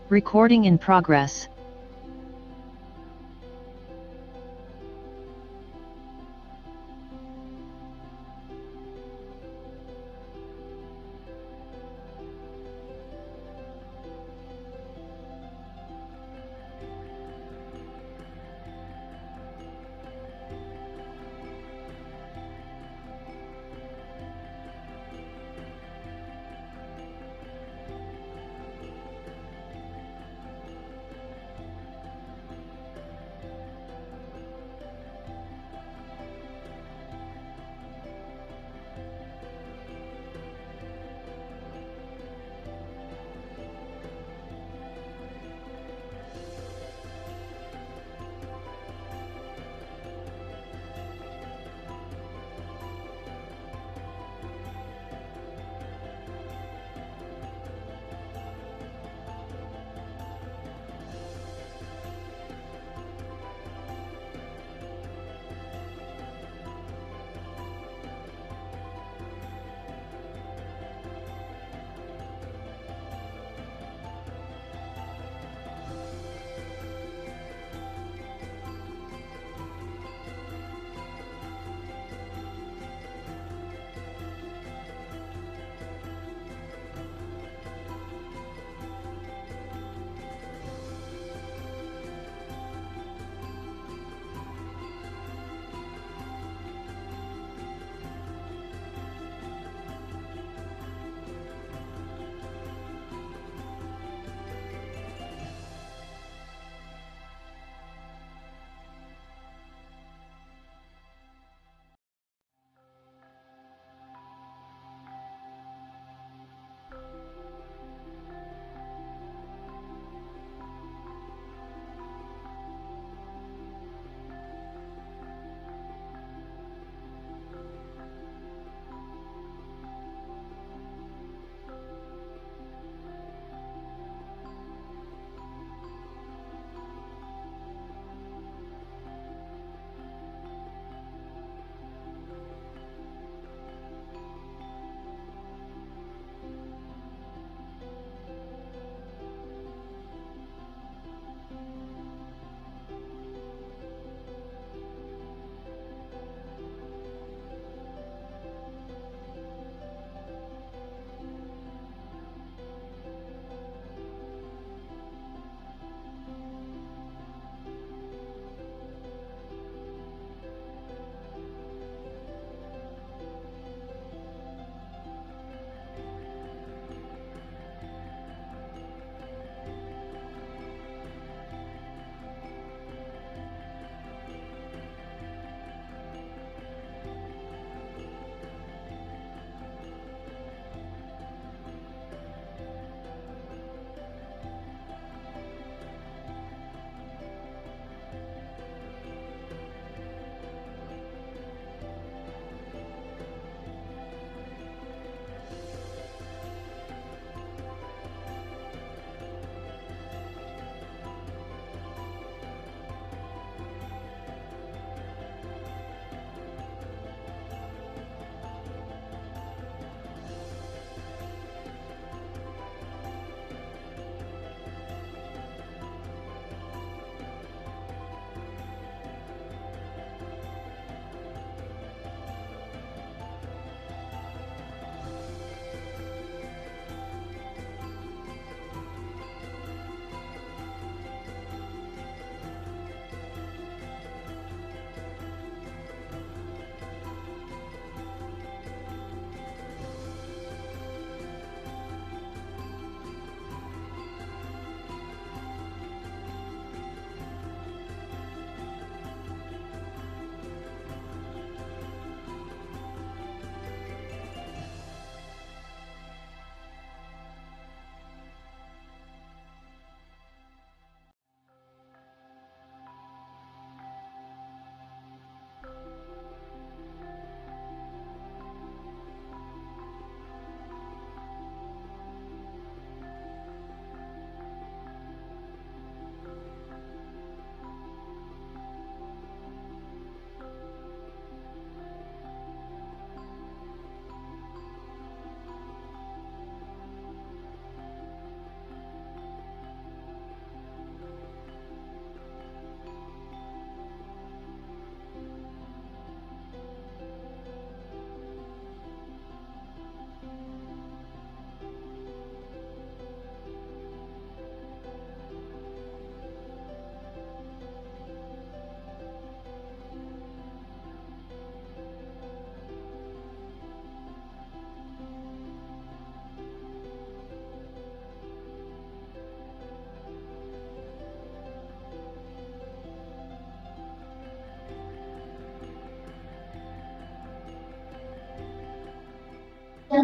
Recording in progress.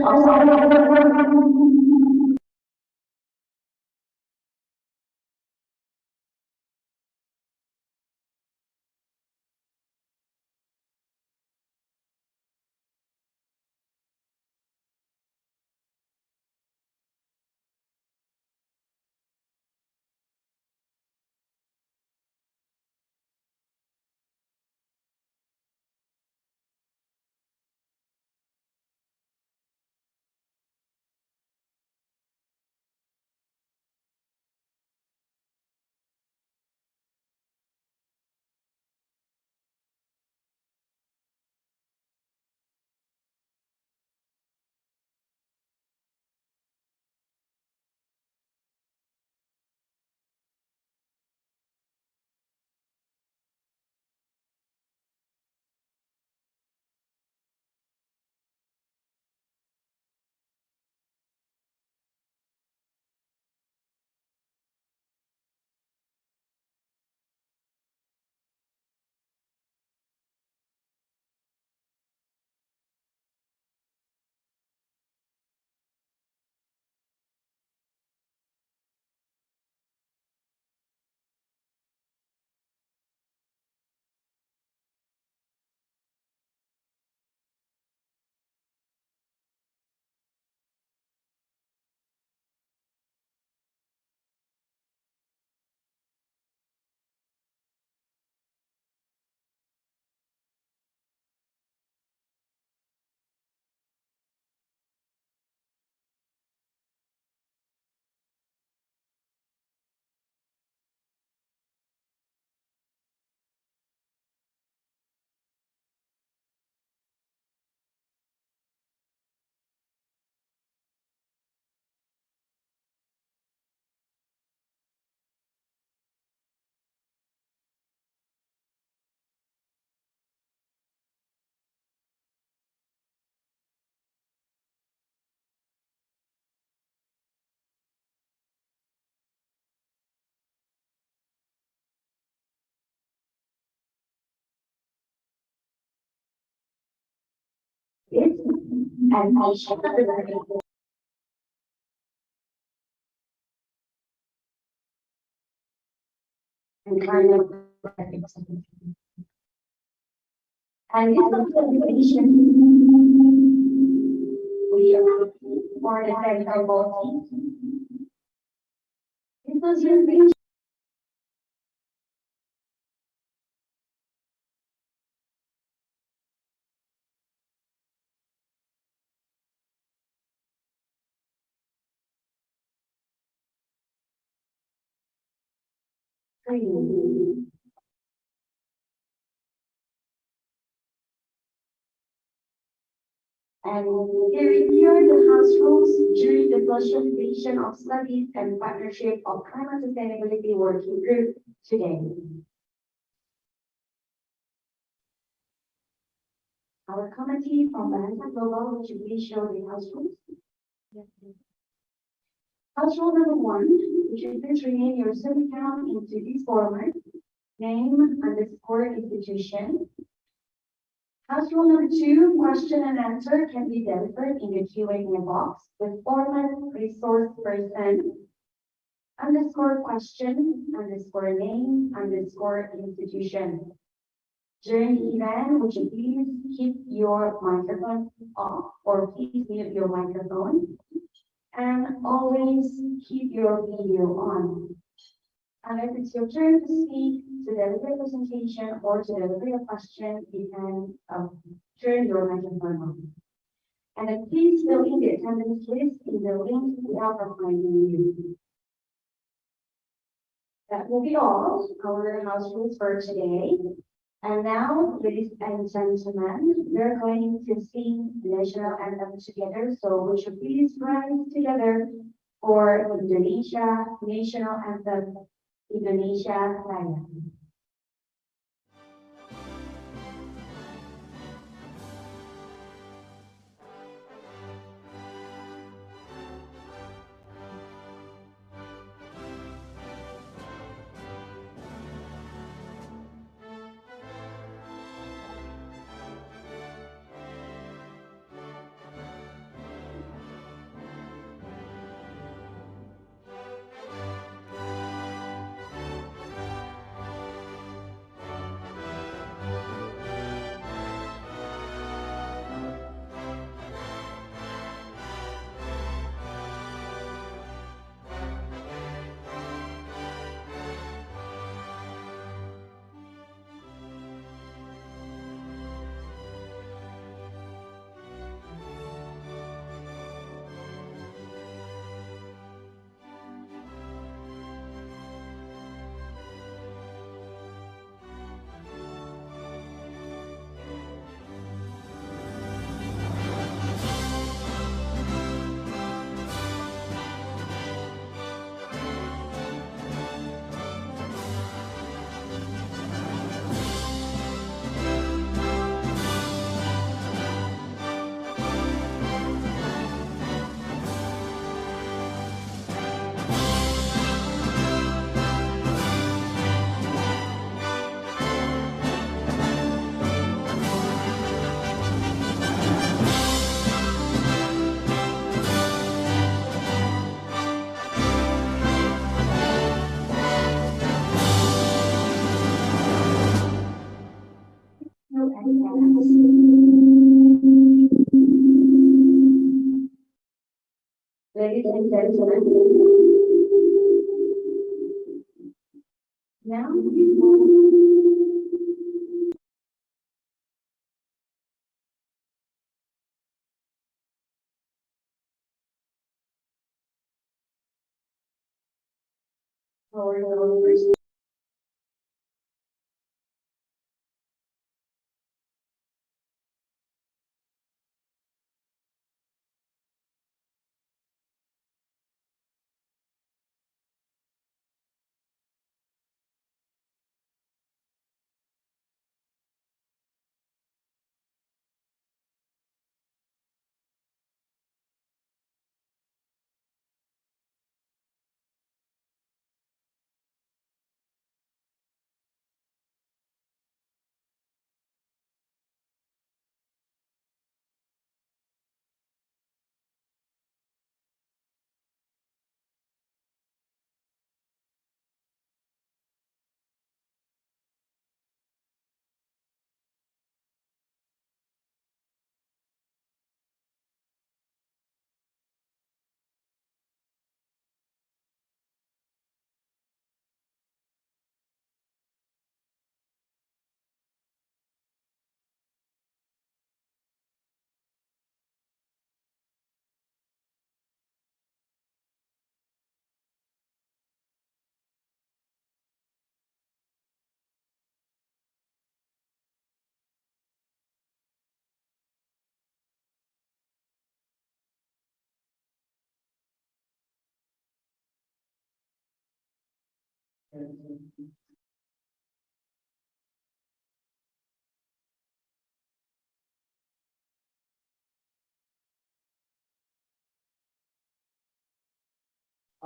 question of it and patient and kind of and this observation we are for the variable this observation and they review the house rules during the socialization of studies and partnership of climate sustainability working group today. Our committee from Bahasa Global, which will show the house rules. House rule number 1, which is please rename your Zoom account into this format, name underscore institution. House rule number 2, question and answer can be delivered in the Q&A box with format resource person underscore question underscore name underscore institution. During the event, would you please keep your microphone off or please mute your microphone and always keep your video on. Unless it's your turn to speak, to deliver a presentation or to deliver a question, you can turn your microphone on. And then please fill in the attendance list in the link we are providing you. That will be all our house rules for today. And now, ladies and gentlemen, we're going to sing the national anthem together. So would you please rise together for Indonesia national anthem, Indonesia Raya. finance. Ladies and gentlemen, now our first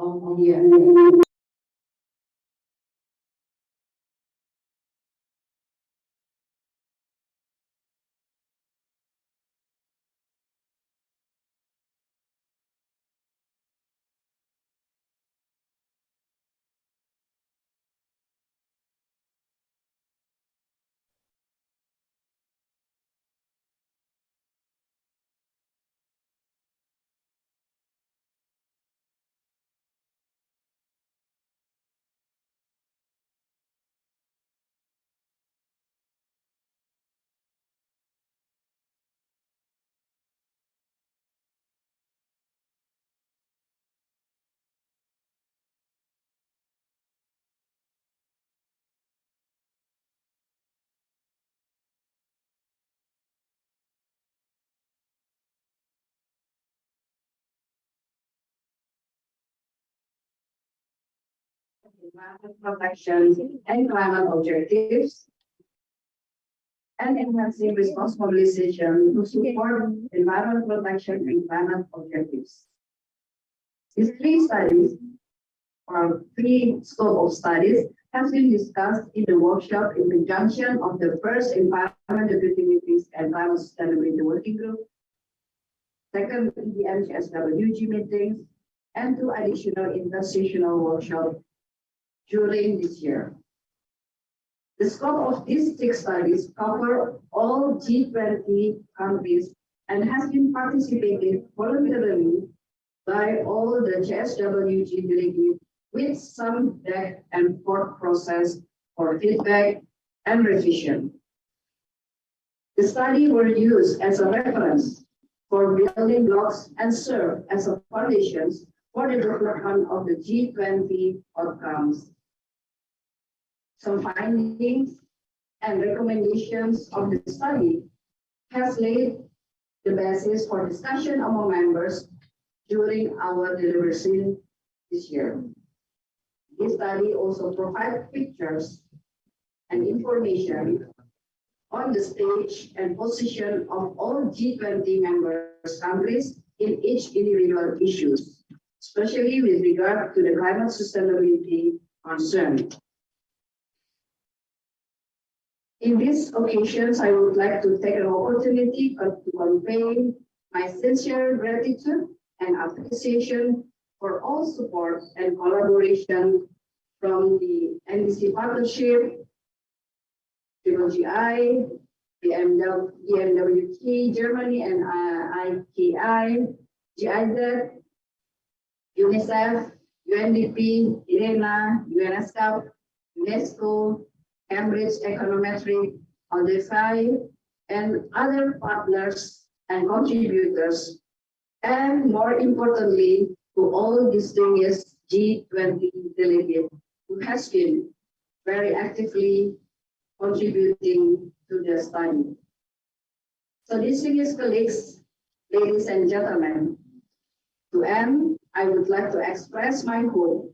of the environment protection and climate objectives, and enhancing resource mobilization to support environment protection and climate objectives. These three studies, or three scope of studies, have been discussed in the workshop in conjunction of the first Environment Deputy Meetings and Climate Sustainability Working Group, second EDM-SWG meetings, and two additional intersessional workshops during this year. The scope of these six studies cover all G20 countries and has been participated voluntarily by all the JSWG delegates with some back and forth process for feedback and revision. The study were used as a reference for building blocks and serve as a foundations for the development of the G20 outcomes. Some findings and recommendations of the study has laid the basis for discussion among members during our deliberation this year. This study also provides pictures and information on the stage and position of all G20 members countries in each individual issues, especially with regard to the climate sustainability concern. In these occasions, I would like to take an opportunity to convey my sincere gratitude and appreciation for all support and collaboration from the NDC Partnership, GGI, BMWT, Germany, and IKI, GIZ, UNICEF, UNDP, IRENA, UNESCAP, UNESCO, Cambridge Econometric, Audify, and other partners and contributors, and more importantly, to all distinguished G20 delegates who has been very actively contributing to the study. So distinguished colleagues, ladies and gentlemen, to end, I would like to express my hope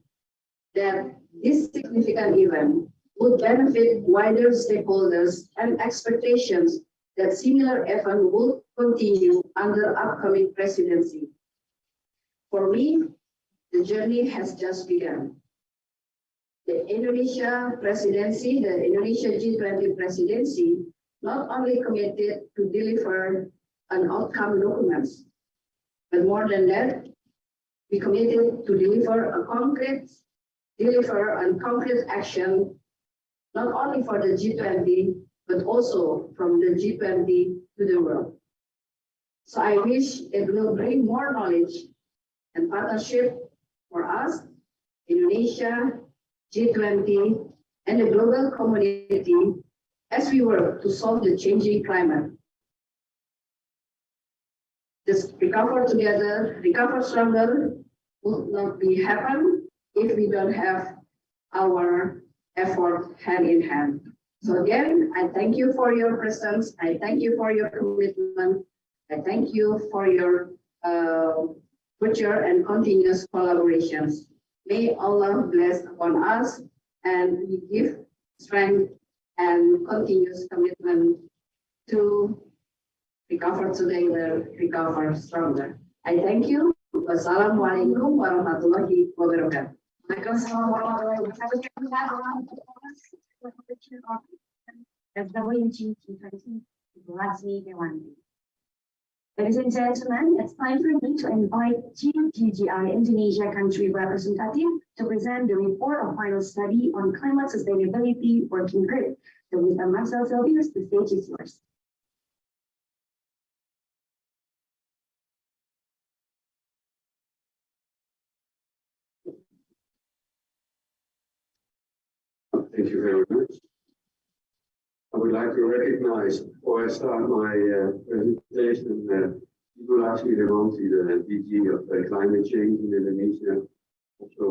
that this significant event would benefit wider stakeholders and expectations that similar event will continue under upcoming presidency. For me, the journey has just begun. The Indonesia presidency, the Indonesia G20 presidency, not only committed to deliver an outcome documents, but more than that, we committed to deliver concrete action, not only for the G20, but also from the G20 to the world. So I wish it will bring more knowledge and partnership for us, Indonesia, G20, and the global community as we work to solve the changing climate. This recover together, recover stronger will not be happen if we don't have our effort hand in hand. So again, I thank you for your presence. I thank you for your commitment. I thank you for your future and continuous collaborations. May Allah bless upon us and we give strength and continuous commitment to recover together, recover stronger. I thank you. Wassalamualaikum warahmatullahi wabarakatuh. Waalaikumsalam warahmatullahi wabarakatuh. Ladies and gentlemen, it's time for me to invite GGI Indonesia country representative to present the report of final study on climate sustainability working group. So Mr. Marcel Silvius, the stage is yours. Thank you very much. I would like to recognize, before I start my presentation, Ibu Lasmi Dewanti, the DG of Climate Change in Indonesia. Also,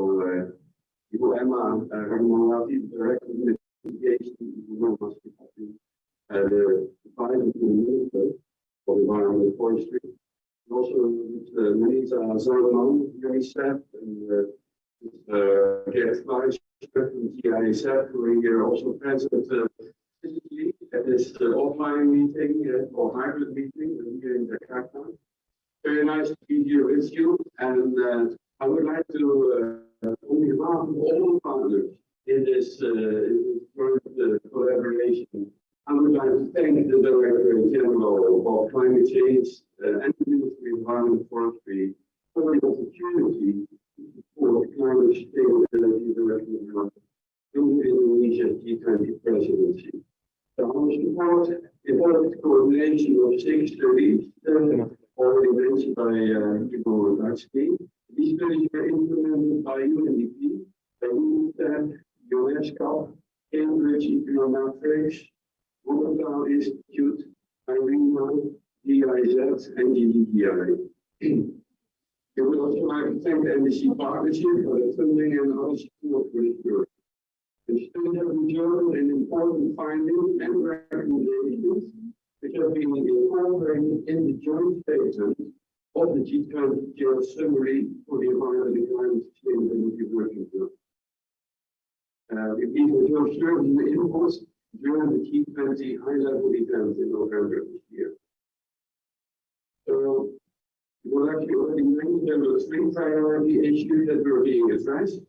Ibu Emma Ramawati, the Director of Mitigation, the Vice Minister for Environment and Forestry. Also, Melissa Zarman, UNICEF, and Gert Fleisch from GISF, who are here also present physically at this offline meeting or hybrid meeting here in Jakarta. Very nice to be here with you, and I would like to, on behalf of all partners in this joint collaboration, I would like to thank the Director General of Climate Change and the Ministry of Environment and Forestry for the opportunity for climate sustainability direction in the Indonesia G20 presidency. So I was involved coordination of 6 studies, already mentioned by Ibu Lasmi. These studies were implemented by UNDP, by UNICEF, UNESCO, Cambridge Econometrics, Wuppertal Institute, IRENA, GIZ, and GDPI. I would also like to thank the NDC Partnership for the funding and other support for this work. The study has enjoyed an important findings and recommendations which have been incorporated in the joint statement of the G20 General Summary for the Environment and Climate Sustainability Working Group. These were observed in the inputs during the G20 high-level event in November this year. So, well, actually already mentioned there were 3 priority issues that were being addressed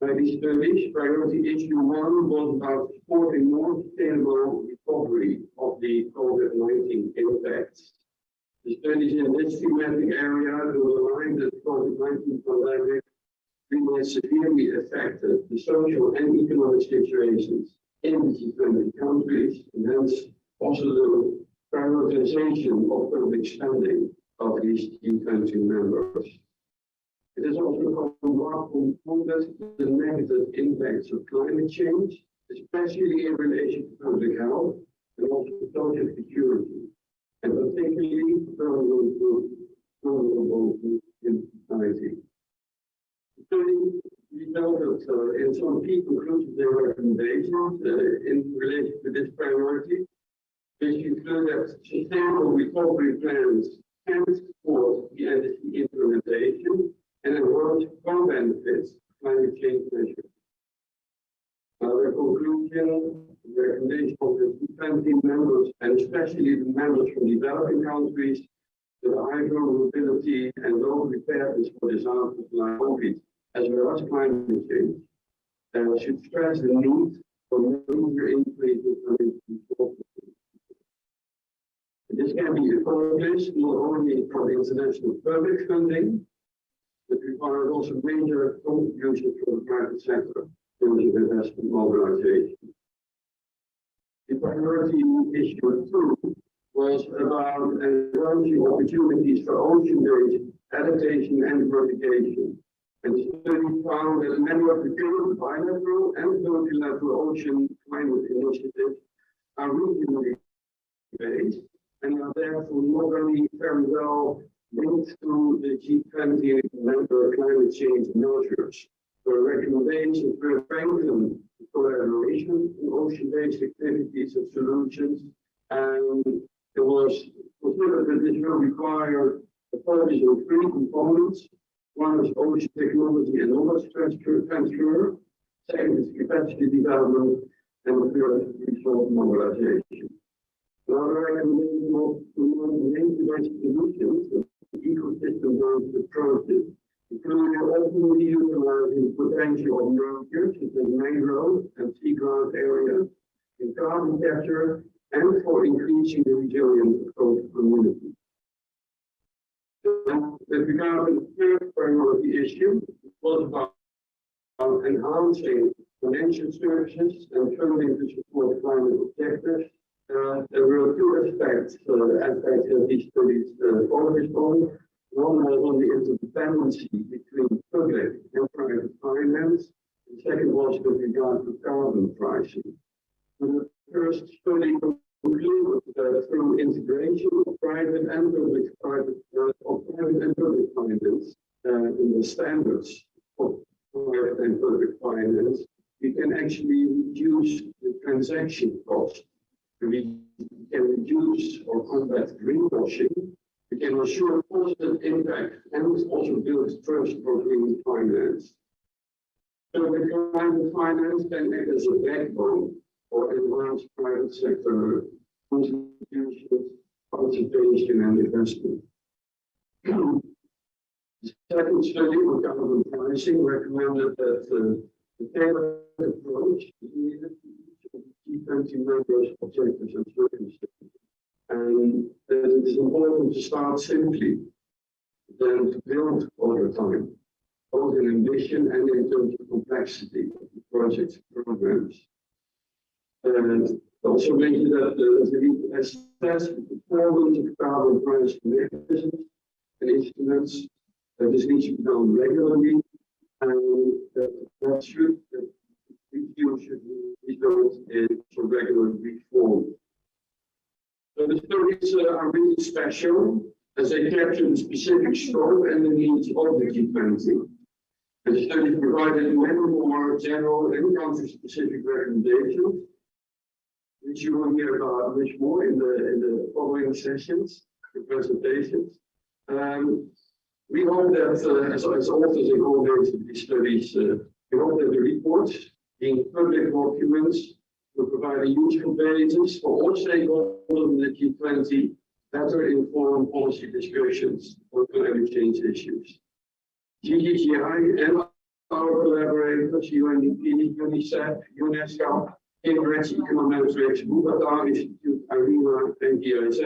by these studies. Priority issue 1 was about supporting more sustainable recovery of the COVID-19 impacts. The studies in this thematic area underline that the COVID-19 pandemic really severely affected the social and economic situations in the G20 countries, and hence also the prioritization of public spending of these G20 members. It is also concluded the negative impacts of climate change, especially in relation to public health and also social security, and particularly vulnerable in society. The study resulted in some key conclusions and recommendations in relation to this priority, which include that sustainable recovery plans can support the NDC implementation and enhance co-benefits of climate change measures. The conclusion, the recommendation of the G20 members, and especially the members from developing countries, with high vulnerability and low preparedness for disasters like COVID, as well as climate change, should stress the need for major increases in resources. This can be accomplished not only from international public funding, but requires also major contributions from the private sector in terms of investment mobilization. The priority issue 2 was about enhancing opportunities for ocean-based adaptation and mitigation. And the study found that many of the current bilateral and multilateral ocean climate initiatives are regionally based and are therefore not very well linked to the G20 member climate change measures. So a recommendation to strengthen collaboration in ocean-based activities and solutions, and it was considered that this will require a focus on 3 components. One is ocean technology and knowledge transfer. Second is capacity development, and the third is resource mobilization. Another recommendation was to nature-based solutions and ecosystem-based approaches, including ultimately utilizing the potential of nature, such as mangrove and seagrass areas, in carbon capture, and for increasing the resilience of coastal communities. With regard to the third priority issue, it was about enhancing financial services and funding to support climate objectives. There were 2 aspects that these studies focused on. One was on the interdependency between public and private finance. The second was with regard to carbon pricing. The first study concluded that through integration of private and public finance in the standards of private and public finance, we can actually reduce the transaction cost. We can reduce or combat greenwashing. We can ensure positive impact and also build trust for green finance. Public private finance can act as a backbone for enhanced private sector contributions, participation, and investment. The second study on carbon pricing recommended that the tailored approach is needed to G20 members' objectives and circumstances. And that it is important to start simply, then to build over time, both in ambition and in terms of complexity of the projects and programs. And also mentioned that the assess the performance of carbon price mechanisms and instruments that this needs to be done regularly, and that should result in some regular reform. So the studies are really special as they capture the specific scope and the needs of the G20. The study provided many more general and country-specific recommendations, which you will hear about much more in the following sessions, the presentations. We hope that as authors and coordinators of these studies, we hope that the reports, being public documents, will provide a useful basis for all stakeholders in the G20 better inform policy discussions on climate change issues. GGGI and our collaborators, UNDP, UNICEF, UNESCO, Cambridge Econometrics, Bogota Institute, IRENA, and GIZ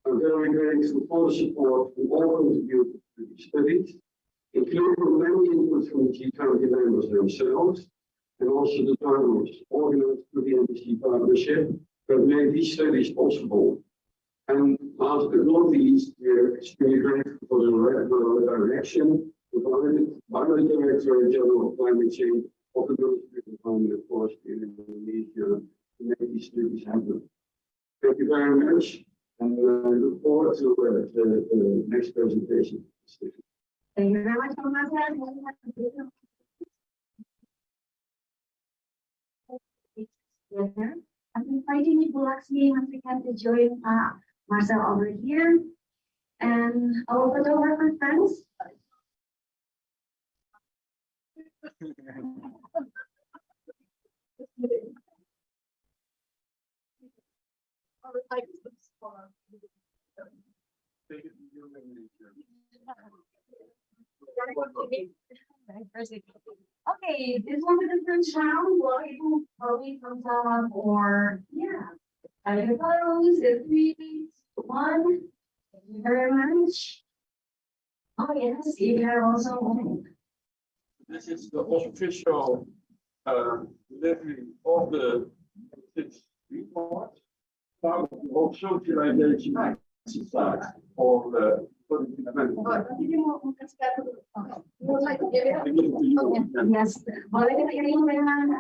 are very grateful for the support from all contributors to these studies, including many inputs from the G20 members themselves, and also the donors organized through the NDC partnership, that made these studies possible. And last but not least, we're extremely grateful for the direction provided by the Director General of Climate Change of the Ministry of Environment and Forestry in Indonesia to make these studies happen. Thank you very much, and look forward to the next presentation. Thank you very much, Thomas. I'm inviting you, Laxmi, once again to join Marcel over here and our photographer friends. Okay, this one is the first round. Well, it will probably comes up or yeah. I propose the 3, 1. Thank you very much. Oh yes, you have also. This is the official delivery of the 6th report. Part of the whole socialization exercise for the event. Yes, boleh kita kirim dengan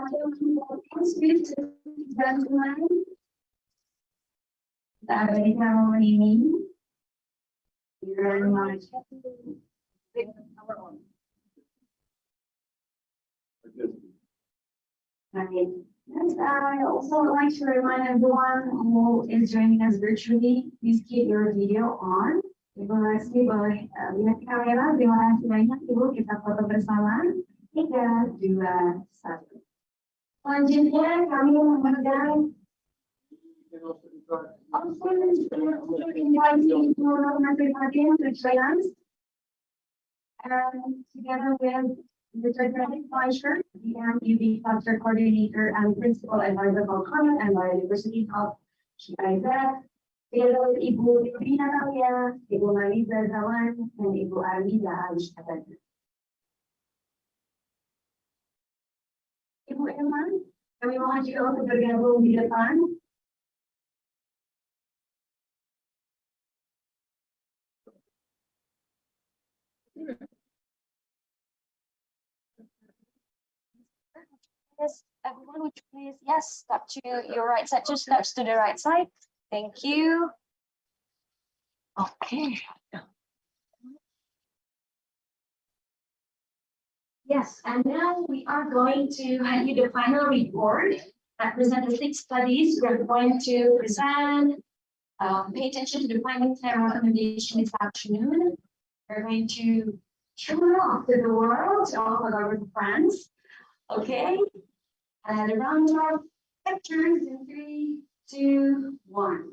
speech gentleman. Dari kamu ini. Thank you very much. Okay. Next, I also would like to remind everyone who is joining us virtually, please keep your video on. Ibu Lesti boleh lihat kamera, terima kasih banyak Ibu, kita foto bersama. 3, 2, 1. Selanjutnya kami memegang and together with Mr. Greg Fleischer, the MUB Cluster Coordinator and Principal Advisor for Climate and Biodiversity of GIZ, together with Ibu Rina Talia, Ibu Mariza Zawan, and Ibu Armida Alishtaban. Ibu Irman, kami mohon juga untuk bergabung di depan. Yes, everyone, would you please, yes, step to your right side, 2 steps to the right side. Thank you. Okay. Yes, and now we are going to hand you the final report that present the 6 studies. We're going to present, pay attention to the findings and recommendation this afternoon. We're going to show off to the world, to all of our friends. Okay, and a round of pictures in 3, 2, 1.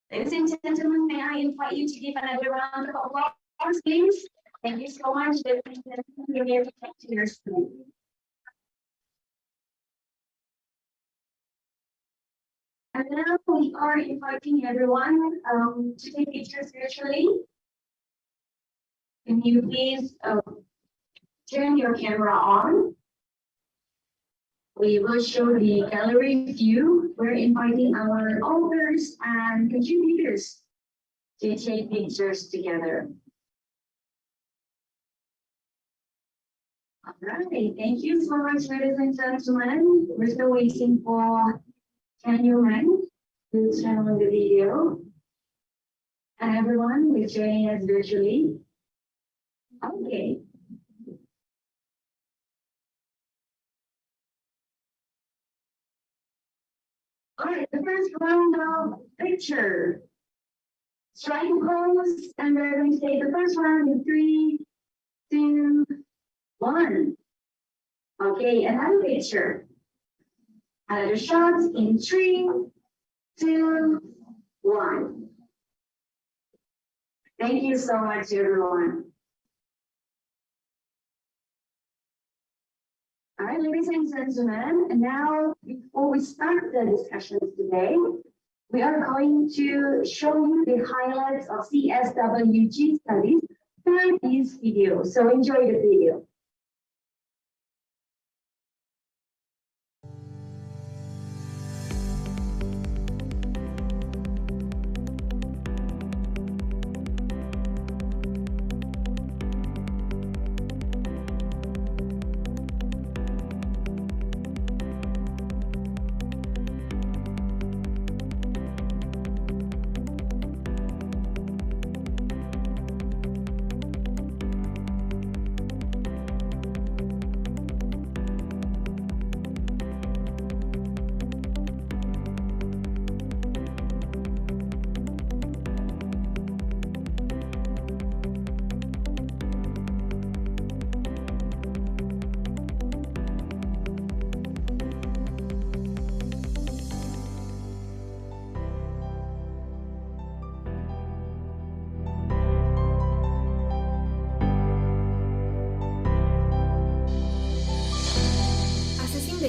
Ladies and gentlemen, may I invite you to give another round of applause, please? Thank you so much. You're here to take to your seat. And now we are inviting everyone to take pictures virtually. Can you please turn your camera on? We will show the gallery view. We're inviting our authors and contributors to take pictures together. All right, thank you so much, ladies and gentlemen. We're still waiting for Daniel to turn on the video. And everyone who is joining us virtually. Okay. All right, the first round of picture. Strike pose, and we're going to say the first round in 3, 2, 1. Okay, another picture. Another shot in 3, 2, 1. Thank you so much, everyone. All right, ladies and gentlemen, and now before we start the discussions today, we are going to show you the highlights of CSWG studies through this video. So enjoy the video.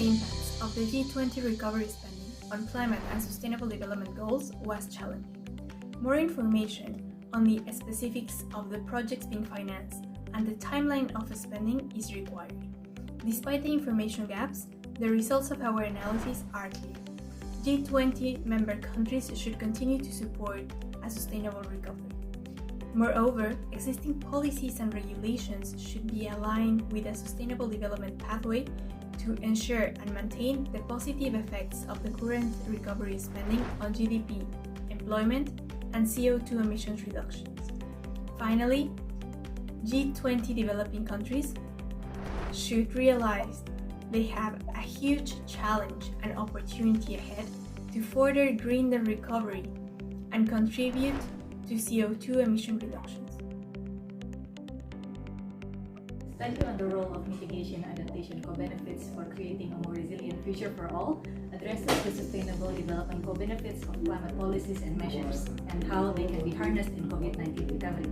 impacts of the G20 recovery spending on climate and sustainable development goals was challenging. More information on the specifics of the projects being financed and the timeline of spending is required. Despite the information gaps, the results of our analysis are clear. G20 member countries should continue to support a sustainable recovery. Moreover, existing policies and regulations should be aligned with a sustainable development pathway to ensure and maintain the positive effects of the current recovery spending on GDP, employment, and CO2 emissions reductions. Finally, G20 developing countries should realize they have a huge challenge and opportunity ahead to further green the recovery and contribute to CO2 emission reductions. Study on the role of mitigation and adaptation co-benefits for creating a more resilient future for all addresses the sustainable development co-benefits of climate policies and measures and how they can be harnessed in COVID-19 recovery.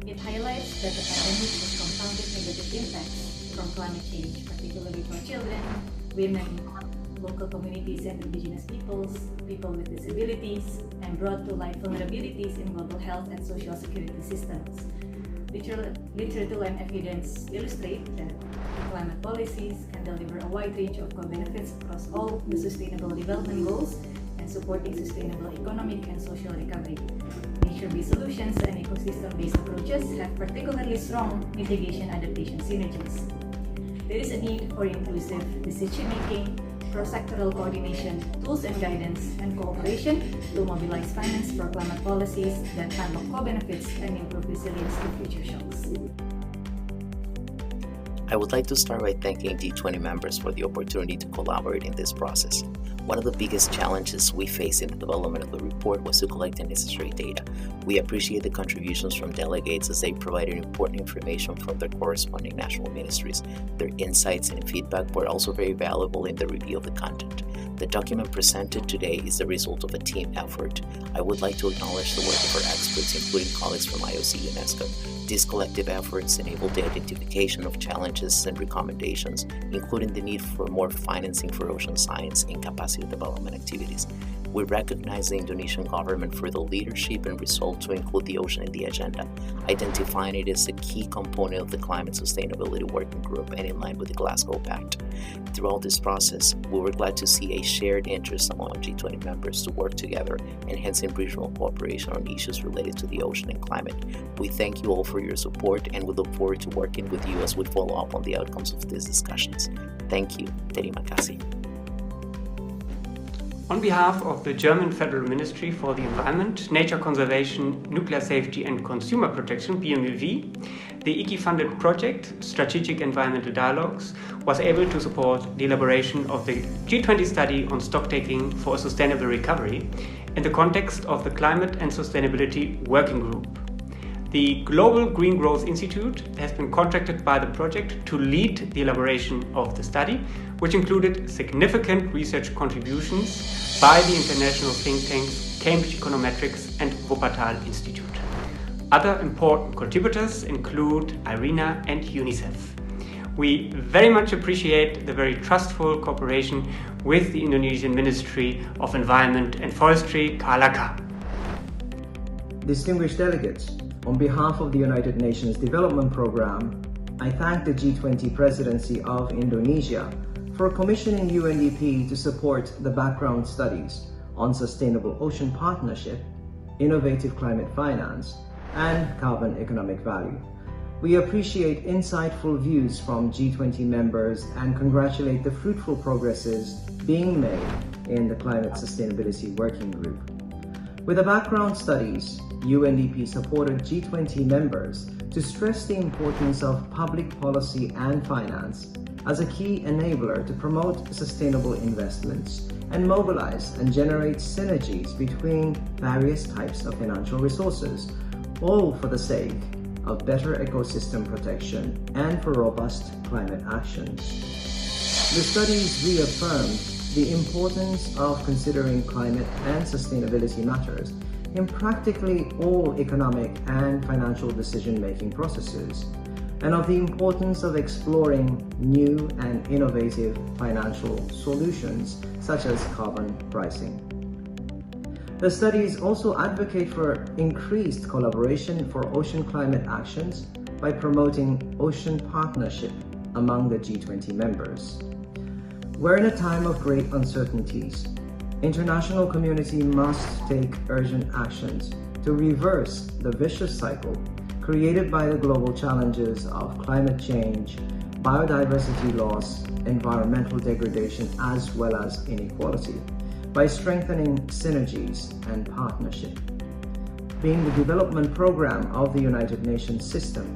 It highlights that the pandemic has compounded negative impacts from climate change, particularly for children, women, local communities and indigenous peoples, people with disabilities, and brought to light vulnerabilities in global health and social security systems. Literature and evidence illustrate that climate policies can deliver a wide range of co-benefits across all the sustainable development goals and supporting sustainable economic and social recovery. Nature-based solutions and ecosystem-based approaches have particularly strong mitigation-adaptation synergies. There is a need for inclusive decision-making, cross-sectoral coordination, tools and guidance, and cooperation to mobilize finance for climate policies that unlock co-benefits and improve resilience to future shocks. I would like to start by thanking G20 members for the opportunity to collaborate in this process. One of the biggest challenges we faced in the development of the report was to collect the necessary data. We appreciate the contributions from delegates as they provided important information from their corresponding national ministries. Their insights and feedback were also very valuable in the review of the content. The document presented today is the result of a team effort. I would like to acknowledge the work of our experts, including colleagues from IOC UNESCO. These collective efforts enabled the identification of challenges and recommendations, including the need for more financing for ocean science and capacity development activities. We recognize the Indonesian government for the leadership and resolve to include the ocean in the agenda, identifying it as a key component of the Climate Sustainability Working Group and in line with the Glasgow Pact. Throughout this process, we were glad to see a shared interest among G20 members to work together, enhancing regional cooperation on issues related to the ocean and climate. We thank you all for your support and we look forward to working with you as we follow up on the outcomes of these discussions. Thank you. Terima kasih. On behalf of the German Federal Ministry for the Environment, Nature Conservation, Nuclear Safety and Consumer Protection, BMUV, the IKI-funded project, Strategic Environmental Dialogues, was able to support the elaboration of the G20 study on stocktaking for a sustainable recovery in the context of the Climate and Sustainability Working Group. The Global Green Growth Institute has been contracted by the project to lead the elaboration of the study, which included significant research contributions by the international think tanks Cambridge Econometrics and Wuppertal Institute. Other important contributors include IRENA and UNICEF. We very much appreciate the very trustful cooperation with the Indonesian Ministry of Environment and Forestry, KALAKA. Distinguished delegates, on behalf of the United Nations Development Programme, I thank the G20 Presidency of Indonesia for commissioning UNDP to support the background studies on sustainable ocean partnership, innovative climate finance, and carbon economic value. We appreciate insightful views from G20 members and congratulate the fruitful progresses being made in the Climate Sustainability Working Group. With the background studies, UNDP supported G20 members to stress the importance of public policy and finance as a key enabler to promote sustainable investments and mobilize and generate synergies between various types of financial resources, all for the sake of better ecosystem protection and for robust climate actions. The studies reaffirmed the importance of considering climate and sustainability matters in practically all economic and financial decision-making processes. and of the importance of exploring new and innovative financial solutions such as carbon pricing. The studies also advocate for increased collaboration for ocean climate actions by promoting ocean partnership among the G20 members. We're in a time of great uncertainties. International community must take urgent actions to reverse the vicious cycle created by the global challenges of climate change, biodiversity loss, environmental degradation, as well as inequality, by strengthening synergies and partnership. Being the development program of the United Nations system,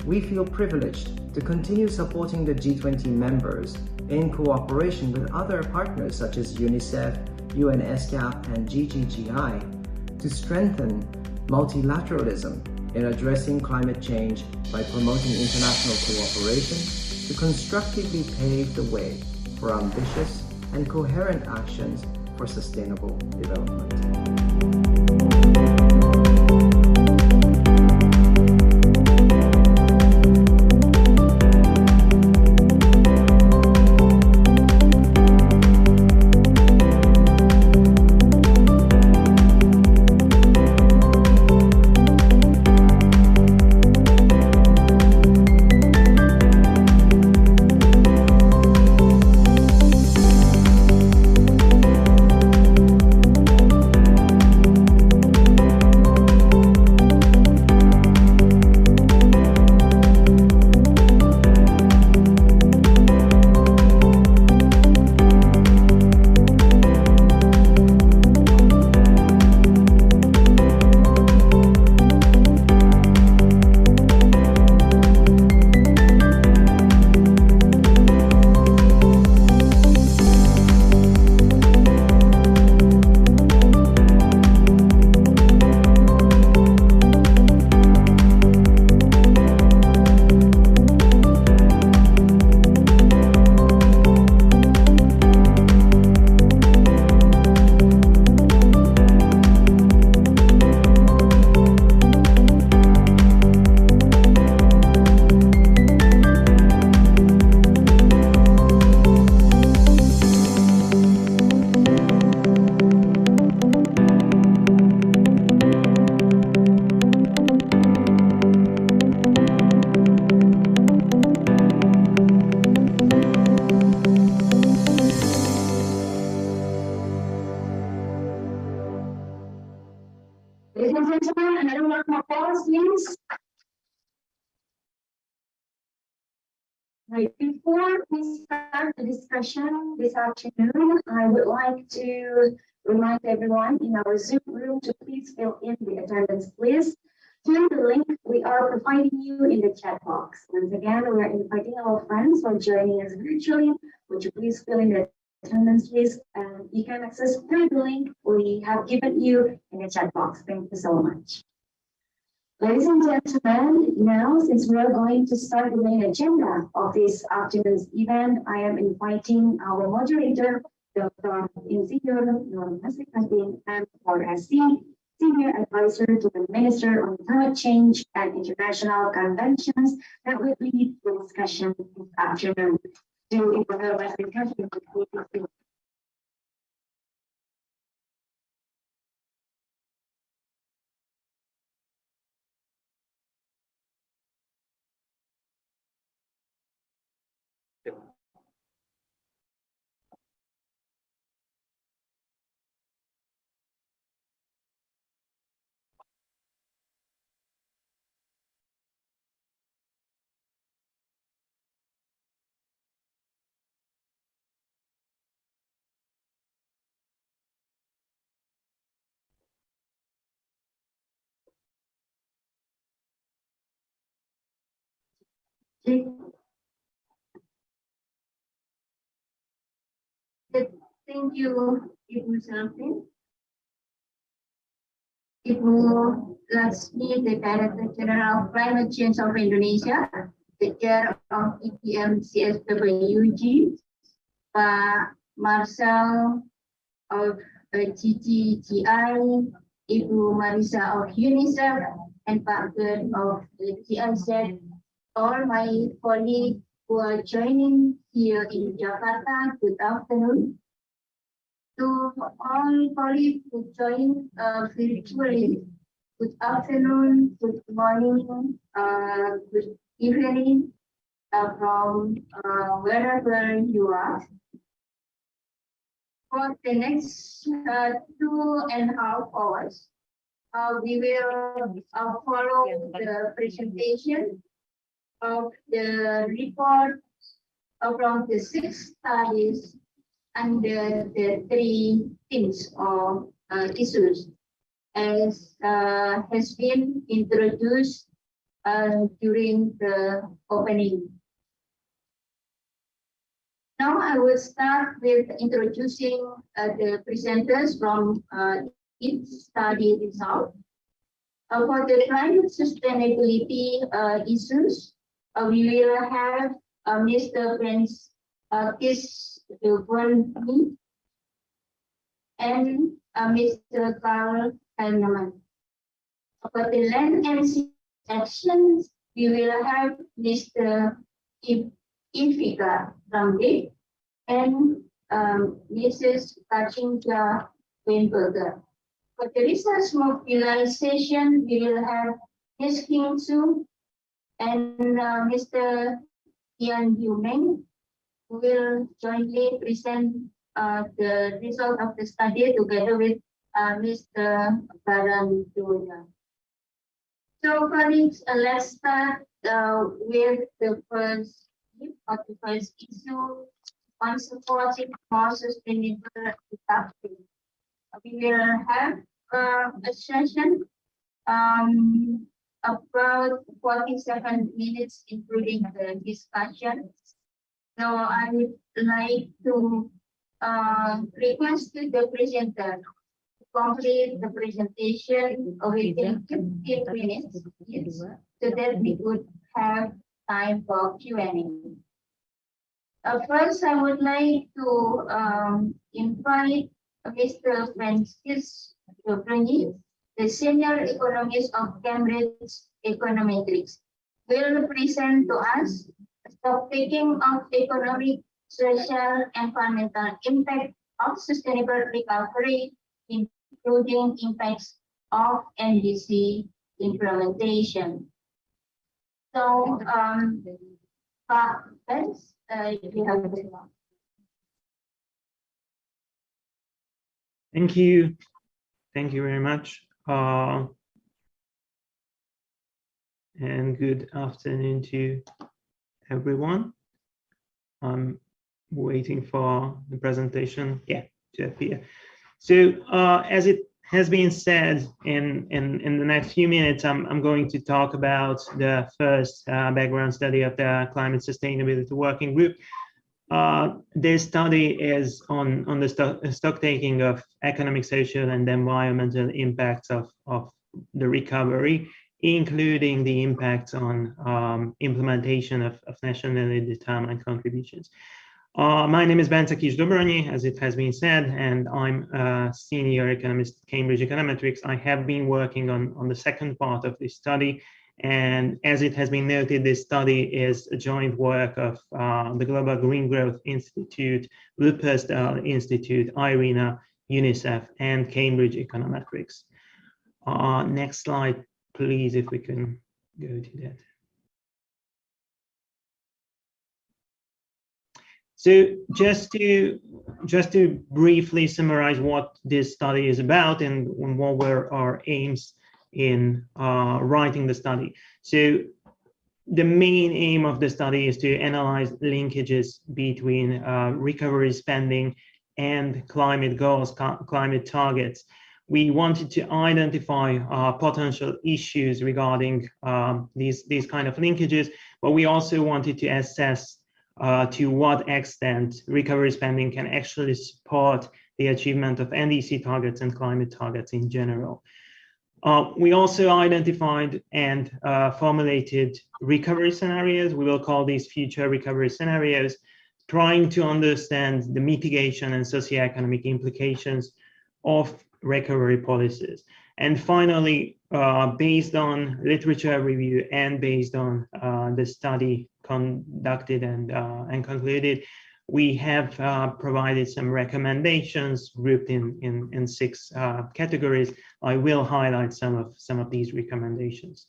we feel privileged to continue supporting the G20 members in cooperation with other partners such as UNICEF, UNESCAP, and GGGI to strengthen multilateralism in addressing climate change by promoting international cooperation to constructively pave the way for ambitious and coherent actions for sustainable development. Ladies and gentlemen, another round of applause, please. Right, before we start the discussion this afternoon, I would like to remind everyone in our Zoom room to please fill in the attendance list through the link we are providing you in the chat box. Once again, we are inviting our friends who are joining us virtually. Would you please fill in the attendance list, and you can access through the link we have given you in the chat box. Thank you so much. Ladies and gentlemen, now since we are going to start the main agenda of this afternoon's event, I am inviting our moderator, Dr. Insinyur Nur Masikatin, M4SC, Senior Advisor to the Minister on Climate Change and International Conventions, that will lead the discussion this afternoon. To implement the country. Thank you, Ibu Selvi. Ibu Laksmi, the Director General of Climate Change of Indonesia, the Chair of EPM-CSWG, Pak Marcel of GGGI, Ibu Marisa of UNICEF, and Pak Gerd of the GIZ, all my colleagues who are joining here in Jakarta, good afternoon. To all colleagues who join virtually, good afternoon, good morning, good evening, from wherever you are. For the next 2.5 hours, we will follow the presentation of the report from the 6 studies under the 3 themes or issues as has been introduced during the opening. Now I will start with introducing the presenters from each study result. For the climate sustainability issues, we will have Mr. Francis Dubonny and Mr. Carl Heinemann. For the land and sea actions, we will have Mr. Ifika Rambe and Mrs. Kachinja Weinberger. For the research mobilization, we will have Ms. King Su and Mr. Ian Yumeng, who will jointly present the result of the study together with Mr. Barandoya. So colleagues, let's start with the first issue on supporting more sustainable recovery. We will have a session about 47 minutes, including the discussion. So I would like to request to the presenter to complete the presentation within 15 minutes, yes, so that we would have time for Q&A. First, I would like to invite Mr. Francis Dubonny, the senior economist of Cambridge Econometrics, will present to us stocktaking of economic, social, and environmental impact of sustainable recovery, including impacts of NDC implementation. So, Pak Francis, you have the floor. Thank you. Thank you very much. And good afternoon to everyone. I'm waiting for the presentation, to appear. So as it has been said, in the next few minutes, I'm going to talk about the first background study of the Climate Sustainability Working Group. This study is on the stocktaking of economic, social, and environmental impacts of the recovery, including the impacts on implementation of nationally determined contributions. My name is Francis Dubonny, as it has been said, and I'm a senior economist at Cambridge Econometrics. I have been working on the second part of this study, and as it has been noted, this study is a joint work of the Global Green Growth Institute, Wuppertal Institute, IRENA, UNICEF, and Cambridge Econometrics. Next slide, please, if we can go to that. So just to briefly summarize what this study is about and what were our aims in writing the study. So the main aim of the study is to analyze linkages between recovery spending and climate goals, climate targets. We wanted to identify potential issues regarding these kind of linkages, but we also wanted to assess to what extent recovery spending can actually support the achievement of NDC targets and climate targets in general. We also identified and formulated recovery scenarios. We will call these future recovery scenarios, trying to understand the mitigation and socioeconomic implications of recovery policies. And finally, based on literature review and based on the study conducted and concluded, we have provided some recommendations grouped in 6 categories. I will highlight some of these recommendations.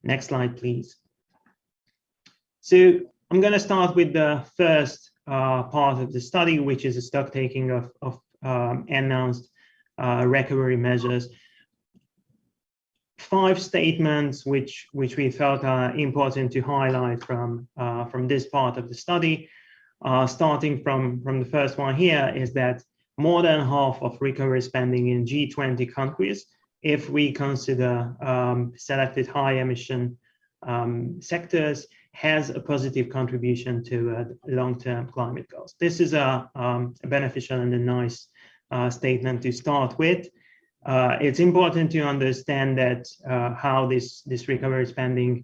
Next slide, please. So I'm going to start with the first part of the study, which is a stock taking of announced recovery measures. 5 statements which we felt are important to highlight from this part of the study. Starting from the first one here is that more than half of recovery spending in G20 countries, if we consider selected high emission sectors, has a positive contribution to long-term climate goals. This is a beneficial and a nice statement to start with. It's important to understand that how this recovery spending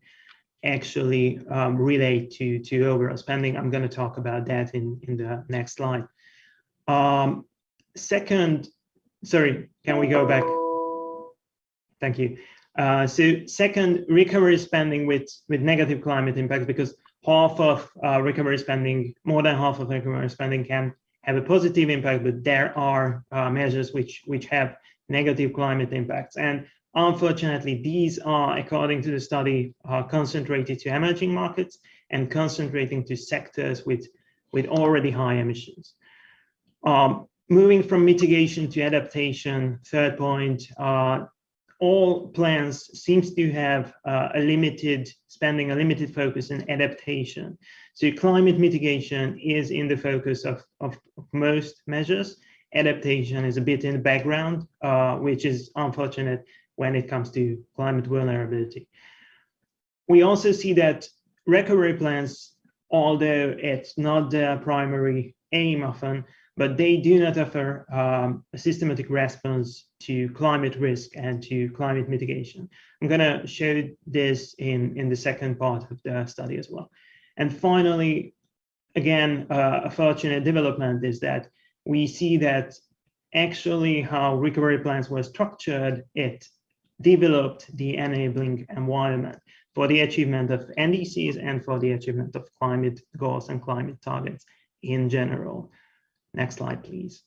actually relate to overall spending. I'm going to talk about that in the next slide. Second, sorry, can we go back? Thank you. So second, recovery spending with negative climate impact, because half of recovery spending, more than half of recovery spending can have a positive impact, but there are measures which have negative climate impacts. And unfortunately, these are, according to the study, concentrated to emerging markets and concentrating to sectors with already high emissions. Moving from mitigation to adaptation, third point, all plans seems to have a limited focus in adaptation. So climate mitigation is in the focus of most measures. Adaptation is a bit in the background, which is unfortunate when it comes to climate vulnerability. We also see that recovery plans, although it's not the primary aim often, but they do not offer a systematic response to climate risk and to climate mitigation. I'm going to show this in the second part of the study as well. And finally, again, a fortunate development is that we see that actually how recovery plans were structured, it developed the enabling environment for the achievement of NDCs and for the achievement of climate goals and climate targets in general. Next slide, please.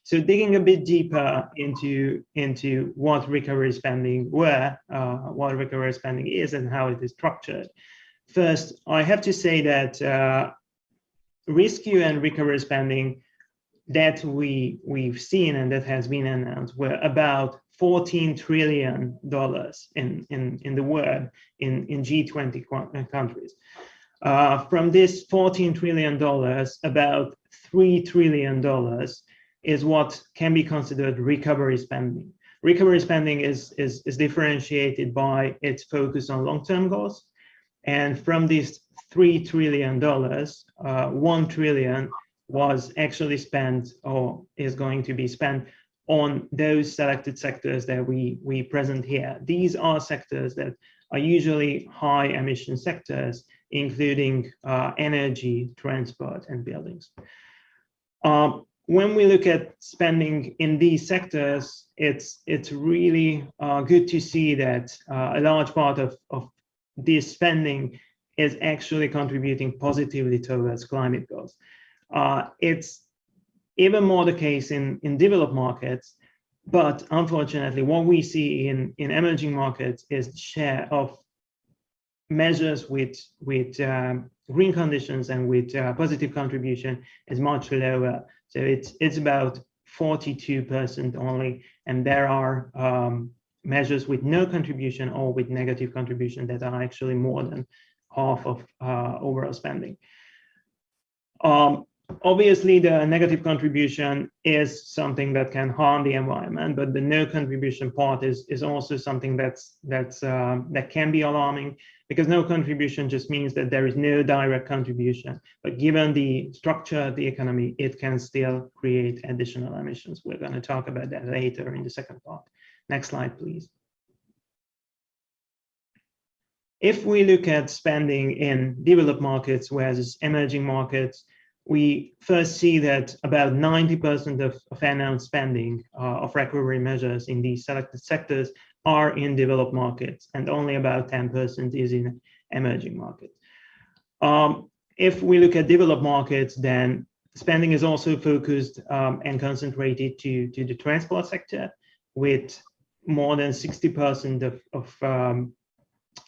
So digging a bit deeper into what recovery spending what recovery spending is and how it is structured. First, I have to say that rescue and recovery spending that we've seen and that has been announced were about $14 trillion in the world in G20 countries. From this $14 trillion, about $3 trillion is what can be considered recovery spending. Recovery spending is differentiated by its focus on long-term goals. And from this $3 trillion, $1 trillion was actually spent or is going to be spent on those selected sectors that we present here. These are sectors that are usually high emission sectors, including energy, transport, and buildings. When we look at spending in these sectors, it's really good to see that a large part of this spending is actually contributing positively towards climate goals. It's even more the case in developed markets, but unfortunately, what we see in emerging markets is the share of measures with green conditions and with positive contribution is much lower. So it's about 42% only, and there are measures with no contribution or with negative contribution that are actually more than half of overall spending. Obviously, the negative contribution is something that can harm the environment, but the no contribution part is also something that can be alarming, because no contribution just means that there is no direct contribution. But given the structure of the economy, it can still create additional emissions. We're going to talk about that later in the second part. Next slide, please. If we look at spending in developed markets versus emerging markets, we first see that about 90% of announced spending of recovery measures in these selected sectors are in developed markets, and only about 10% is in emerging markets. If we look at developed markets, then spending is also focused and concentrated to the transport sector, with more than 60% of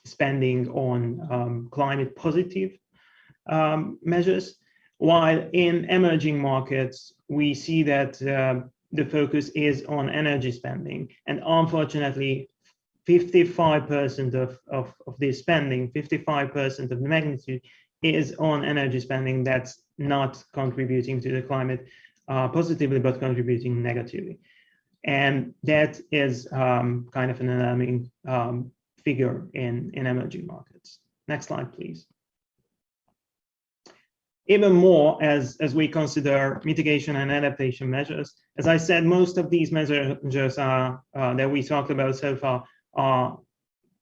spending on climate positive measures, while in emerging markets, we see that the focus is on energy spending. And unfortunately, 55% of this spending, 55% of the magnitude is on energy spending that's not contributing to the climate positively, but contributing negatively. And that is kind of an alarming figure in emerging markets. Next slide, please. Even more, as we consider mitigation and adaptation measures, as I said, most of these measures are, that we talked about so far are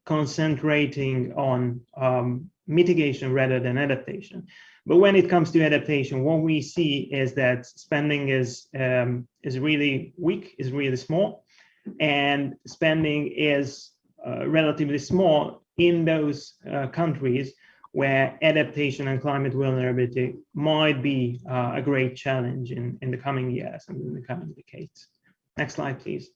concentrating on mitigation rather than adaptation. But when it comes to adaptation, what we see is that spending is really weak, is really small, and spending is relatively small in those countries where adaptation and climate vulnerability might be a great challenge in the coming years and in the coming decades. Next slide, please.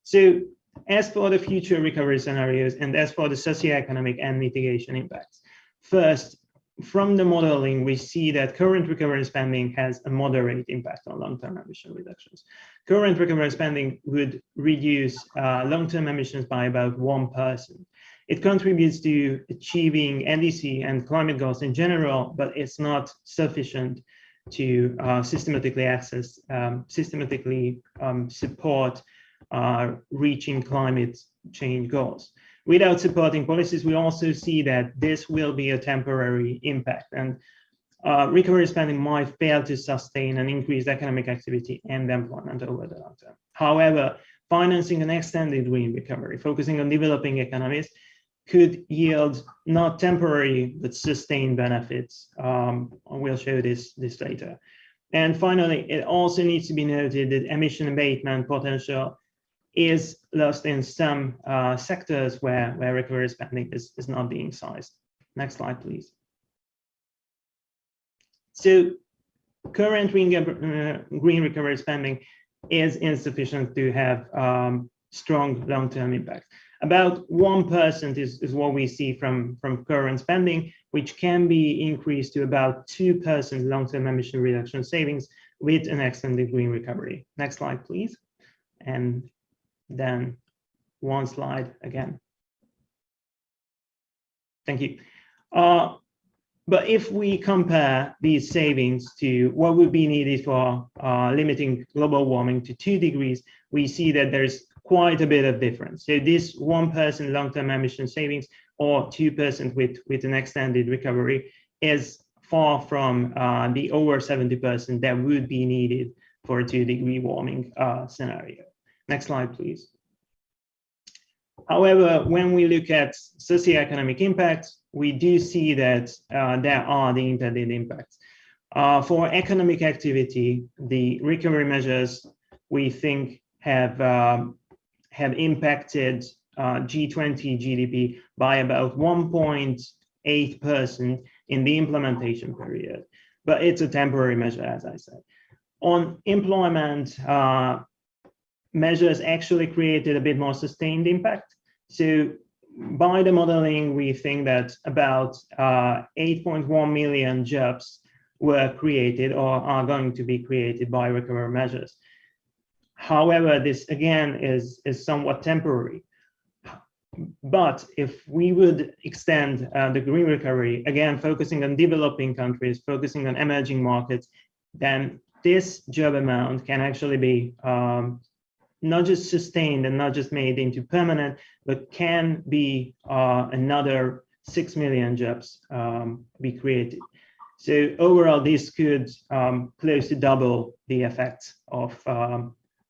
So as for the future recovery scenarios and as for the socioeconomic and mitigation impacts, first, from the modeling, we see that current recovery spending has a moderate impact on long-term emission reductions. Current recovery spending would reduce long-term emissions by about 1%. It contributes to achieving NDC and climate goals in general, but it's not sufficient to systematically support reaching climate change goals. Without supporting policies, we also see that this will be a temporary impact, and recovery spending might fail to sustain an increased economic activity and employment over the long term. However, financing an extended green recovery, focusing on developing economies, could yield not temporary but sustained benefits. We'll show this later. And finally, it also needs to be noted that emission abatement potential is lost in some sectors where recovery spending is not being sized. Next slide, please. So current green recovery spending is insufficient to have strong long-term impact. About 1% is what we see from current spending, which can be increased to about 2% long-term emission reduction savings with an extended green recovery. Next slide, please. And then one slide again. Thank you. But if we compare these savings to what would be needed for limiting global warming to 2 degrees, we see that there's quite a bit of difference. So this 1% long-term emission savings or 2% with an extended recovery is far from the over 70% that would be needed for a 2-degree warming scenario. Next slide, please. However, when we look at socioeconomic impacts, we do see that there are the intended impacts. For economic activity, the recovery measures, we think, have impacted G20 GDP by about 1.8% in the implementation period. But it's a temporary measure, as I said. On employment, measures actually created a bit more sustained impact. So by the modeling, we think that about 8.1 million jobs were created or are going to be created by recovery measures. However, this again is somewhat temporary. But if we would extend the green recovery, again, focusing on developing countries, focusing on emerging markets, then this job amount can actually be not just sustained and not just made into permanent, but can be another 6 million jobs be created. So overall, this could close to double the effects of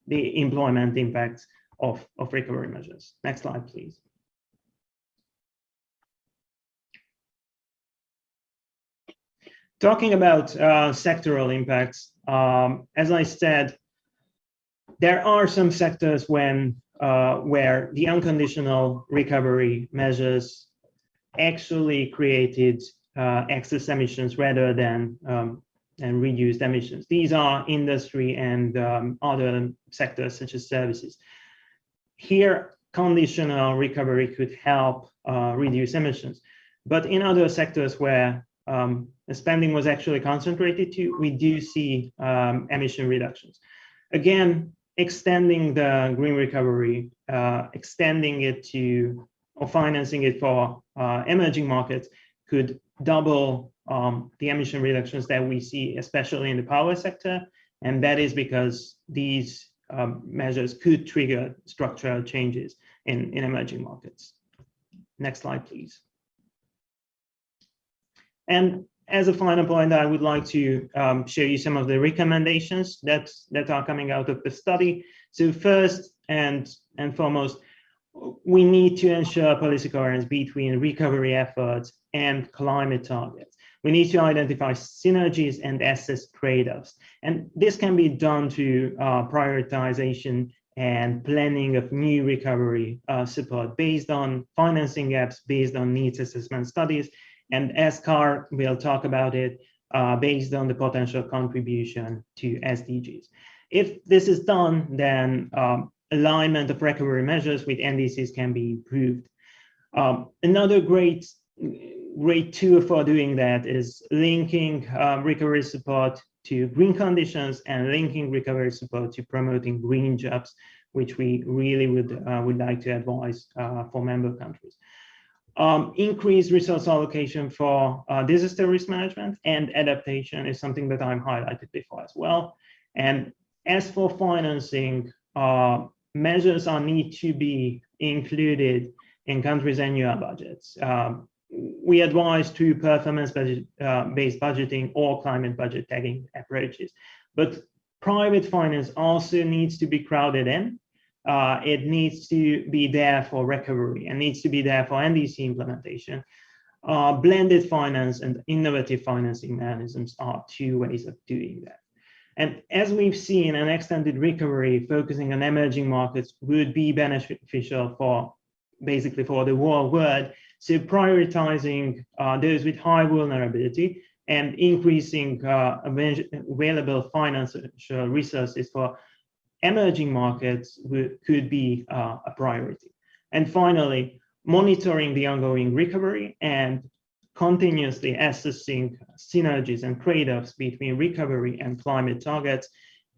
the employment impact of recovery measures. Next slide, please. Talking about sectoral impacts, as I said, there are some sectors where the unconditional recovery measures actually created excess emissions rather than reduced emissions. These are industry and other sectors such as services. Here, conditional recovery could help reduce emissions. But in other sectors where the spending was actually concentrated to, we do see emission reductions. Again, extending the green recovery, extending it to or financing it for emerging markets could double the emission reductions that we see, especially in the power sector. And that is because these measures could trigger structural changes in emerging markets. Next slide, please. And as a final point, I would like to show you some of the recommendations that are coming out of the study. So first and foremost, we need to ensure policy coherence between recovery efforts and climate targets. We need to identify synergies and assess trade-offs. And this can be done through prioritization and planning of new recovery support based on financing gaps, based on needs assessment studies, and as Carl will talk about it, based on the potential contribution to SDGs. If this is done, then alignment of recovery measures with NDCs can be improved. Another great tool for doing that is linking recovery support to green conditions and linking recovery support to promoting green jobs, which we really would like to advise for member countries. Increased resource allocation for disaster risk management and adaptation is something that I'm highlighted before as well. And as for financing, measures need to be included in countries' annual budgets. We advise through performance-based budgeting or climate budget tagging approaches. But private finance also needs to be crowded in. It needs to be there for recovery and needs to be there for NDC implementation. Blended finance and innovative financing mechanisms are two ways of doing that. And as we've seen, an extended recovery focusing on emerging markets would be beneficial for basically for the whole world. So prioritizing those with high vulnerability and increasing available financial resources for emerging markets could be a priority. And finally, monitoring the ongoing recovery and continuously assessing synergies and trade-offs between recovery and climate targets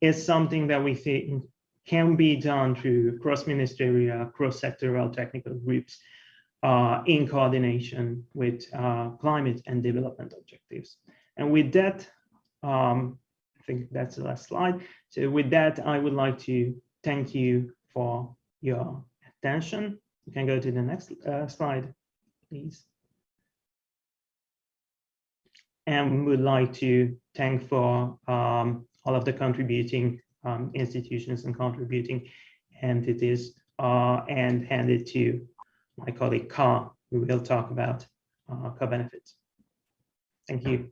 is something that we think can be done through cross-ministerial, cross-sectoral technical groups in coordination with climate and development objectives. And with that, I think that's the last slide. So with that, I would like to thank you for your attention. You can go to the next slide, please. And we would like to thank for all of the contributing institutions and contributing entities and hand it to my colleague Carl, who will talk about co-benefits. Thank you.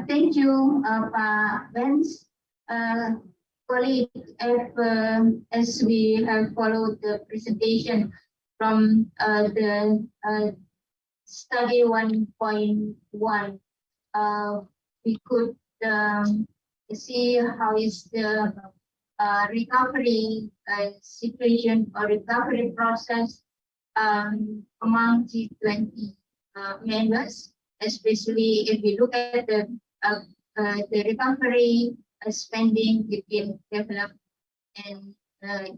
Thank you, Pak Benz. Colleague, as we have followed the presentation from the study 1.1, we could see how is the recovery situation or recovery process among G20 members, especially if we look at the recovery spending between developed and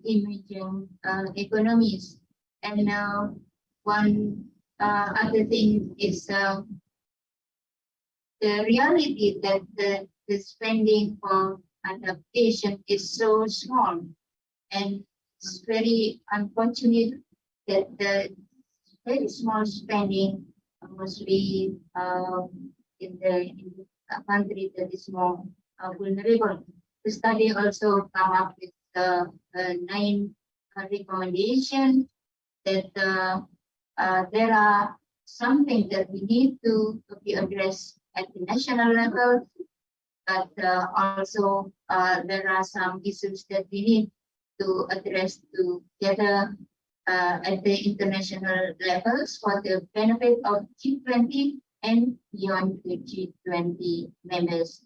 emerging economies. And one other thing is the reality that the spending for adaptation is so small, and it's very unfortunate that the very small spending mostly in the country that is more vulnerable. The study also come up with 9 recommendation that there are something that we need to be addressed at the national level, but also there are some issues that we need to address together at the international levels for the benefit of G20 and beyond the G20 members.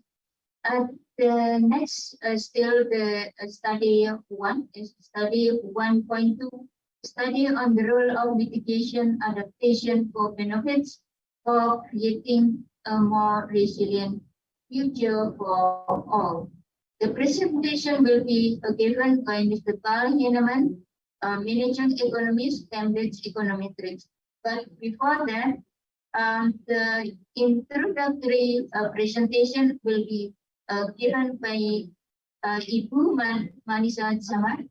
The next still the study 1 is study 1.2, study on the role of mitigation adaptation for benefits for creating a more resilient future for all. The presentation will be given by Mr. Paul Heinemann, managing economist, Cambridge Econometrics. But before that, the introductory presentation will be given by Ibu Manisa Samad,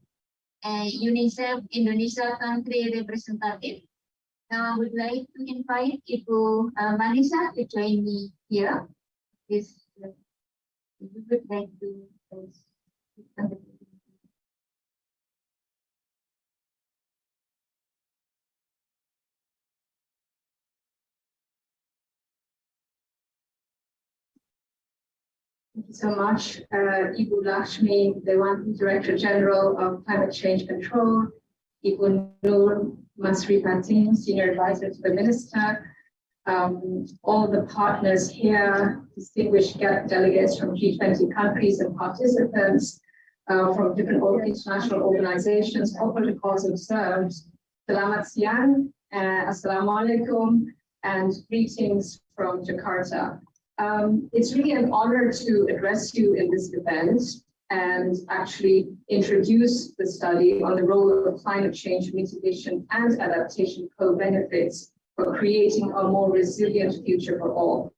UNICEF Indonesia country representative. Now I would like to invite Ibu Manisa to join me here. If you would like to Thank you so much, Ibu Lakshmi, Dewan Director General of Climate Change Control, Ibu Nur Masripatin, Senior Advisor to the Minister, all the partners here, distinguished delegates from G20 countries and participants from different international organizations, all protocols observed. Selamat siang, assalamualaikum, and greetings from Jakarta. It's really an honor to address you in this event and actually introduce the study on the role of climate change mitigation and adaptation co-benefits for creating a more resilient future for all.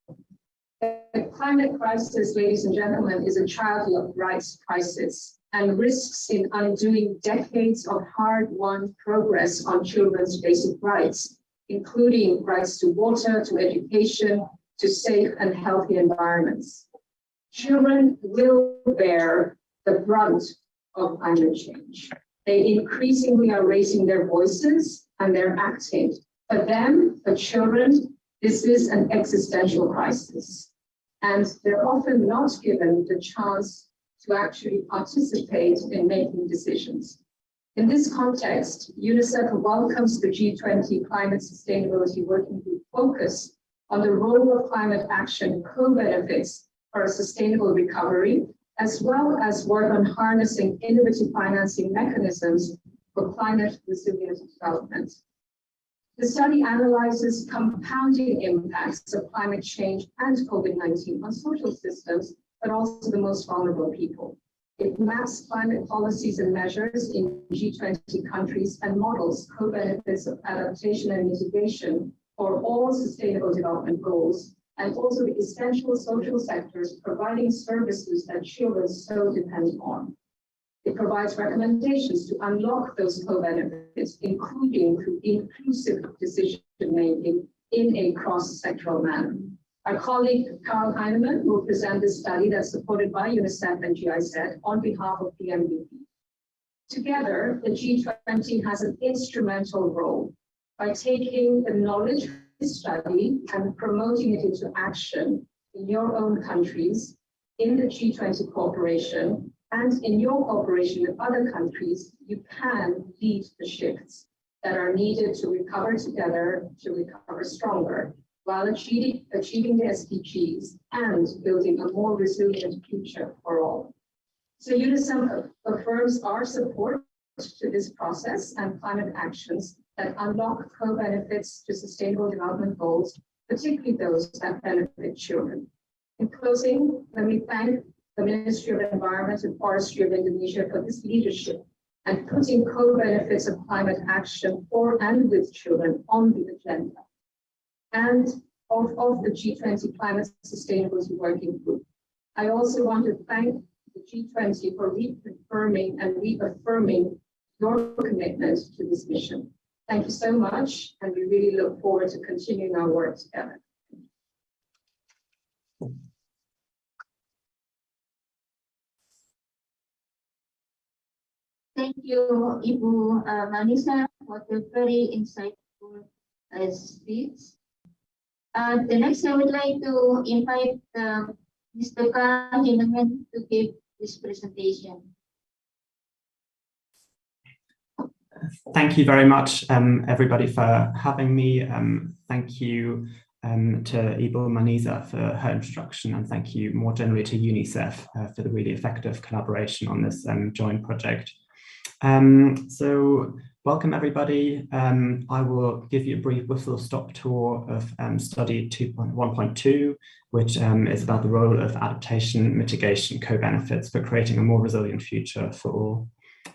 The climate crisis, ladies and gentlemen, is a child rights crisis and risks in undoing decades of hard-won progress on children's basic rights, including rights to water, to education, to safe and healthy environments. Children will bear the brunt of climate change. They increasingly are raising their voices and they're acting. For them, for children, this is an existential crisis. And they're often not given the chance to actually participate in making decisions. In this context, UNICEF welcomes the G20 Climate Sustainability Working Group focus on the role of climate action co-benefits for a sustainable recovery, as well as work on harnessing innovative financing mechanisms for climate resilient development. The study analyzes compounding impacts of climate change and COVID-19 on social systems, but also the most vulnerable people. It maps climate policies and measures in G20 countries and models co-benefits of adaptation and mitigation for all sustainable development goals, and also the essential social sectors providing services that children so depend on. It provides recommendations to unlock those co-benefits, including through inclusive decision-making in a cross-sectoral manner. Our colleague, Carl Heinemann, will present this study that's supported by UNICEF and GIZ on behalf of PMUV. Together, the G20 has an instrumental role by taking the knowledge of this study and promoting it into action in your own countries, in the G20 cooperation, and in your cooperation with other countries. You can lead the shifts that are needed to recover together, to recover stronger, while achieving the SDGs and building a more resilient future for all. So UNICEF affirms our support to this process and climate actions that unlock co-benefits to sustainable development goals, particularly those that benefit children. In closing, let me thank the Ministry of Environment and Forestry of Indonesia for this leadership and putting co-benefits of climate action for and with children on the agenda, and of the G20 Climate Sustainability Working Group. I also want to thank the G20 for reconfirming and reaffirming your commitment to this mission. Thank you so much, and we really look forward to continuing our work together. thank you, Ibu Manisa, for the very insightful speech. The next, I would like to invite Mr. Carl Hinaman to give this presentation. Thank you very much, everybody, for having me. Thank you to Ibu Manisa for her introduction, and thank you more generally to UNICEF for the really effective collaboration on this joint project. So welcome, everybody. I will give you a brief whistle-stop tour of study 2.1.2, which is about the role of adaptation, mitigation, co-benefits for creating a more resilient future for all.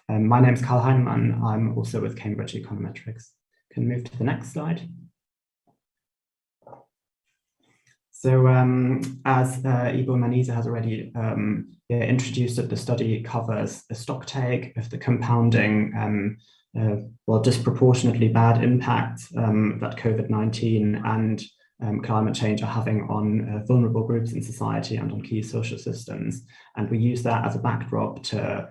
My name is Carl Heinemann. I'm also with Cambridge Econometrics. Can move to the next slide. So as Ibu Manisa has already introduced it, the study covers a stock take of the compounding, well, disproportionately bad impact that COVID-19 and climate change are having on vulnerable groups in society and on key social systems. And we use that as a backdrop to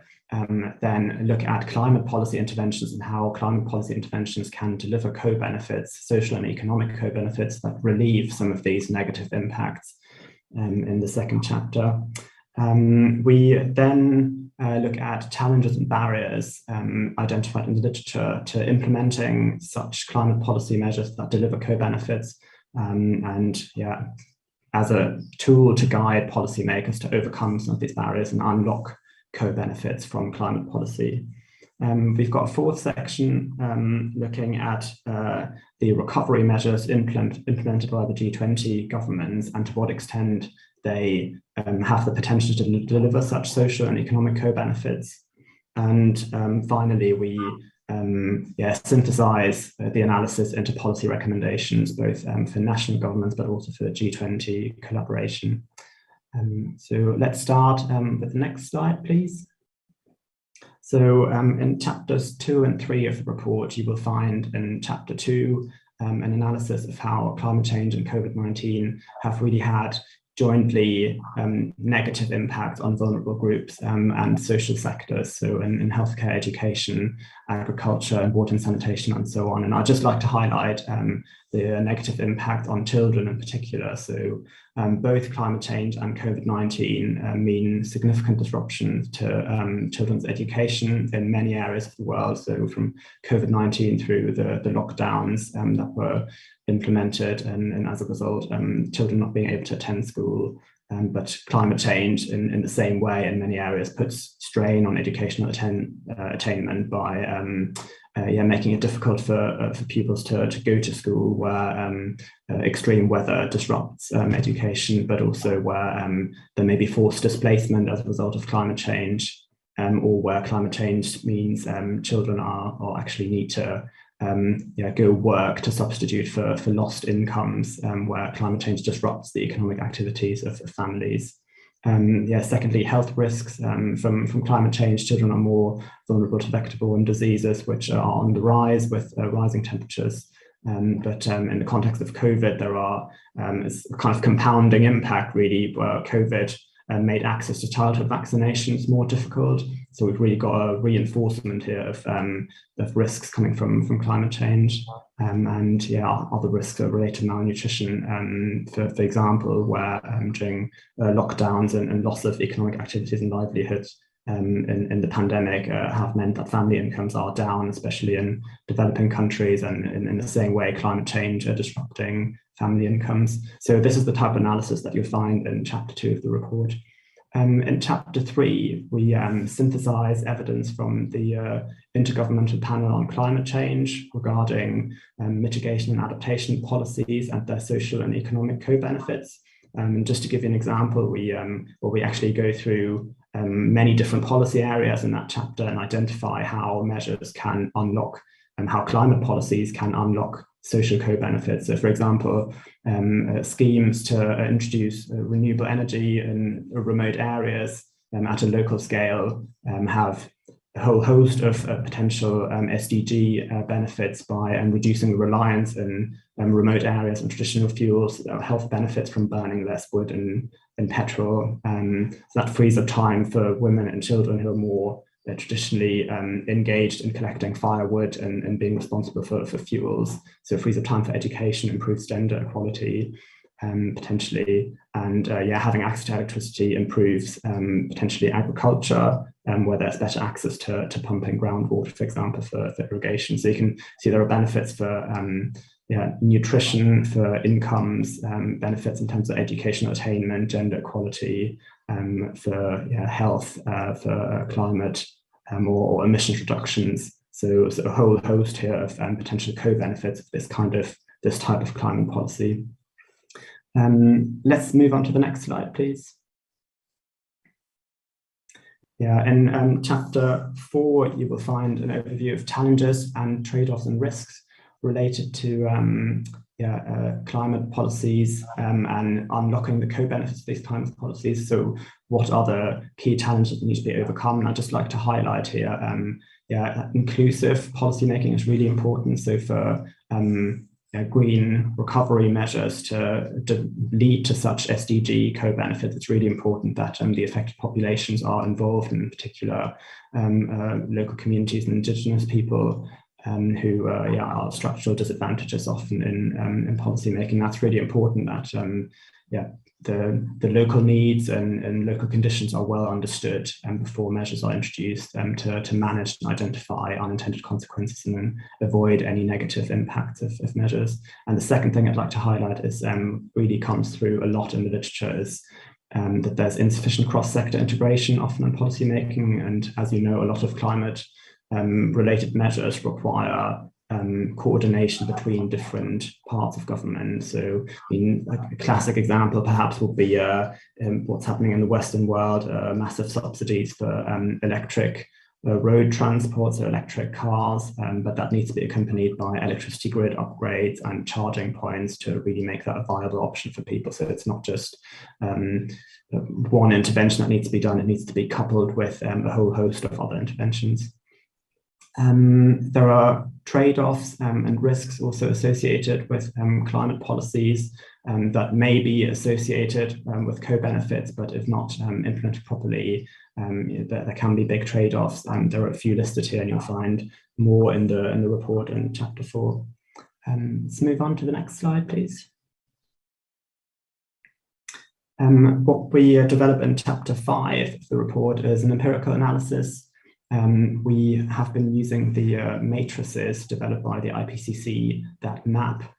then look at climate policy interventions and how climate policy interventions can deliver co-benefits, social and economic co-benefits that relieve some of these negative impacts in the second chapter. We then look at challenges and barriers identified in the literature to implementing such climate policy measures that deliver co-benefits and as a tool to guide policymakers to overcome some of these barriers and unlock co-benefits from climate policy. We've got a fourth section looking at the recovery measures implemented by the G20 governments and to what extent they have the potential to deliver such social and economic co-benefits. And finally, we synthesize the analysis into policy recommendations, both for national governments, but also for the G20 collaboration. So let's start with the next slide, please. So in chapters 2 and 3 of the report, you will find in chapter 2 an analysis of how climate change and COVID-19 have really had jointly negative impacts on vulnerable groups and social sectors, so in healthcare, education, agriculture, and water and sanitation, and so on. And I'd just like to highlight the negative impact on children in particular. So both climate change and COVID-19 mean significant disruptions to children's education in many areas of the world. So from COVID-19 through the lockdowns that were implemented, and as a result, children not being able to attend school. But climate change in the same way in many areas puts strain on educational attainment by making it difficult for pupils to go to school, where extreme weather disrupts education, but also where there may be forced displacement as a result of climate change, or where climate change means children are actually need to go work to substitute for lost incomes, where climate change disrupts the economic activities of families. Secondly, health risks from climate change. Children are more vulnerable to vector-borne diseases, which are on the rise with rising temperatures. But in the context of COVID, there are it's a kind of compounding impact, really, where COVID made access to childhood vaccinations more difficult. So we've really got a reinforcement here of risks coming from climate change. Other risks are related to malnutrition, for example, where during lockdowns and loss of economic activities and livelihoods in the pandemic have meant that family incomes are down, especially in developing countries, and in the same way climate change are disrupting family incomes. So this is the type of analysis that you'll find in chapter 2 of the report. In chapter 3, we synthesize evidence from the Intergovernmental Panel on Climate Change regarding mitigation and adaptation policies and their social and economic co-benefits. And just to give you an example, we actually go through many different policy areas in that chapter and identify how measures can unlock and how climate policies can unlock social co-benefits. So, for example, schemes to introduce renewable energy in remote areas at a local scale have a whole host of potential SDG benefits by reducing the reliance in remote areas on traditional fuels, health benefits from burning less wood and petrol. So that frees up time for women and children who are more they're traditionally engaged in collecting firewood and being responsible for fuels. So it frees up time for education, improves gender equality, potentially, and having access to electricity improves potentially agriculture, where there's better access to pumping groundwater, for example, for irrigation. So you can see there are benefits for nutrition, for incomes, benefits in terms of educational attainment, gender equality, for health, for climate, or emissions reductions. So a whole host here of potential co-benefits of this type of climate policy. Let's move on to the next slide, please. Yeah, in chapter 4, you will find an overview of challenges and trade-offs and risks related to climate policies and unlocking the co-benefits of these climate policies. So what are the key challenges that need to be overcome? And I'd just like to highlight here, inclusive policymaking is really important. So for green recovery measures to lead to such SDG co-benefits, it's really important that the affected populations are involved, and in particular local communities and indigenous people who are structural disadvantages often in policy making. That's really important that the local needs and local conditions are well understood before measures are introduced to manage and identify unintended consequences and then avoid any negative impacts of measures. And the second thing I'd like to highlight is really comes through a lot in the literature is that there's insufficient cross-sector integration often in policy making. And as you know, a lot of climate related measures require coordination between different parts of government. So a classic example perhaps would be what's happening in the Western world, massive subsidies for electric road transport, so electric cars, but that needs to be accompanied by electricity grid upgrades and charging points to really make that a viable option for people. So it's not just one intervention that needs to be done, it needs to be coupled with a whole host of other interventions. There are trade-offs and risks also associated with climate policies that may be associated with co-benefits, but if not implemented properly, there can be big trade-offs. There are a few listed here, and you'll find more in the report in chapter 4. Let's move on to the next slide, please. What we develop in chapter 5 of the report is an empirical analysis. We have been using the matrices developed by the IPCC that map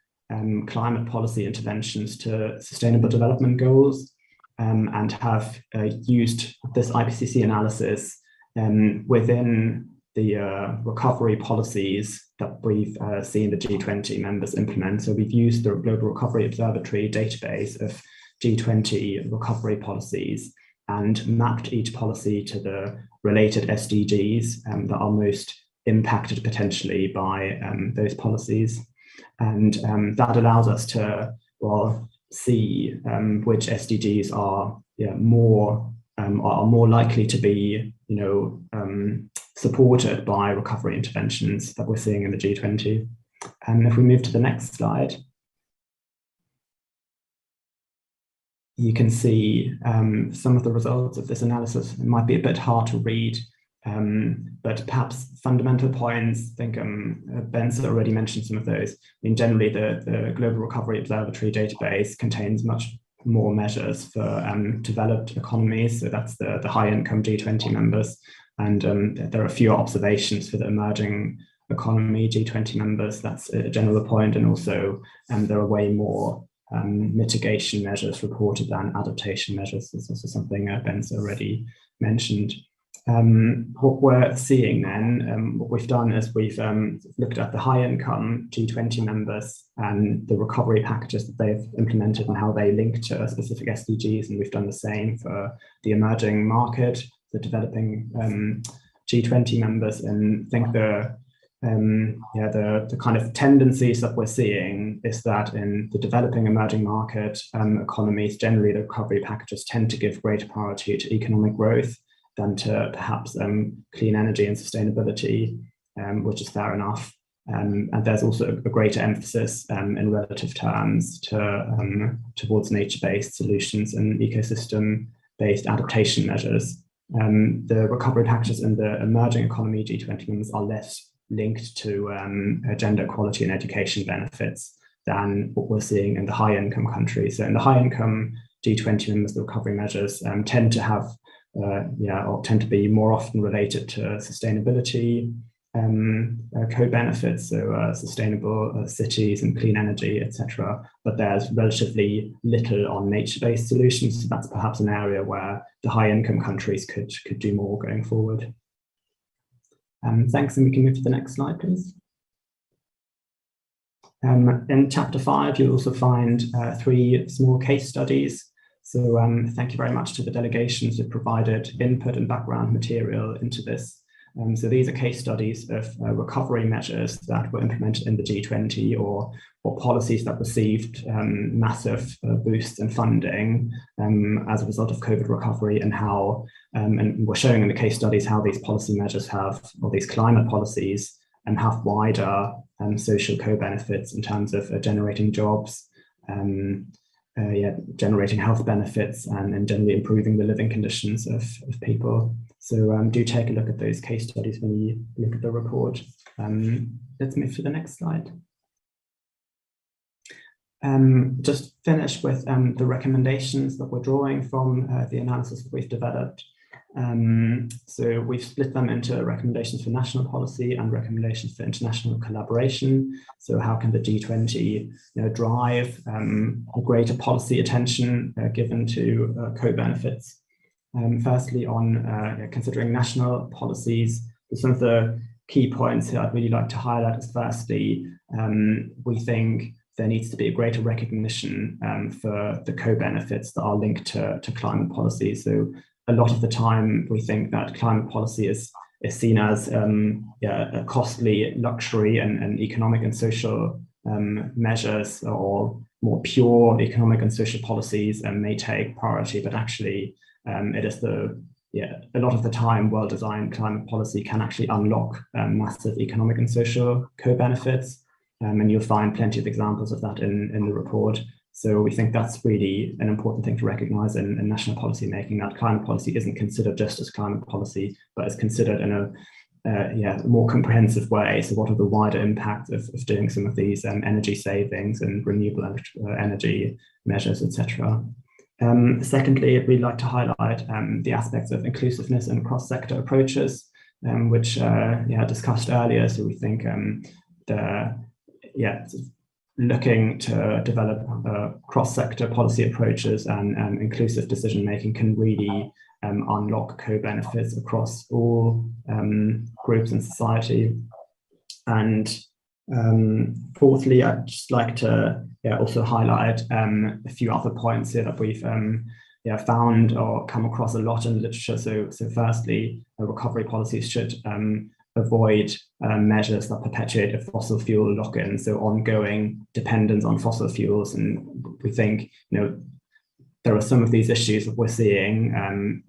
climate policy interventions to sustainable development goals, and have used this IPCC analysis within the recovery policies that we've seen the G20 members implement. So we've used the Global Recovery Observatory database of G20 recovery policies and mapped each policy to the related SDGs that are most impacted potentially by those policies. And that allows us to, see which SDGs are more likely to be, supported by recovery interventions that we're seeing in the G20. And if we move to the next slide, you can see some of the results of this analysis. It might be a bit hard to read, but perhaps fundamental points. I think Ben's already mentioned some of those. I mean, generally, the Global Recovery Observatory database contains much more measures for developed economies. So that's the high-income G20 members. And there are fewer observations for the emerging economy G20 members. That's a general point. And also, there are way more mitigation measures reported than adaptation measures. This is also something Ben's already mentioned. What we're seeing then, what we've done is we've looked at the high income G20 members and the recovery packages that they've implemented and how they link to specific SDGs. And we've done the same for the emerging market, the developing G20 members. And I think the kind of tendencies that we're seeing is that in the developing emerging market economies, generally the recovery packages tend to give greater priority to economic growth than to perhaps clean energy and sustainability, which is fair enough. And there's also a greater emphasis in relative terms towards nature-based solutions and ecosystem-based adaptation measures. the recovery packages in the emerging economy G20 members are less linked to gender equality and education benefits than what we're seeing in the high income countries. So in the high income G20 members, the recovery measures tend to have, or tend to be more often related to sustainability co-benefits, so sustainable cities and clean energy, etc. But there's relatively little on nature-based solutions. So that's perhaps an area where the high-income countries could do more going forward. Thanks, and we can move to the next slide, please. In chapter 5, you'll also find 3 small case studies. So thank you very much to the delegations who provided input and background material into this. So these are case studies of recovery measures that were implemented in the G20 or policies that received massive boosts in funding as a result of COVID recovery, and how, and we're showing in the case studies how these policy measures have, or these climate policies, have wider social co-benefits in terms of generating jobs, generating health benefits, and generally improving the living conditions of people. So do take a look at those case studies when you look at the report. Let's move to the next slide. Just finish with the recommendations that we're drawing from the analysis that we've developed. So we've split them into recommendations for national policy and recommendations for international collaboration. So how can the G20 drive greater policy attention given to co-benefits? Firstly, on considering national policies, some of the key points here I'd really like to highlight is firstly, we think there needs to be a greater recognition for the co-benefits that are linked to climate policy. So a lot of the time we think that climate policy is seen as a costly luxury, and economic and social measures or more pure economic and social policies may take priority, but actually it is a lot of the time well-designed climate policy can actually unlock massive economic and social co-benefits, and you'll find plenty of examples of that in the report. So we think that's really an important thing to recognize in national policy making, that climate policy isn't considered just as climate policy, but is considered in a more comprehensive way. So what are the wider impacts of doing some of these energy savings and renewable energy measures, etc. Secondly, we'd like to highlight the aspects of inclusiveness and cross-sector approaches, which discussed earlier. So we think looking to develop cross-sector policy approaches and inclusive decision-making can really unlock co-benefits across all groups in society. And fourthly, I'd just like to also highlight a few other points here that we've found or come across a lot in the literature. So firstly, recovery policies should avoid measures that perpetuate a fossil fuel lock-in, so ongoing dependence on fossil fuels. And we think, there are some of these issues that we're seeing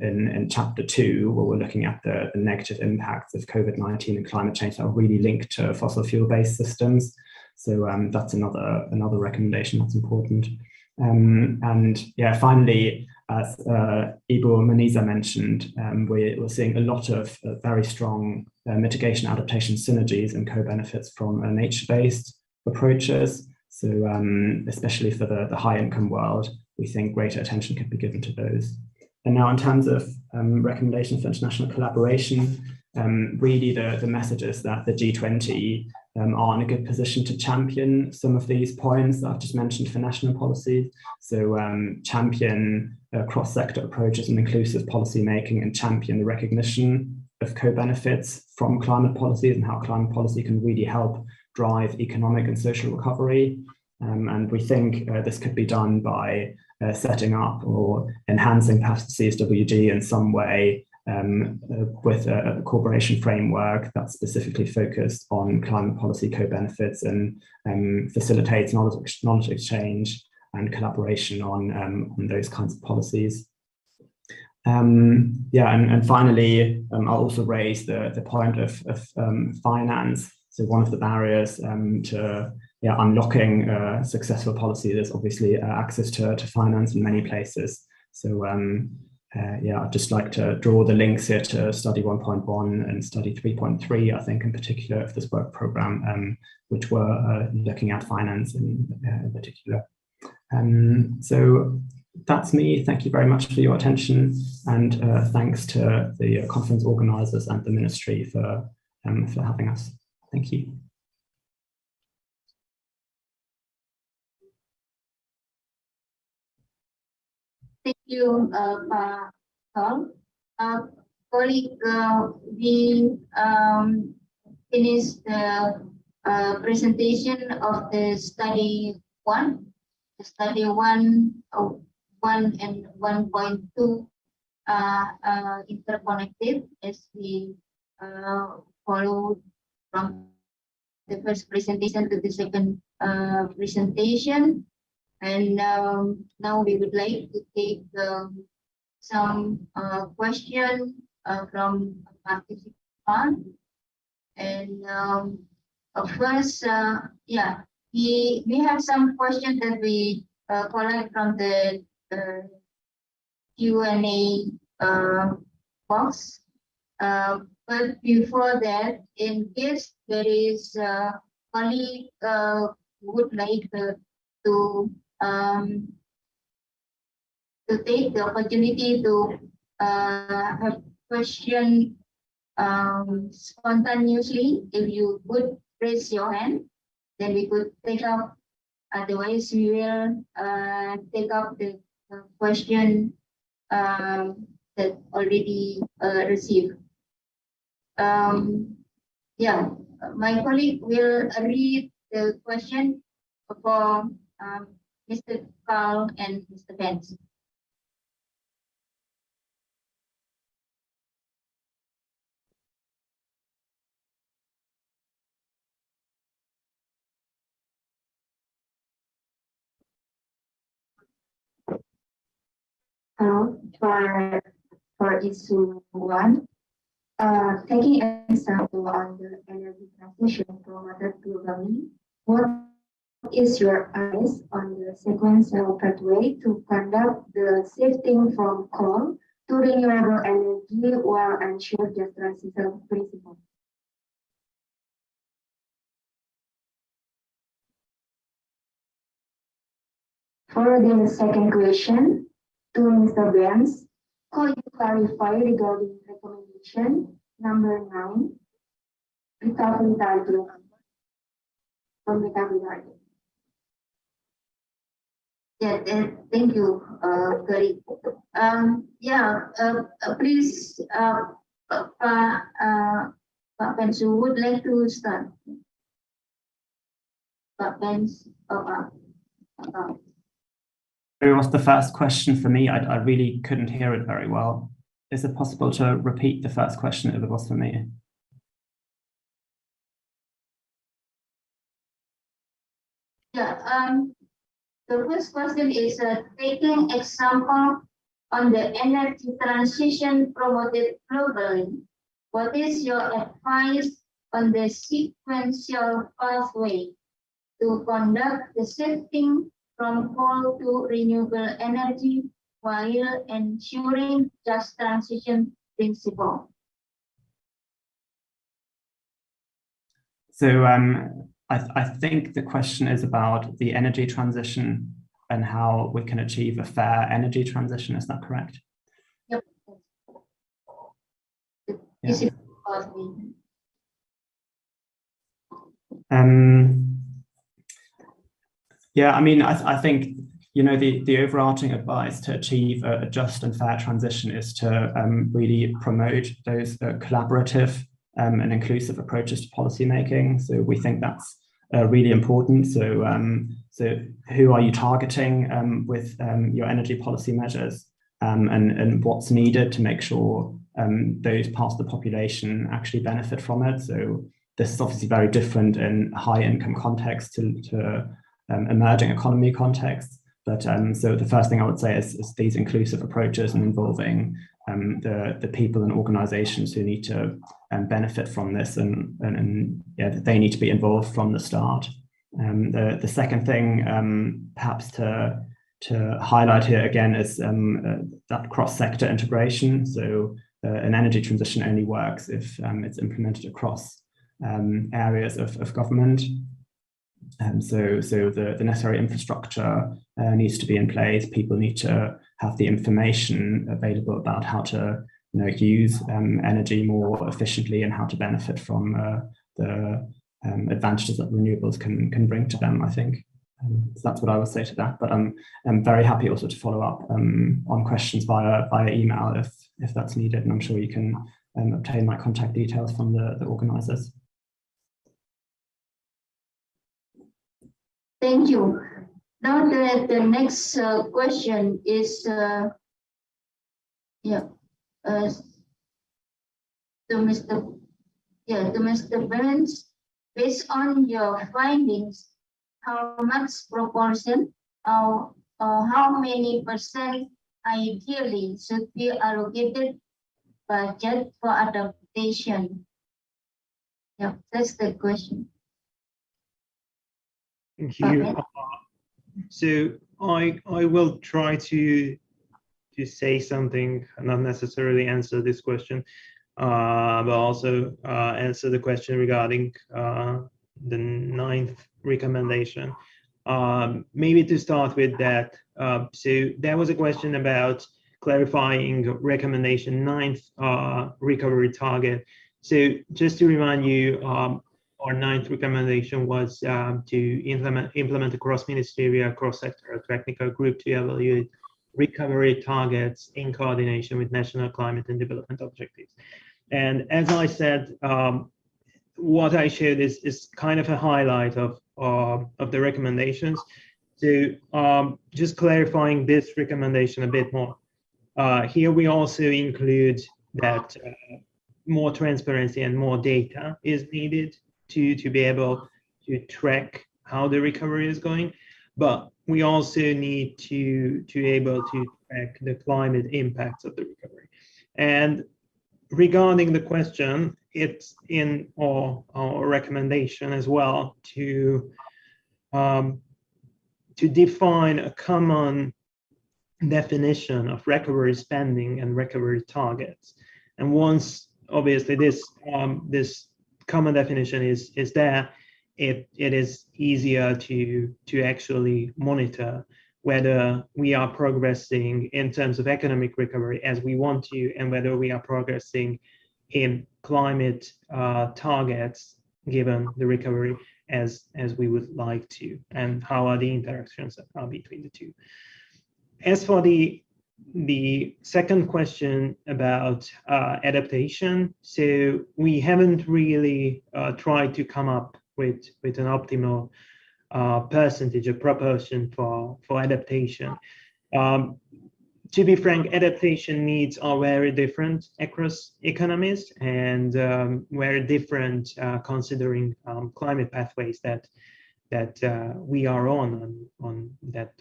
in chapter 2, where we're looking at the negative impacts of COVID-19 and climate change that are really linked to fossil fuel-based systems. So that's another recommendation that's important. And finally, as Ibu Maniza mentioned, we're seeing a lot of very strong mitigation adaptation synergies and co-benefits from nature-based approaches. So especially for the high-income world, we think greater attention could be given to those. And now in terms of recommendations for international collaboration, really the message is that the G20 are in a good position to champion some of these points that I've just mentioned for national policy. So champion cross-sector approaches and inclusive policy making, and champion the recognition of co-benefits from climate policies and how climate policy can really help drive economic and social recovery. And we think this could be done by setting up or enhancing perhaps CSWG in some way with a cooperation framework that's specifically focused on climate policy co-benefits and facilitates knowledge exchange and collaboration on those kinds of policies. And finally, I'll also raise the point of finance. So one of the barriers to unlocking successful policy is obviously access to finance in many places. So yeah, I'd just like to draw the links here to study 1.1 and study 3.3, I think in particular of this work program, which were looking at finance in particular. So that's me. Thank you very much for your attention, and thanks to the conference organizers and the ministry for having us. Thank you. Thank you, Pak Sol. Colleague, we finished the presentation of the study 1. The study 1 and 1.2 interconnected as we followed from the first presentation to the second presentation. And now we would like to take some question from participants. And first, yeah, we have some questions that we collect from the Q&A box. But before that, in case there is a colleague would like to take the opportunity to have question spontaneously, if you would raise your hand, then we could take up. Otherwise, we will take up the question that already received. Yeah, my colleague will read the question for Mr. Carl and Mr. Vance. Hello, for issue 1, taking an example on the energy transition from water to globally, what is your advice on the sequential pathway to conduct the shifting from coal to renewable energy while ensure the transition principle? For the second question, to Mr. Vance, could you clarify regarding recommendation number 9, recovery target from recovery target? Yeah, thank you, Gary. Yeah, please, Pak Vance, who would like to start? Pak Vance, What's the first question for me? I really couldn't hear it very well. Is it possible to repeat the first question if it was for me? Yeah, the first question is taking example on the energy transition promoted globally. What is your advice on the sequential pathway to conduct the shifting from coal to renewable energy while ensuring just transition principle? So I think the question is about the energy transition and how we can achieve a fair energy transition. Is that correct? Yep. Yeah. Yeah, I mean, I think, you know, the overarching advice to achieve a just and fair transition is to really promote those collaborative and inclusive approaches to policy making. So we think that's really important. So, so who are you targeting with your energy policy measures, and what's needed to make sure those parts of the population actually benefit from it? So this is obviously very different in high income context to emerging economy contexts. But so the first thing I would say is these inclusive approaches and involving the people and organizations who need to benefit from this, and yeah, they need to be involved from the start. The second thing, perhaps to to highlight here again is that cross-sector integration. So an energy transition only works if it's implemented across areas of government. So the necessary infrastructure needs to be in place. People need to have the information available about how to use energy more efficiently and how to benefit from the advantages that renewables can bring to them, I think. So that's what I would say to that. But I'm very happy also to follow up on questions via email if that's needed. And I'm sure you can obtain my contact details from the organizers. Thank you. Now the next question is to Mr. Burns. Based on your findings, how much proportion or how many percent ideally should be allocated budget for adaptation? Yeah, that's the question. Thank you. So I will try to say something, not necessarily answer this question, but also answer the question regarding the 9th recommendation. Maybe to start with that, so there was a question about clarifying recommendation 9th recovery target. So just to remind you, our 9th recommendation was to implement a cross-ministerial, cross-sector technical group to evaluate recovery targets in coordination with national climate and development objectives. And as I said, what I showed is kind of a highlight of the recommendations. So just clarifying this recommendation a bit more. Here we also include that more transparency and more data is needed to be able to track how the recovery is going, but we also need to be able to track the climate impacts of the recovery. And regarding the question, it's in our recommendation as well to define a common definition of recovery spending and recovery targets. And once obviously this common definition is there, it is easier to actually monitor whether we are progressing in terms of economic recovery as we want to, and whether we are progressing in climate targets given the recovery as we would like to, and how are the interactions that are between the two. As for the second question about adaptation, so we haven't really tried to come up with an optimal percentage or proportion for adaptation. To be frank, adaptation needs are very different across economies and very different considering climate pathways that we are on that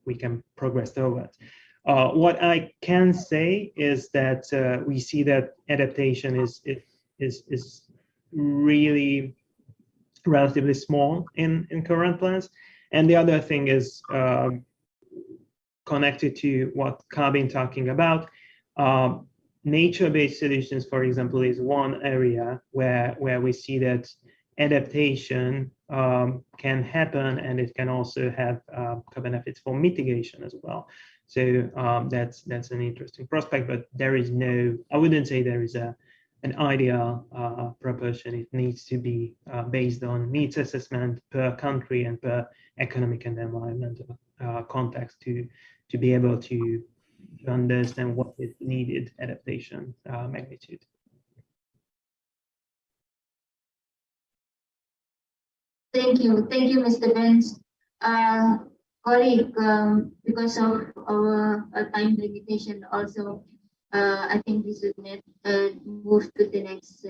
we can progress towards. What I can say is that we see that adaptation is really relatively small in current plans. And the other thing is connected to what Ka been talking about. Nature-based solutions, for example, is one area where we see that adaptation can happen, and it can also have benefits for mitigation as well. So that's an interesting prospect, but there is no, I wouldn't say there is an ideal proportion. It needs to be based on needs assessment per country and per economic and environmental context to be able to understand what is needed adaptation magnitude. Thank you, Mr. Benz. Colleague, because of our time limitation also, I think we should move to the next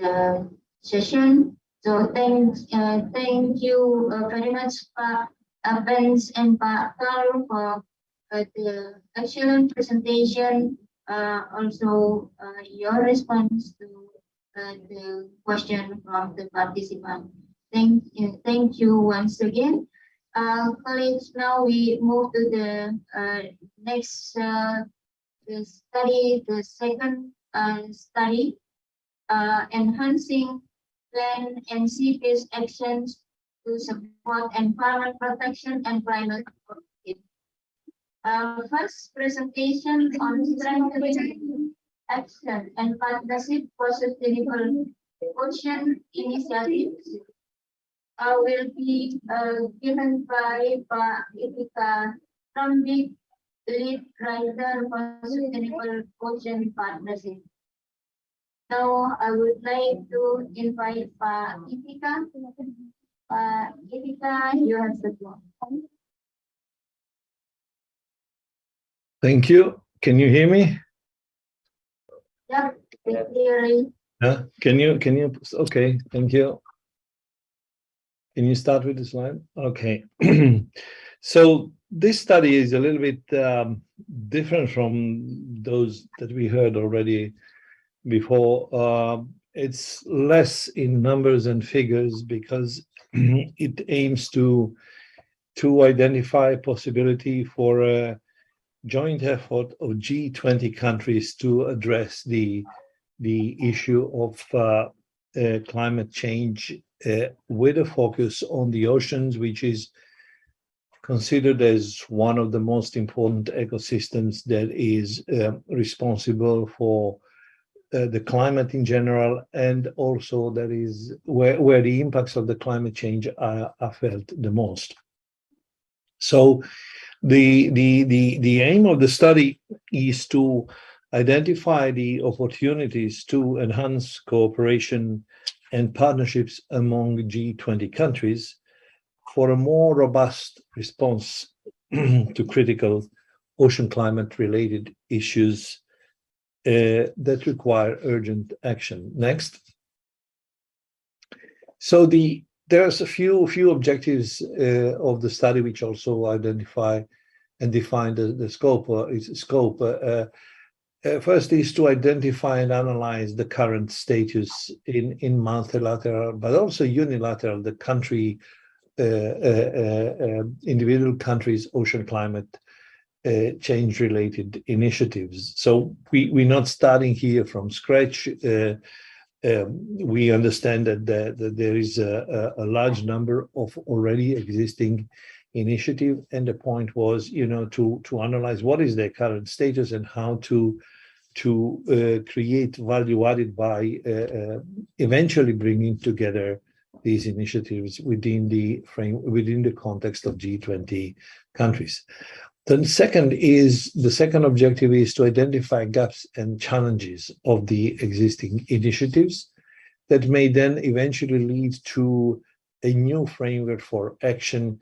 session. So thank you very much, Pak Benz and Pak Carl, for the excellent presentation. Also, your response to the question from the participant. Thank you once again. Colleagues, now we move to the next study, the second study, enhancing plan and CP's actions to support environment protection and climate protection. First presentation on strengthening action and partnership for sustainable ocean initiatives will be given by Itika Trambik, lead writer for Sustainable Ocean Partnership. Now I would like to invite Itika. Itika, you have the floor. Thank you. Can you hear me? Yeah, clearly. Can you, okay, thank you. Can you start with the slide? Okay. So this study is a little bit different from those that we heard already before. It's less in numbers and figures because it aims to identify possibility for a joint effort of G20 countries to address the issue of climate change with a focus on the oceans, which is considered as one of the most important ecosystems that is responsible for the climate in general, and also that is where the impacts of the climate change are felt the most. So the aim of the study is to identify the opportunities to enhance cooperation and partnerships among G20 countries for a more robust response to critical ocean climate related issues that require urgent action. Next. So there's a few objectives of the study which also identify and define the scope. First is to identify and analyze the current status in multilateral, but also unilateral, the country, individual countries' ocean climate change related initiatives. So we're not starting here from scratch. We understand that there is a large number of already existing initiative, and the point was, to analyze what is their current status and how to create value added by eventually bringing together these initiatives within the context of G20 countries. The second objective is to identify gaps and challenges of the existing initiatives that may then eventually lead to a new framework for action,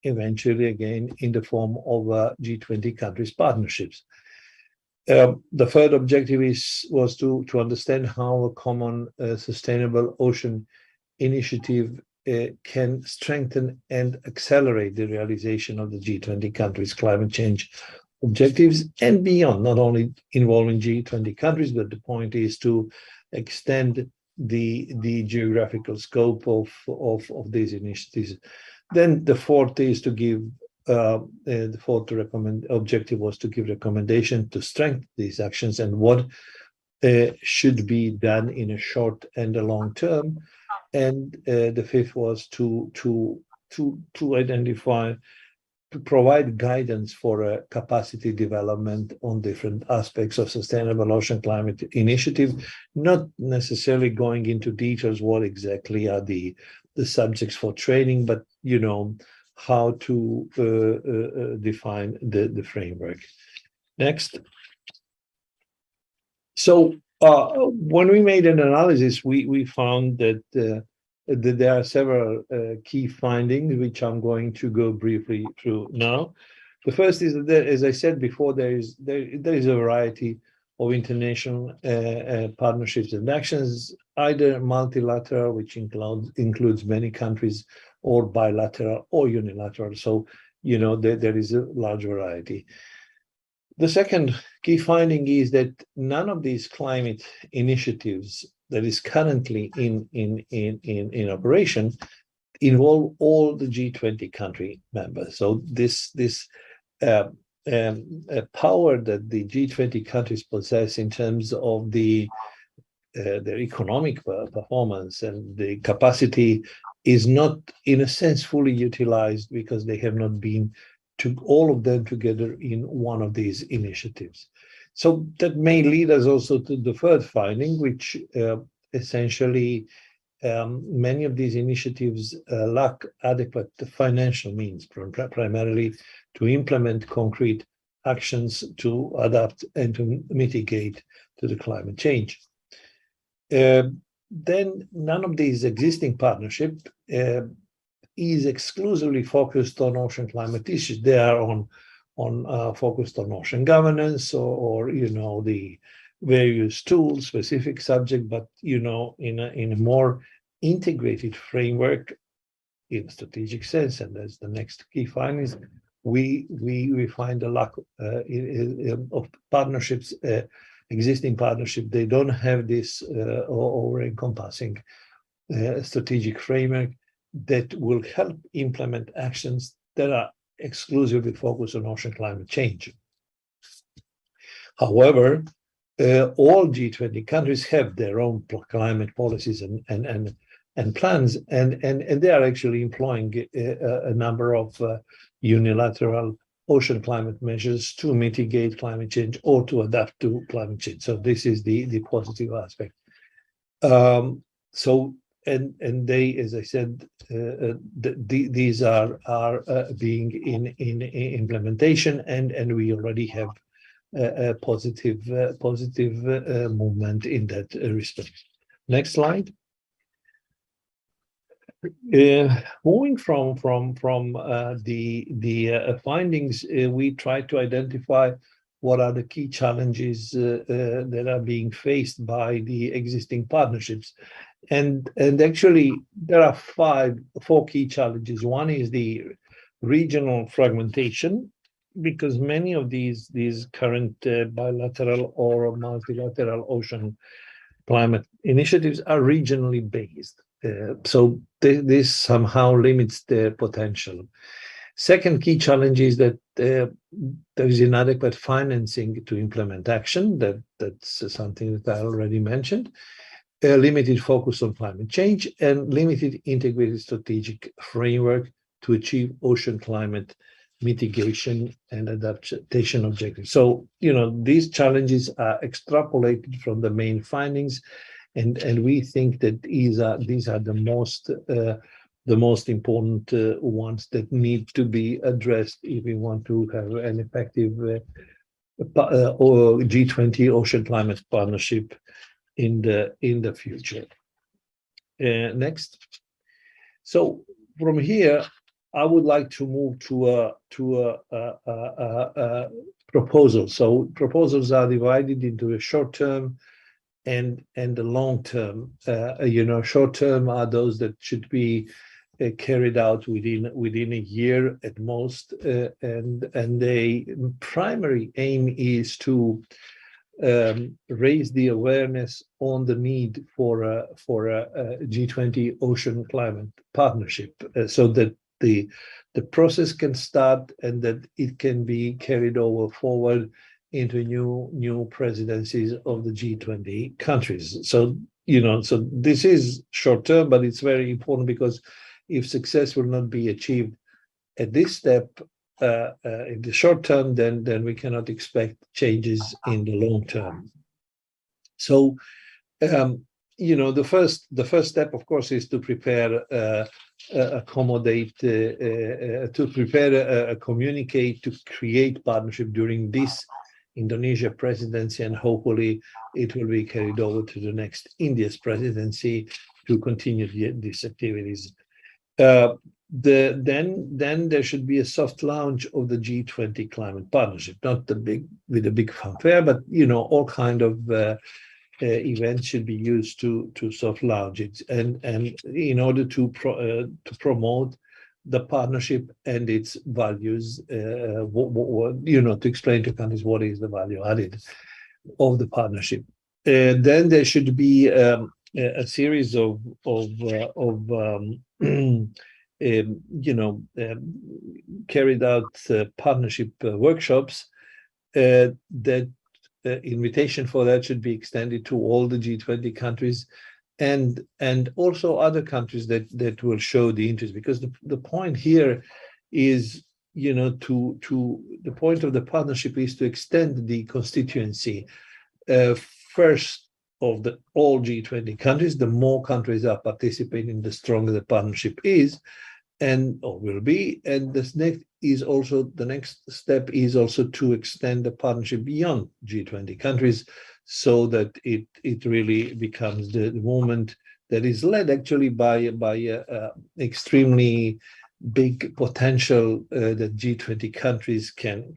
eventually again in the form of G20 countries partnerships. The third objective was to understand how a common sustainable ocean initiative can strengthen and accelerate the realization of the G20 countries' climate change objectives and beyond, not only involving G20 countries, but the point is to extend the geographical scope of these initiatives. Then the fourth is to give objective was to give recommendation to strengthen these actions and what should be done in a short and a long term. And the fifth was to identify, to provide guidance for a capacity development on different aspects of sustainable ocean climate initiative, not necessarily going into details what exactly are the subjects for training, but how to define the framework. Next. So when we made an analysis, we found that there are several key findings, which I'm going to go briefly through now. The first is that, as I said before, there is a variety of international partnerships and actions, either multilateral, which includes many countries, or bilateral or unilateral. So, there is a large variety. The second key finding is that none of these climate initiatives that is currently in operation involve all the G20 country members. So this power that the G20 countries possess in terms of their economic performance and the capacity is not, in a sense, fully utilized because they have not been to all of them together in one of these initiatives. So that may lead us also to the third finding, which essentially many of these initiatives lack adequate financial means, primarily to implement concrete actions to adapt and to mitigate to the climate change. Then none of these existing partnerships is exclusively focused on ocean climate issues. They are focused on ocean governance or the various tools, specific subject, but in a more integrated framework in a strategic sense. And that's the next key findings. We find a lack of partnerships, existing partnership. They don't have this over-encompassing strategic framework that will help implement actions that are exclusively focused on ocean climate change. However, all G20 countries have their own climate policies and plans, and they are actually employing a number of unilateral ocean climate measures to mitigate climate change or to adapt to climate change. So this is the positive aspect. And they, as I said, these are being in implementation, and we already have a positive movement in that respect. Next slide. Moving from the findings, we try to identify what are the key challenges that are being faced by the existing partnerships. And actually, there are four key challenges. One is the regional fragmentation, because many of these current bilateral or multilateral ocean climate initiatives are regionally based. So this somehow limits their potential. Second key challenge is that there is inadequate financing to implement action. That's something that I already mentioned. A limited focus on climate change and limited integrated strategic framework to achieve ocean climate mitigation and adaptation objectives. So, these challenges are extrapolated from the main findings, and we think that these are the most important ones that need to be addressed if we want to have an effective G20 ocean climate partnership in the future. Next. So from here, I would like to move to a proposal. So proposals are divided into a short term and the long term. Short term are those that should be carried out within a year at most, and the primary aim is to raise the awareness on the need for a G20 ocean climate partnership, so that the process can start and that it can be carried forward into new presidencies of the G20 countries. So so this is short term, but it's very important, because if success will not be achieved at this step in the short term, then we cannot expect changes in the long term. So the first step, of course, is to prepare communicate, to create partnership during this Indonesia presidency, and hopefully it will be carried over to the next India's presidency to continue these activities. Then there should be a soft launch of the G20 climate partnership, not with a big fanfare, but all kind of events should be used to soft launch it, and in order to promote the partnership and its values, to explain to countries what is the value added of the partnership. Then there should be a series of carried out partnership workshops that invitation for that should be extended to all the G20 countries and also other countries that will show the interest, because the point here is, to the point of the partnership is to extend the constituency first of all G20 countries. The more countries are participating, the stronger the partnership is or will be. And the next step is also to extend the partnership beyond G20 countries, so that it really becomes the movement that is led actually by extremely big potential that G20 countries can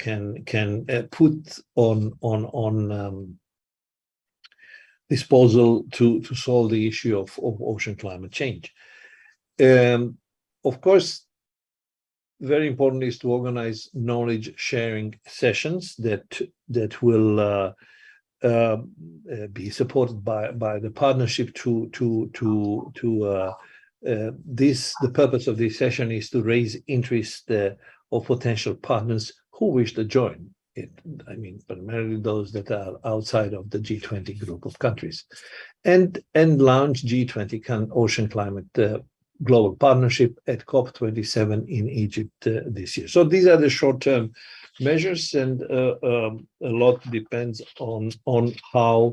put on disposal to solve the issue of ocean climate change. Of course, very important is to organize knowledge sharing sessions that will be supported by the partnership. The purpose of this session is to raise interest of potential partners who wish to join it. I mean, primarily those that are outside of the G20 group of countries, and launch G20 Ocean Climate Global Partnership at COP27 in Egypt this year. So these are the short-term measures, and a lot depends on how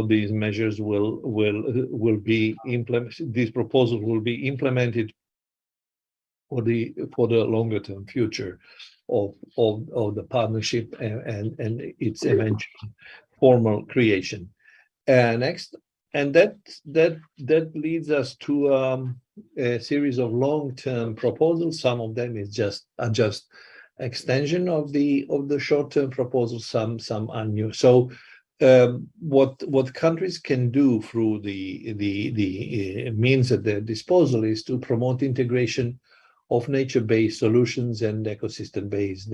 these measures will be implemented. These proposals will be implemented for the longer term future of the partnership and its eventual formal creation. Next, and that leads us to a series of long-term proposals. Some of them is just extension of the short-term proposals. Some are new. So what countries can do through the means at their disposal is to promote integration of nature-based solutions and ecosystem-based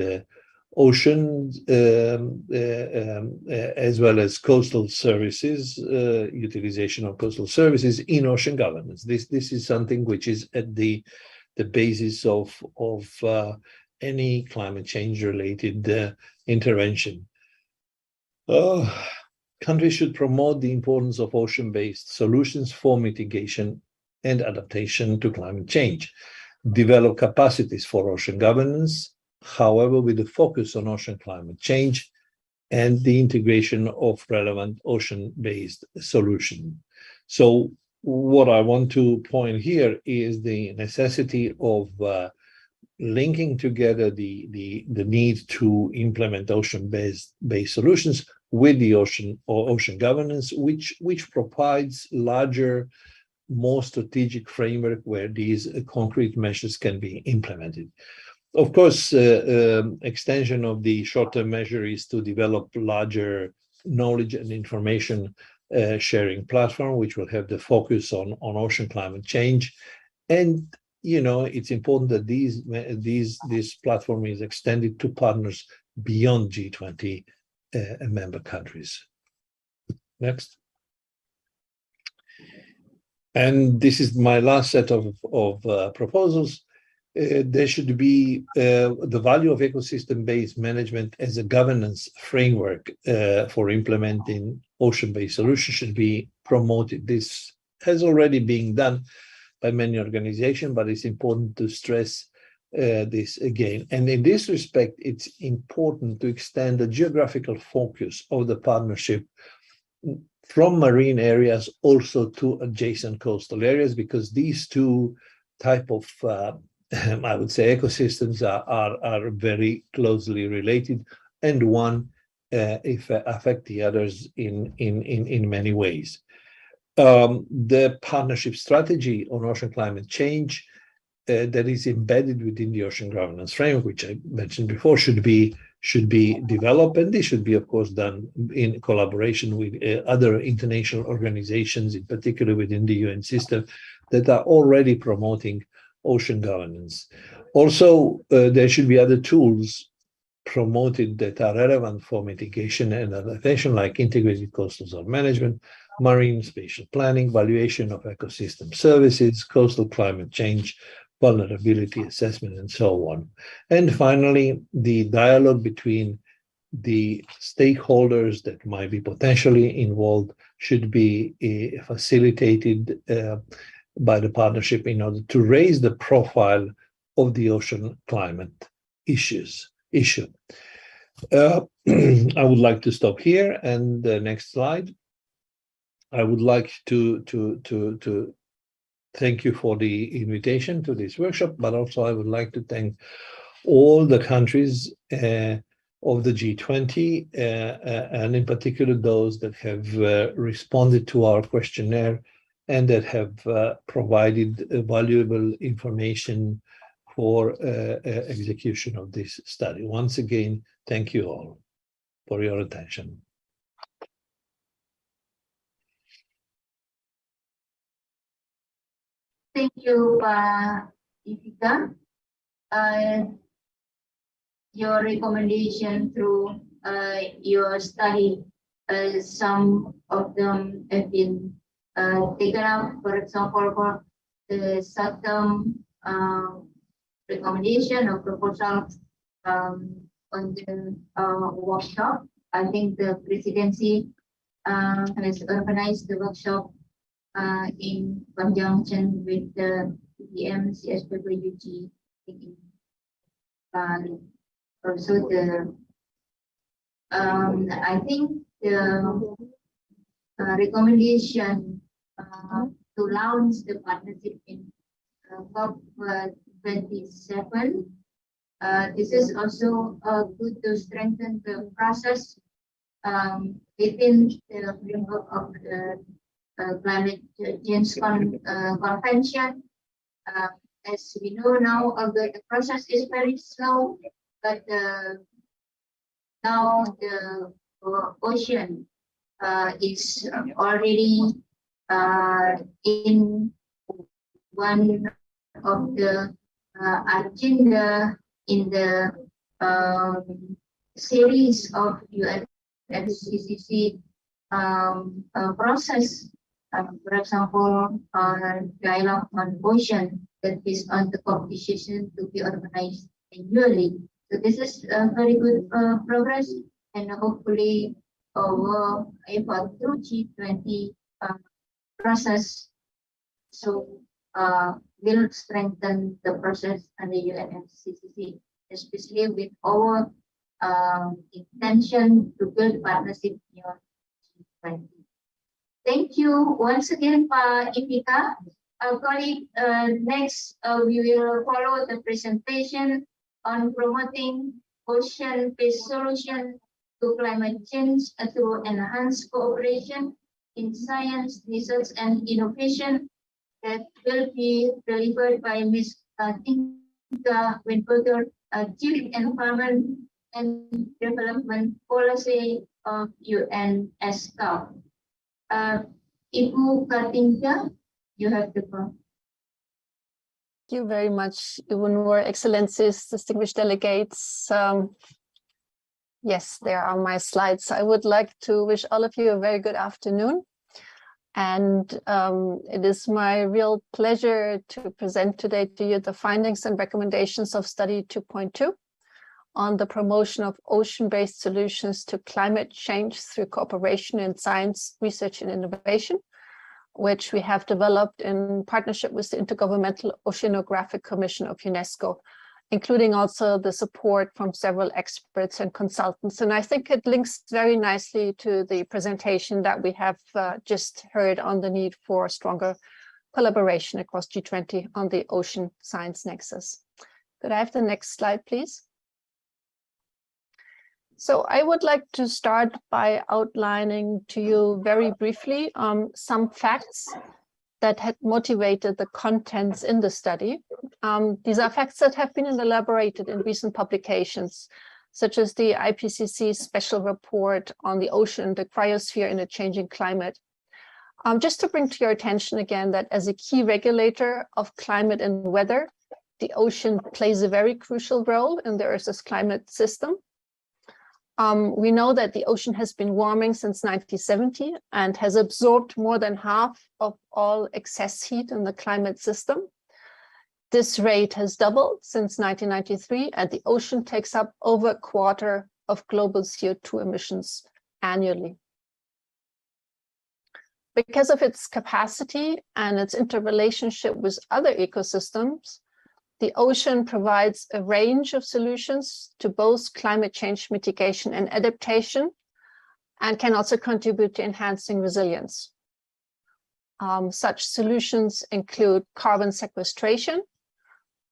oceans, as well as coastal services, utilization of coastal services in ocean governance. This is something which is at the basis of any climate change related intervention. Countries should promote the importance of ocean-based solutions for mitigation and adaptation to climate change, develop capacities for ocean governance, however, with a focus on ocean climate change and the integration of relevant ocean-based solutions. So what I want to point here is the necessity of linking together the need to implement ocean-based solutions with the ocean governance, which provides larger, more strategic framework where these concrete measures can be implemented. Of course, extension of the short-term measure is to develop larger knowledge and information sharing platform, which will have the focus on ocean climate change. And it's important that this platform is extended to partners beyond G20 member countries. Next. And this is my last set of proposals. There should be the value of ecosystem-based management as a governance framework for implementing ocean-based solutions should be promoted. This has already been done by many organizations, but it's important to stress this again. And in this respect, it's important to extend the geographical focus of the partnership from marine areas also to adjacent coastal areas, because these two type of I would say ecosystems are very closely related, and one affect the others in many ways. The partnership strategy on ocean climate change that is embedded within the ocean governance framework, which I mentioned before, should be developed, and this should be, of course, done in collaboration with other international organizations, in particular within the UN system, that are already promoting ocean governance. Also, there should be other tools promoted that are relevant for mitigation and adaptation, like integrated coastal zone management, marine spatial planning, valuation of ecosystem services, coastal climate change, vulnerability assessment, and so on. And finally, the dialogue between the stakeholders that might be potentially involved should be facilitated by the partnership in order to raise the profile of the ocean climate issue. I would like to stop here, and the next slide. I would like to thank you for the invitation to this workshop, but also I would like to thank all the countries of the G20, and in particular those that have responded to our questionnaire and that have provided valuable information for execution of this study. Once again, thank you all for your attention. Thank you, Ifika. Your recommendation through your study, some of them have been taken up. For example, for the short-term recommendation or proposal on the workshop. I think the presidency has organized the workshop in conjunction with the PDM CSWG in Bali. Also, I think the recommendation to launch the partnership in COP27. This is also good to strengthen the process within the framework of the climate change convention. As we know now, although the process is very slow, but now the ocean is already in one of the agenda in the series of UNFCCC process. For example, dialogue on ocean that is on the COP decision to be organized annually. So this is very good progress, and hopefully our effort through G20 process so will strengthen the process under UNFCCC, especially with our intention to build partnership beyond G20. Thank you once again, Pak Ifika. Our colleague, next we will follow the presentation on promoting ocean-based solution to climate change through enhanced cooperation in science, research, and innovation that will be delivered by Ms. Tinka Winberger, Chief Environment and Development Policy of UNESCO. Ibu Katinka, you have the floor. Thank you very much, Your Excellencies, distinguished delegates. Yes, there are my slides. I would like to wish all of you a very good afternoon. And it is my real pleasure to present today to you the findings and recommendations of study 2.2 on the promotion of ocean-based solutions to climate change through cooperation in science, research, and innovation, which we have developed in partnership with the Intergovernmental Oceanographic Commission of UNESCO, including also the support from several experts and consultants. And I think it links very nicely to the presentation that we have just heard on the need for stronger collaboration across G20 on the ocean science nexus. Could I have the next slide, please? So I would like to start by outlining to you very briefly some facts that had motivated the contents in the study. These are facts that have been elaborated in recent publications, such as the IPCC special report on the ocean, the cryosphere in a changing climate. Just to bring to your attention again that as a key regulator of climate and weather, the ocean plays a very crucial role in the Earth's climate system. We know that the ocean has been warming since 1970 and has absorbed more than half of all excess heat in the climate system. This rate has doubled since 1993, and the ocean takes up over a quarter of global CO2 emissions annually. Because of its capacity and its interrelationship with other ecosystems, the ocean provides a range of solutions to both climate change mitigation and adaptation, and can also contribute to enhancing resilience. Such solutions include carbon sequestration,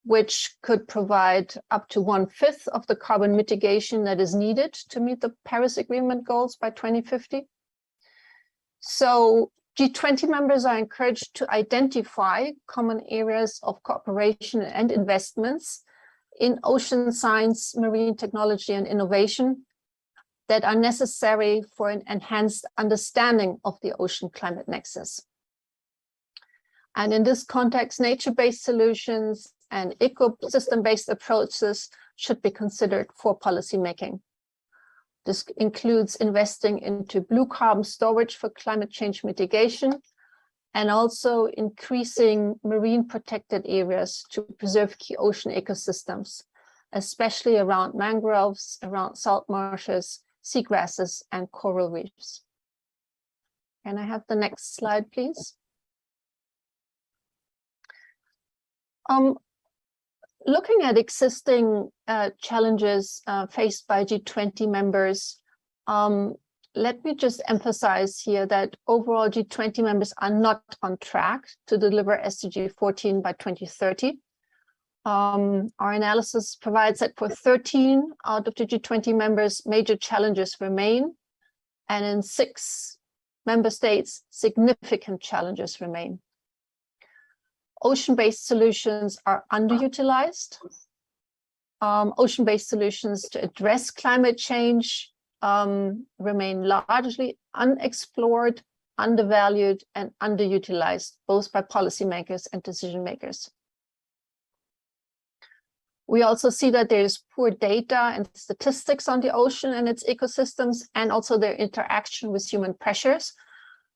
which could provide up to 1/5 of the carbon mitigation that is needed to meet the Paris Agreement goals by 2050. So G20 members are encouraged to identify common areas of cooperation and investments in ocean science, marine technology, and innovation that are necessary for an enhanced understanding of the ocean climate nexus. And in this context, nature-based solutions and ecosystem-based approaches should be considered for policymaking. This includes investing into blue carbon storage for climate change mitigation, and also increasing marine protected areas to preserve key ocean ecosystems, especially around mangroves, around salt marshes, seagrasses, and coral reefs. Can I have the next slide, please? Looking at existing challenges faced by G20 members, let me just emphasize here that overall G20 members are not on track to deliver SDG 14 by 2030. Our analysis provides that for 13 out of the G20 members, major challenges remain, and in 6 member states, significant challenges remain. Ocean-based solutions are underutilized. Ocean-based solutions to address climate change remain largely unexplored, undervalued, and underutilized, both by policymakers and decision makers. We also see that there is poor data and statistics on the ocean and its ecosystems, and also their interaction with human pressures,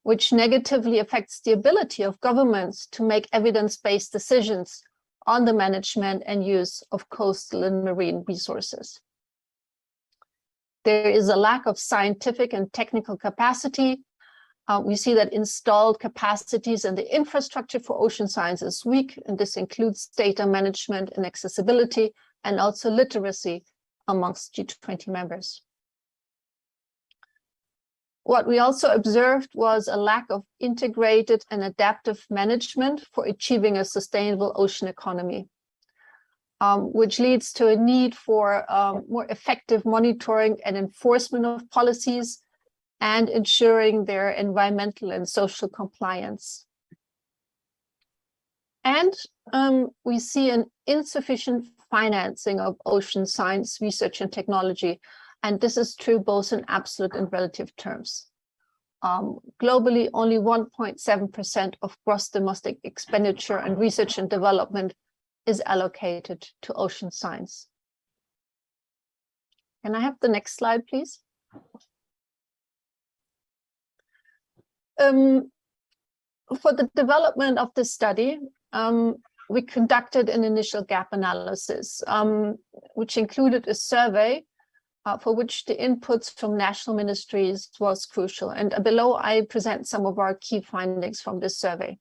which negatively affects the ability of governments to make evidence-based decisions on the management and use of coastal and marine resources. There is a lack of scientific and technical capacity. We see that installed capacities and the infrastructure for ocean science is weak, and this includes data management and accessibility, and also literacy amongst G20 members. What we also observed was a lack of integrated and adaptive management for achieving a sustainable ocean economy, which leads to a need for more effective monitoring and enforcement of policies and ensuring their environmental and social compliance. And we see an insufficient financing of ocean science, research, and technology. And this is true both in absolute and relative terms. Globally, only 1.7% of gross domestic expenditure on research and development is allocated to ocean science. Can I have the next slide, please? For the development of this study, we conducted an initial gap analysis, which included a survey for which the inputs from national ministries was crucial. And below, I present some of our key findings from this survey.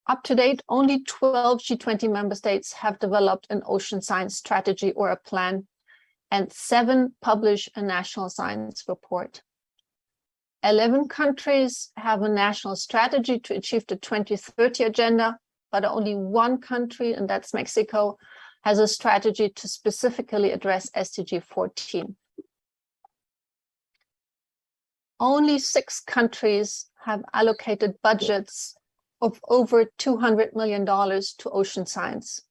Up to date, only 12 G20 member states have developed an ocean science strategy or a plan, and 7 publish a national science report. 11 countries have a national strategy to achieve the 2030 agenda, but only 1 country, and that's Mexico, has a strategy to specifically address SDG 14. Only 6 countries have allocated budgets of over $200 million to ocean science.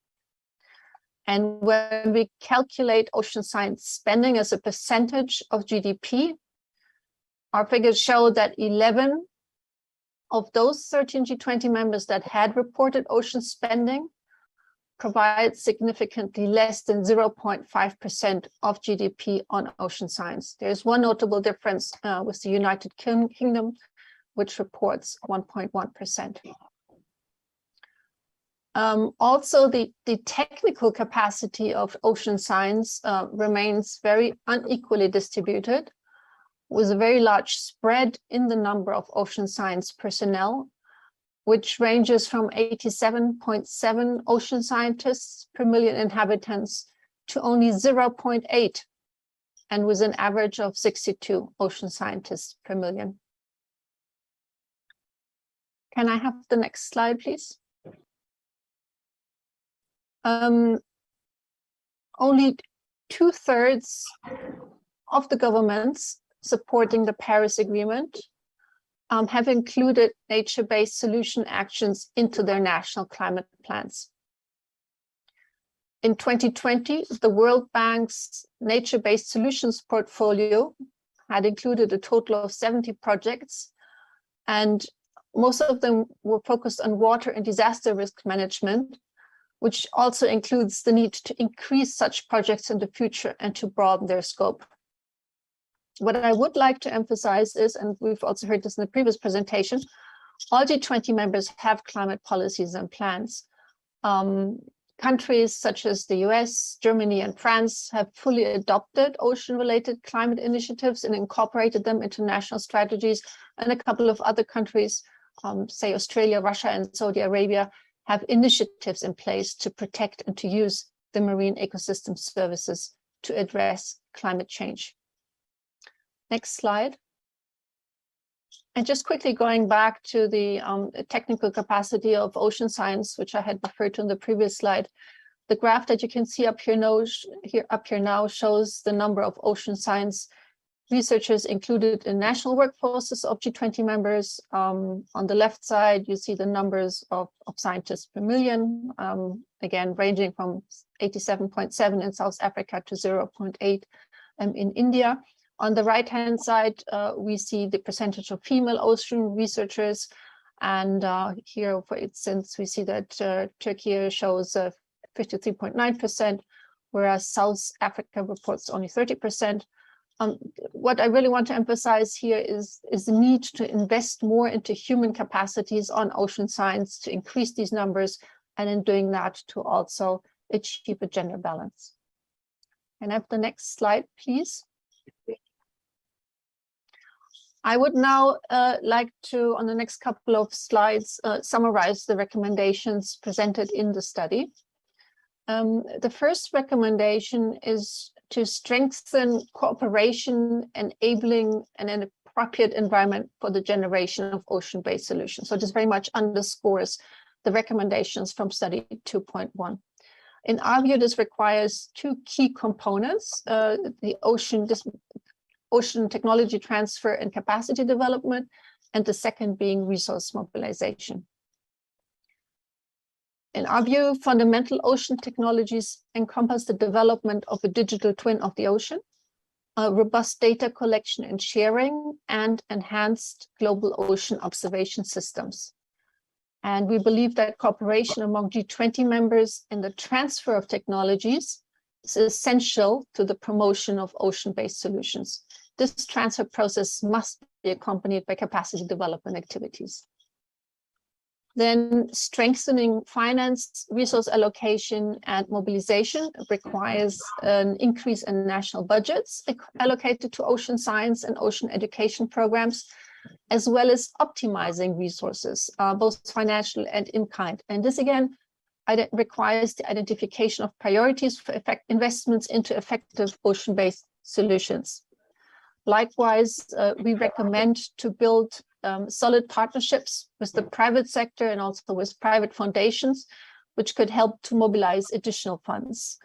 And when we calculate ocean science spending as a percentage of GDP, our figures show that 11 of those 13 G20 members that had reported ocean spending provides significantly less than 0.5% of GDP on ocean science. There's one notable difference with the United Kingdom, which reports 1.1%. Also, the technical capacity of ocean science remains very unequally distributed, with a very large spread in the number of ocean science personnel, which ranges from 87.7 ocean scientists per million inhabitants to only 0.8, and with an average of 62 ocean scientists per million. Can I have the next slide, please? Only 2/3 of the governments supporting the Paris Agreement have included nature-based solution actions into their national climate plans. In 2020, the World Bank's nature-based solutions portfolio had included a total of 70 projects, and most of them were focused on water and disaster risk management, which also includes the need to increase such projects in the future and to broaden their scope. What I would like to emphasize is, and we've also heard this in the previous presentation, all G20 members have climate policies and plans. Countries such as the US, Germany, and France have fully adopted ocean-related climate initiatives and incorporated them into national strategies. And a couple of other countries, say Australia, Russia, and Saudi Arabia, have initiatives in place to protect and to use the marine ecosystem services to address climate change. Next slide. And just quickly going back to the technical capacity of ocean science, which I had referred to in the previous slide, the graph that you can see up here now shows the number of ocean science researchers included in national workforces of G20 members. On the left side, you see the numbers of scientists per million, again, ranging from 87.7 in South Africa to 0.8 in India. On the right-hand side, we see the percentage of female ocean researchers. And here, for instance, we see that Turkey shows 53.9%, whereas South Africa reports only 30%. What I really want to emphasize here is the need to invest more into human capacities on ocean science to increase these numbers, and in doing that to also achieve a gender balance. Can I have the next slide, please? I would now like to, on the next couple of slides, summarize the recommendations presented in the study. The first recommendation is to strengthen cooperation, enabling an appropriate environment for the generation of ocean-based solutions. So this very much underscores the recommendations from study 2.1. In our view, this requires two key components, the ocean technology transfer and capacity development, and the second being resource mobilization. In our view, fundamental ocean technologies encompass the development of a digital twin of the ocean, robust data collection and sharing, and enhanced global ocean observation systems. And we believe that cooperation among G20 members in the transfer of technologies is essential to the promotion of ocean-based solutions. This transfer process must be accompanied by capacity development activities. Then strengthening finance, resource allocation, and mobilization requires an increase in national budgets allocated to ocean science and ocean education programs, as well as optimizing resources, both financial and in kind. And this again requires the identification of priorities for investments into effective ocean-based solutions. Likewise, we recommend to build solid partnerships with the private sector and also with private foundations, which could help to mobilize additional funds.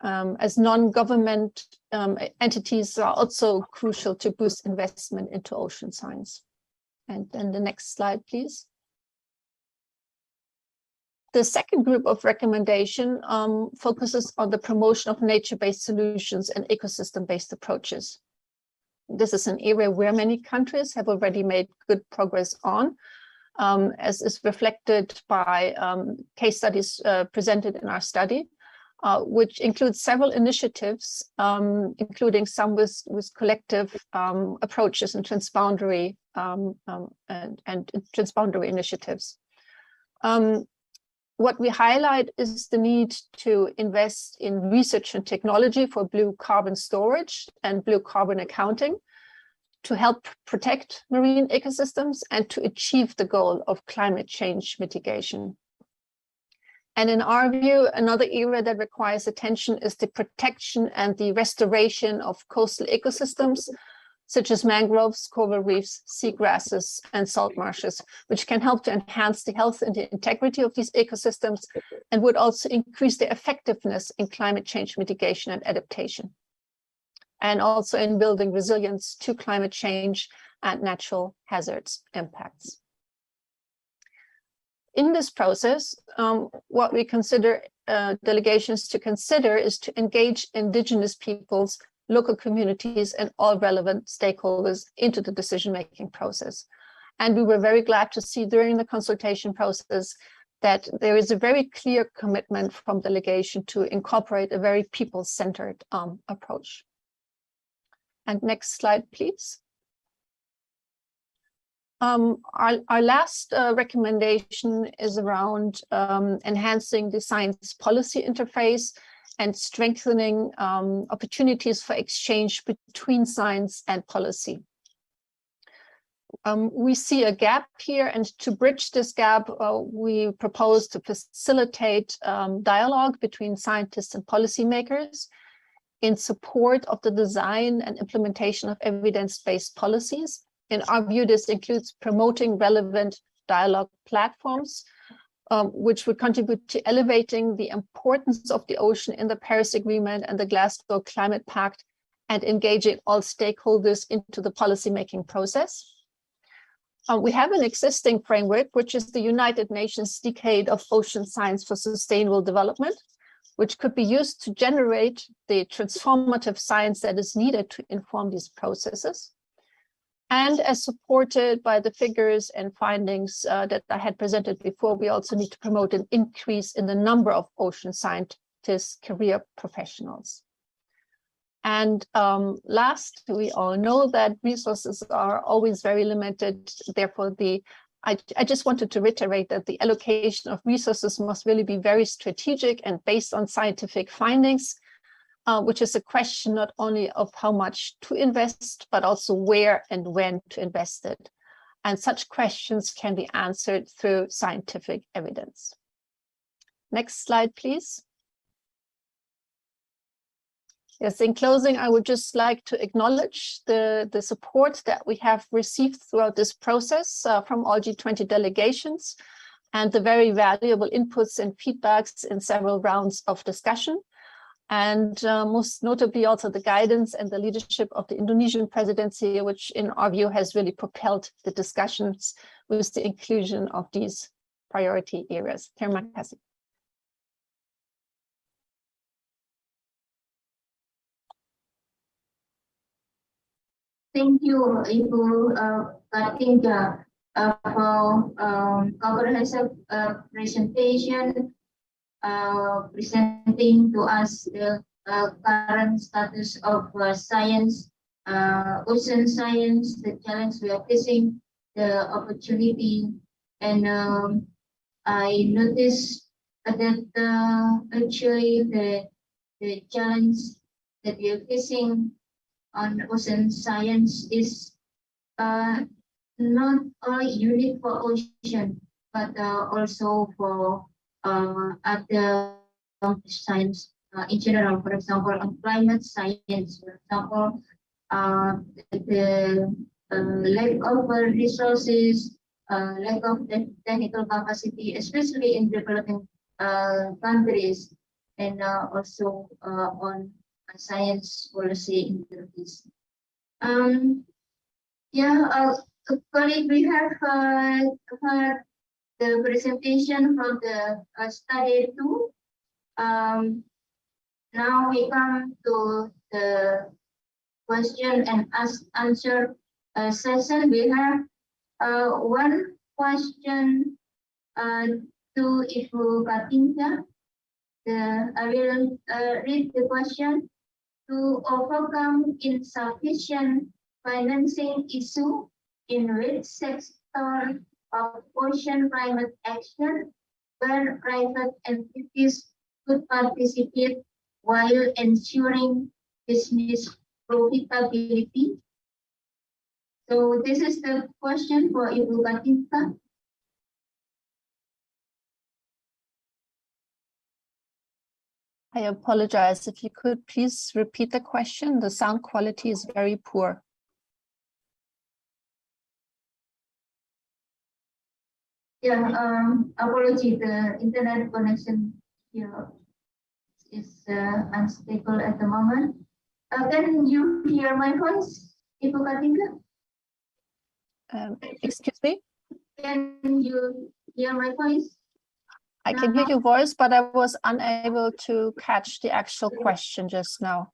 As non-government entities are also crucial to boost investment into ocean science. And then the next slide, please. The second group of recommendation focuses on the promotion of nature-based solutions and ecosystem-based approaches. This is an area where many countries have already made good progress on. as is reflected by case studies presented in our study, which includes several initiatives, including some with collective approaches and transboundary transboundary initiatives. What we highlight is the need to invest in research and technology for blue carbon storage and blue carbon accounting to help protect marine ecosystems and to achieve the goal of climate change mitigation. And in our view, another area that requires attention is the protection and the restoration of coastal ecosystems, such as mangroves, coral reefs, seagrasses, and salt marshes, which can help to enhance the health and the integrity of these ecosystems and would also increase their effectiveness in climate change mitigation and adaptation, and also in building resilience to climate change and natural hazards impacts. In this process, what we consider delegations to consider is to engage indigenous peoples, local communities, and all relevant stakeholders into the decision-making process. And we were very glad to see during the consultation process that there is a very clear commitment from delegation to incorporate a very people-centered approach. And next slide, please. Our last recommendation is around enhancing the science policy interface and strengthening opportunities for exchange between science and policy. We see a gap here, and to bridge this gap, we propose to facilitate dialogue between scientists and policymakers in support of the design and implementation of evidence-based policies. In our view, this includes promoting relevant dialogue platforms, which would contribute to elevating the importance of the ocean in the Paris Agreement and the Glasgow Climate Pact, and engaging all stakeholders into the policymaking process. We have an existing framework, which is the United Nations Decade of Ocean Science for Sustainable Development, which could be used to generate the transformative science that is needed to inform these processes. And as supported by the figures and findings that I had presented before, we also need to promote an increase in the number of ocean scientists, career professionals. And last, we all know that resources are always very limited. Therefore, I just wanted to reiterate that the allocation of resources must really be very strategic and based on scientific findings, which is a question not only of how much to invest, but also where and when to invest it. And such questions can be answered through scientific evidence. Next slide, please. Yes, in closing, I would just like to acknowledge the support that we have received throughout this process from all G20 delegations and the very valuable inputs and feedbacks in several rounds of discussion. And most notably also the guidance and the leadership of the Indonesian presidency, which in our view has really propelled the discussions with the inclusion of these priority areas. Terima kasih. Thank you, Ibu Katinga, for comprehensive presentation, presenting to us the current status of science, ocean science, the challenge we are facing, the opportunity, and I noticed that actually the challenge that we are facing on ocean science is not only unique for ocean, but also for other science in general. For example, on climate science, for example, the lack of resources, lack of technical capacity, especially in developing countries, and also on science policy interface. Colleague, we have heard the presentation from the study 2. Now we come to the question and answer session. We have one question to Ibu Katinka. I will read the question. To overcome insufficient financing issue in which sector of ocean climate action where private entities could participate while ensuring business profitability? So this is the question for Ibu Katinka. I apologize. If you could please repeat the question. The sound quality is very poor. Yeah, apology. The internet connection here is unstable at the moment. Can you hear my voice, Ibu Katinka? Excuse me? Can you hear my voice? I can hear your voice, but I was unable to catch the actual question just now.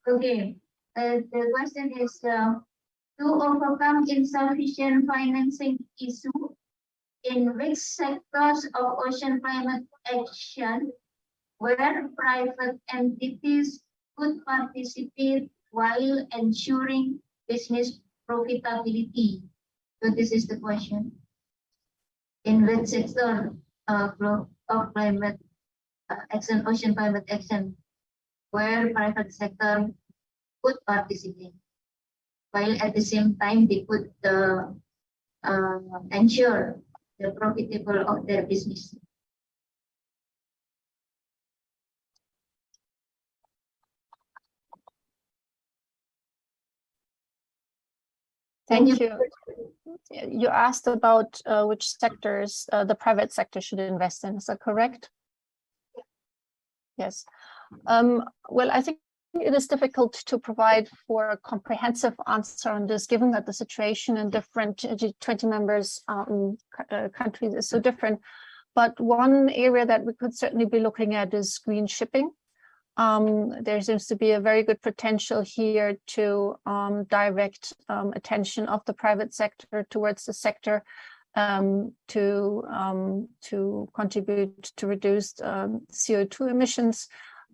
Okay. The question is to overcome insufficient financing issue in which sectors of ocean climate action where private entities could participate while ensuring business profitability. So this is the question. In which sector of climate action, ocean climate action, where private sector could participate, while at the same time they could ensure the profitable of their business. Thank you. You asked about which sectors the private sector should invest in. Is that correct? Yes. Well, I think it is difficult to provide for a comprehensive answer on this, given that the situation in different G20 members countries is so different. But one area that we could certainly be looking at is green shipping. There seems to be a very good potential here to direct attention of the private sector towards the sector to contribute to reduced CO2 emissions.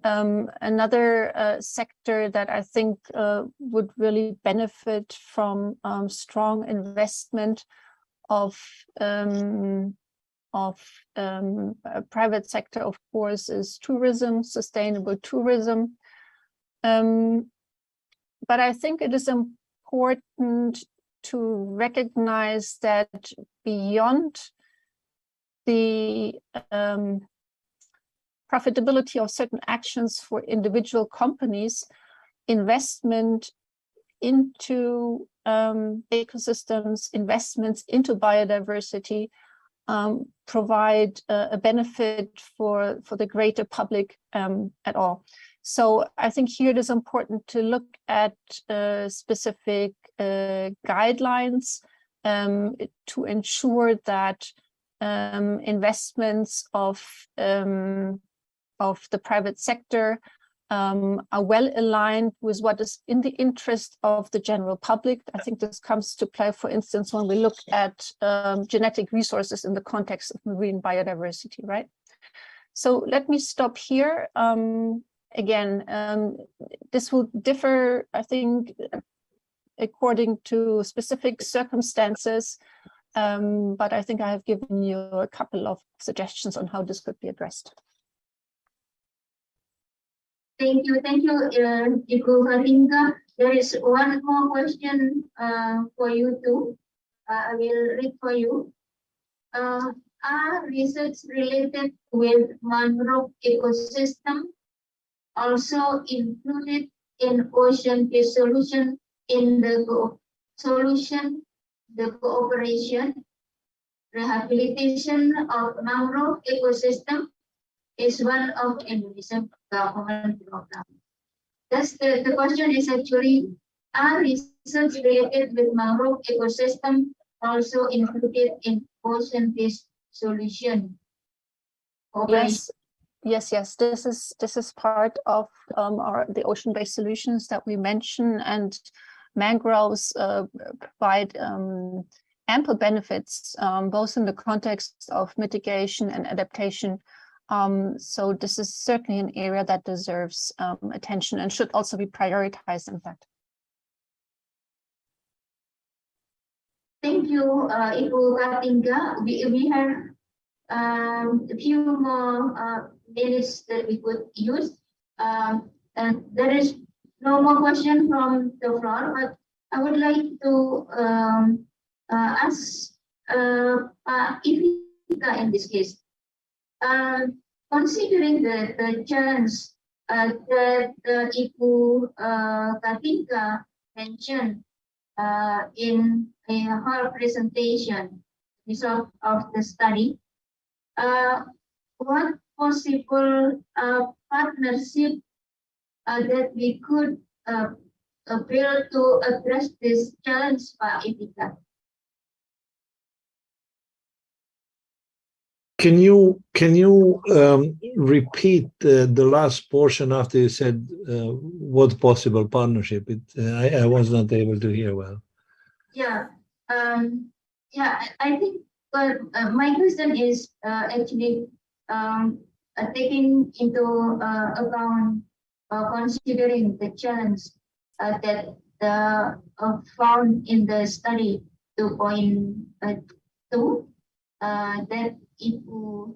Another sector that I think would really benefit from strong investment of private sector, of course, is tourism, sustainable tourism. But I think it is important to recognize that beyond the profitability of certain actions for individual companies, investment into ecosystems, investments into biodiversity provide a benefit for the greater public at all. So I think here it is important to look at specific guidelines to ensure that investments of the private sector are well aligned with what is in the interest of the general public. I think this comes to play, for instance, when we look at genetic resources in the context of marine biodiversity, right? So let me stop here. Again, this will differ, I think, according to specific circumstances, but I think I have given you a couple of suggestions on how this could be addressed. Thank you, Ibu Katinka. There is one more question for you too. I will read for you. Are research related with mangrove ecosystem also included in ocean-based solution in the cooperation rehabilitation of mangrove ecosystem is one of Indonesian government program. Thus, the question is actually, are research related with mangrove ecosystem also included in ocean-based solution? Yes. This is part of the ocean-based solutions that we mention, and mangroves provide ample benefits, both in the context of mitigation and adaptation. So this is certainly an area that deserves attention and should also be prioritized, in fact. Thank you, Ibu Katinka. We have a few more minutes that we could use. And there is no more question from the floor, but I would like to ask Ivika in this case. Considering the challenge that Ibu Katinka mentioned in her presentation, result of the study, what possible partnership that we could build to address this challenge, Pak Ivika? Can you repeat the last portion after you said what possible partnership? I was not able to hear well. Yeah, I think my question is actually taking into account considering the challenge that found in the study 2.2 that Ibu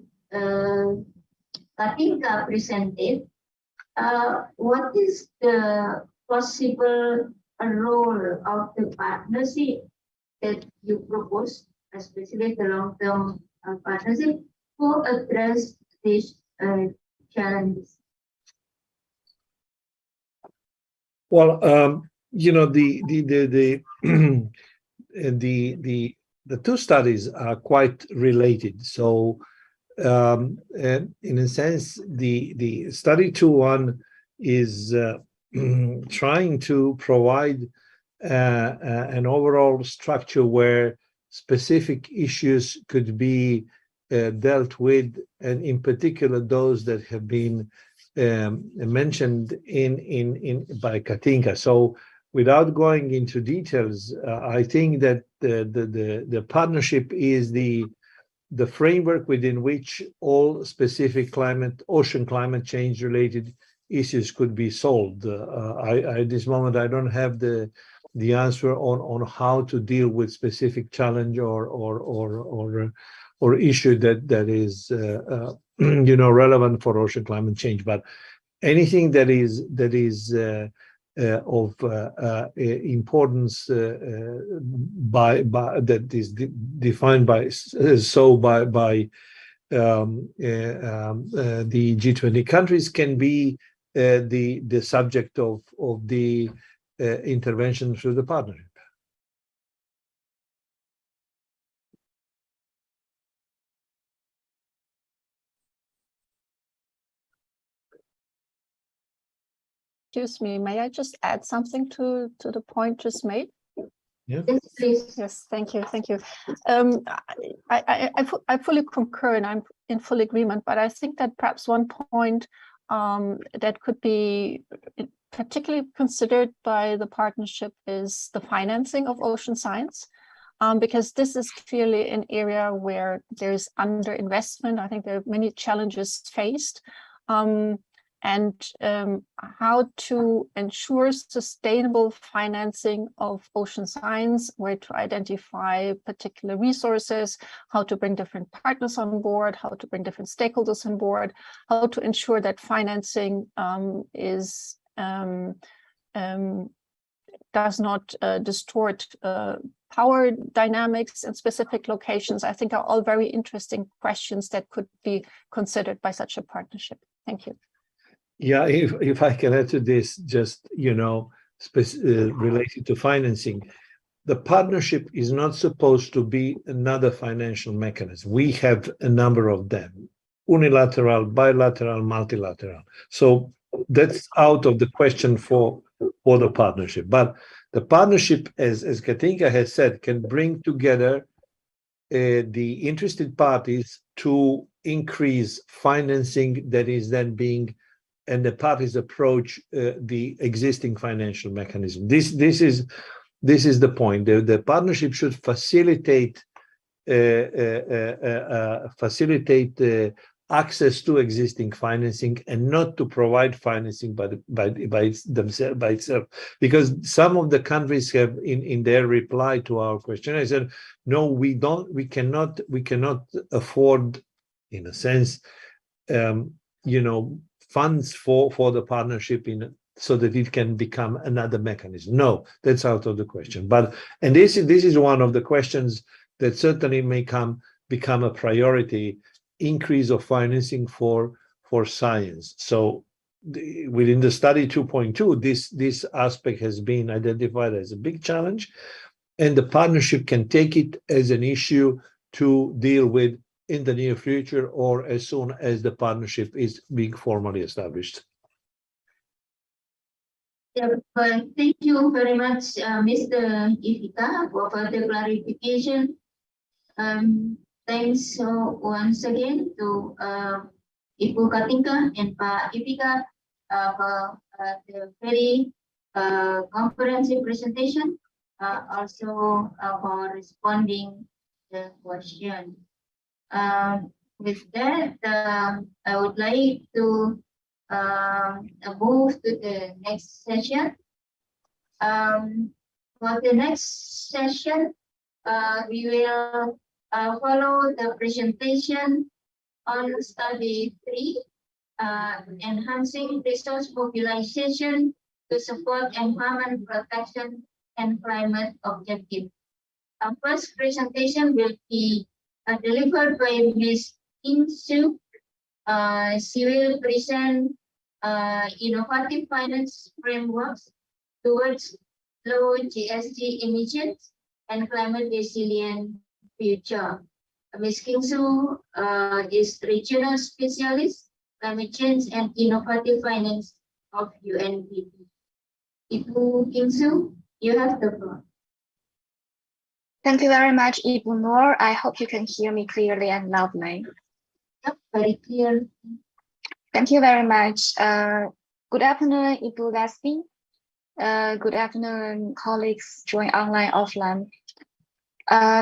Katinka presented. What is the possible role of the partnership that you propose, especially the long-term partnership, to address these challenges? Well, you know, the two studies are quite related. So, in a sense, the study 2.1 is trying to provide an overall structure where specific issues could be dealt with, and in particular those that have been mentioned by Katinka. So without going into details, I think that the partnership is the framework within which all specific ocean climate change related issues could be solved. At this moment, I don't have the answer on how to deal with specific challenge or issue that is relevant for ocean climate change. But anything that is of importance that is defined by the G20 countries can be the subject of the intervention through the partnership. Excuse me, may I just add something to the point just made? Yeah. Yes, please. Yes, thank you. I fully concur and I'm in full agreement, but I think that perhaps one point that could be particularly considered by the partnership is the financing of ocean science, because this is clearly an area where there's underinvestment. I think there are many challenges faced. And how to ensure sustainable financing of ocean science, where to identify particular resources, how to bring different partners on board, how to bring different stakeholders on board, how to ensure that financing does not distort power dynamics in specific locations, I think are all very interesting questions that could be considered by such a partnership. Thank you. Yeah, if I can add to this, just, related to financing, the partnership is not supposed to be another financial mechanism. We have a number of them: unilateral, bilateral, multilateral. So that's out of the question for the partnership. But the partnership, as Katinka has said, can bring together the interested parties to increase financing that is then being, and the parties approach the existing financial mechanism. This this is the point. The partnership should facilitate access to existing financing and not to provide financing by itself. Because some of the countries have in their reply to our questionnaire said, no, we cannot afford, in a sense, funds for the partnership so that it can become another mechanism. No, that's out of the question. And this is one of the questions that certainly may become a priority, increase of financing for science. So within the study 2.2, this aspect has been identified as a big challenge, and the partnership can take it as an issue to deal with in the near future or as soon as the partnership is being formally established. Yeah, well, thank you very much, Mr. Ifika, for further clarification. Thanks once again to Ibu Katinka and Pak Ifika for the very comprehensive presentation, also for responding the question. With that, I would like to move to the next session. For the next session, we will follow the presentation on study 3, enhancing resource mobilization to support environment protection and climate objectives. Our first presentation will be delivered by Ms. Kim Soo. She will present innovative finance frameworks towards low GHG emissions and climate resilient future. Ms. Kim Soo is regional specialist, climate change and innovative finance of UNDP. Ibu Kim Soo, you have the floor. Thank you very much, Ibu Noor. I hope you can hear me clearly and loudly. Yep, very clear. Thank you very much. Good afternoon, Ibu Gaspi. Good afternoon, colleagues join online, offline.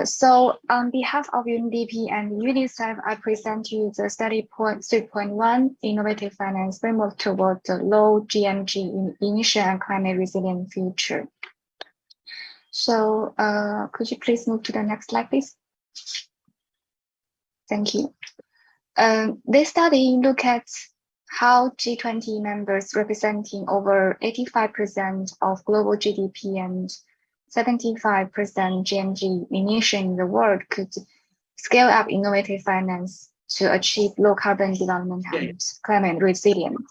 So on behalf of UNDP and UNICEF, I present you the study point 3.1, Innovative Finance Framework toward the Low GMG Emission and Climate Resilient Future. So could you please move to the next slide, please? Thank you. This study look at how G20 members representing over 85% of global GDP and 75% GMG emission in the world could scale up innovative finance to achieve low carbon development and climate resilience.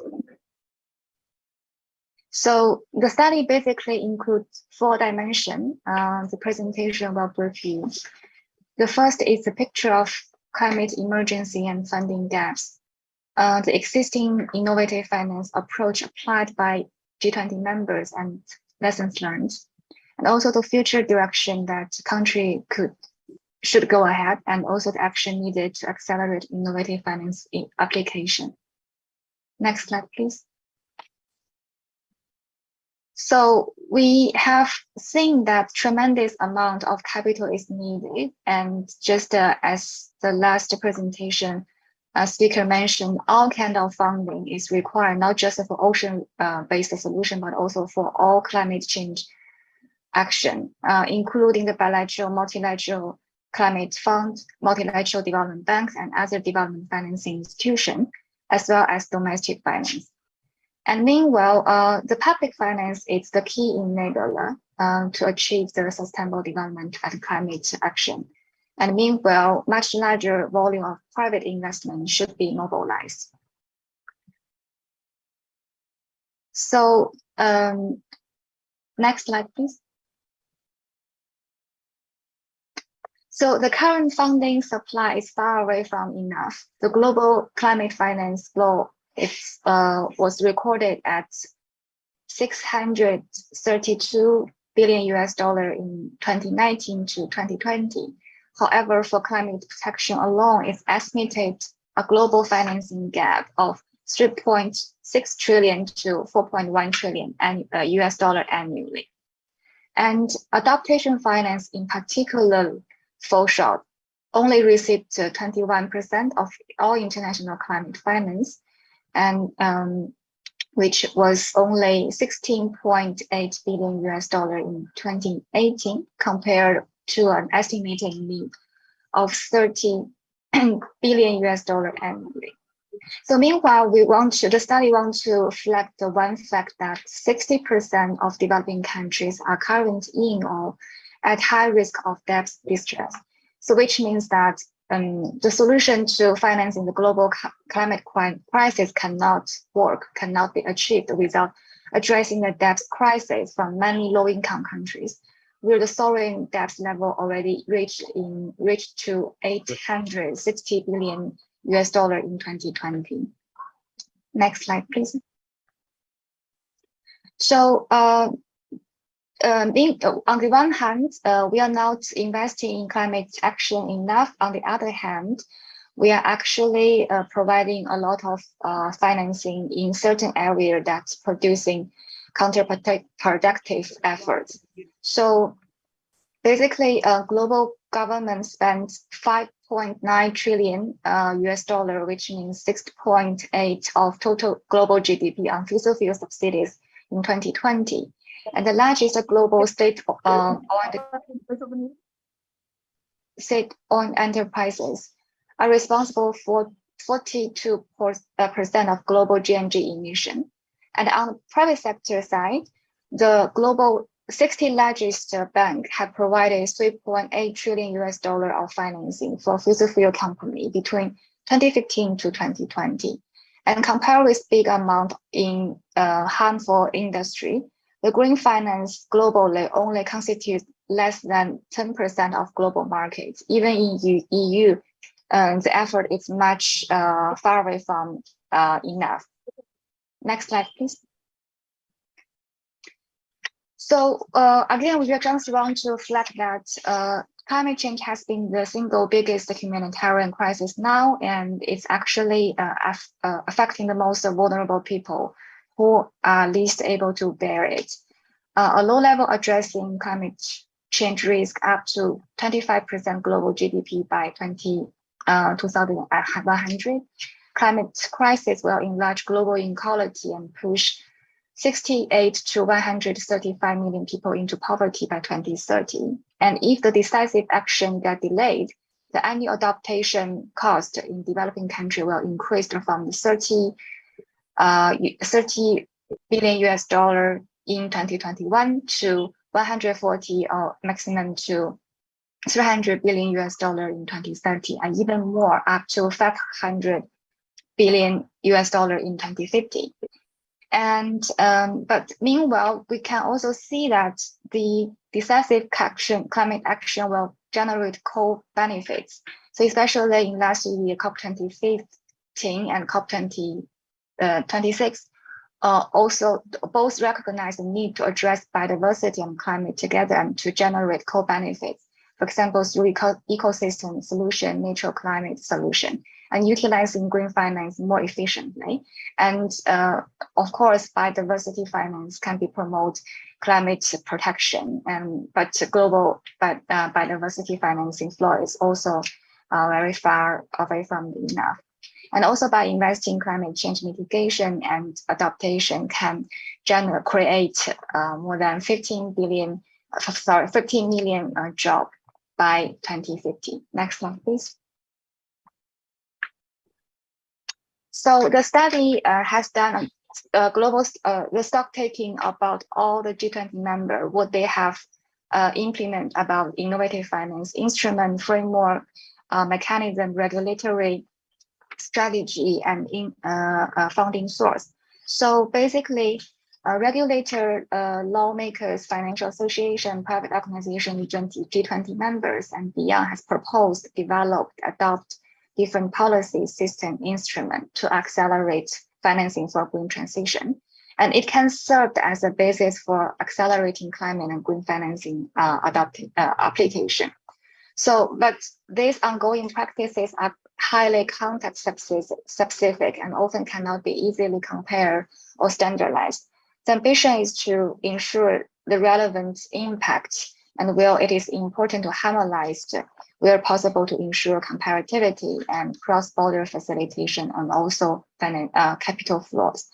So the study basically includes 4 dimensions. The presentation will brief you. The first is a picture of climate emergency and funding gaps. The existing innovative finance approach applied by G20 members and lessons learned, and also the future direction that the country should go ahead, and also the action needed to accelerate innovative finance application. Next slide, please. So we have seen that tremendous amount of capital is needed, and just as the last presentation speaker mentioned, all kind of funding is required, not just for ocean-based solution, but also for all climate change action, including the bilateral, multilateral climate fund, multilateral development banks, and other development financing institutions, as well as domestic finance. And meanwhile, the public finance is the key enabler to achieve the sustainable development and climate action. And meanwhile, much larger volume of private investment should be mobilized. So next slide, please. So the current funding supply is far away from enough. The global climate finance law was recorded at $632 billion in 2019 to 2020. However, for climate protection alone, it's estimated a global financing gap of 3.6 trillion to 4.1 trillion US dollar annually. And adaptation finance in particular fall short, only received 21% of all international climate finance, and which was only $16.8 billion in 2018, compared to an estimated need of $30 billion annually. So meanwhile, the study wants to flag the one fact that 60% of developing countries are currently in or at high risk of debt distress. So which means that the solution to financing the global climate crisis cannot be achieved without addressing the debt crisis from many low-income countries, where the sovereign debt level already reached to $860 billion in 2020. Next slide, please. So on the one hand, we are not investing in climate action enough. On the other hand, we are actually providing a lot of financing in certain areas that's producing counterproductive efforts. So basically, global government spends $5.9 trillion which means 6.8% of total global GDP on fossil fuel subsidies in 2020. And the largest global state-owned enterprises are responsible for 42% of global GNG emission. And on the private sector side, the global 60 largest banks have provided $3.8 trillion of financing for fossil fuel companies between 2015 to 2020. And compared with big amount in harmful industry, the green finance globally only constitutes less than 10% of global markets. Even in EU, the effort is much far away from enough. Next slide, please. So again, we just want to flag that climate change has been the single biggest humanitarian crisis now, and it's actually affecting the most vulnerable people who are least able to bear it. A low level addressing climate change risk up to 25% global GDP by 2100. Climate crisis will enlarge global inequality and push 68 to 135 million people into poverty by 2030. And if the decisive action get delayed, the annual adaptation cost in developing country will increase from $30 billion in 2021 to 140 or maximum to $300 billion in 2030, and even more, up to $500 billion in 2050. And but meanwhile, we can also see that the decisive climate action will generate co-benefits. So especially in last year, COP15 and COP26, also both recognize the need to address biodiversity and climate together and to generate co-benefits. For example, through ecosystem solution, natural climate solution, and utilizing green finance more efficiently. And of course, biodiversity finance can be promote climate protection, but biodiversity financing flow is also very far away from enough. And also by investing in climate change mitigation and adaptation can create more than 15 million jobs by 2050. Next slide, please. So the study has done the stock taking about all the G20 members, what they have implement about innovative finance instrument, framework, mechanism, regulatory strategy, and funding source. So basically, regulator, lawmakers, financial association, private organization, G20 members, and beyond has proposed, developed, adopt different policy system instrument to accelerate financing for green transition. And it can serve as a basis for accelerating climate and green financing application. So, but these ongoing practices are highly context specific and often cannot be easily compared or standardized. The ambition is to ensure the relevant impact and where it is important to harmonize where possible to ensure comparativity and cross-border facilitation and also capital flows.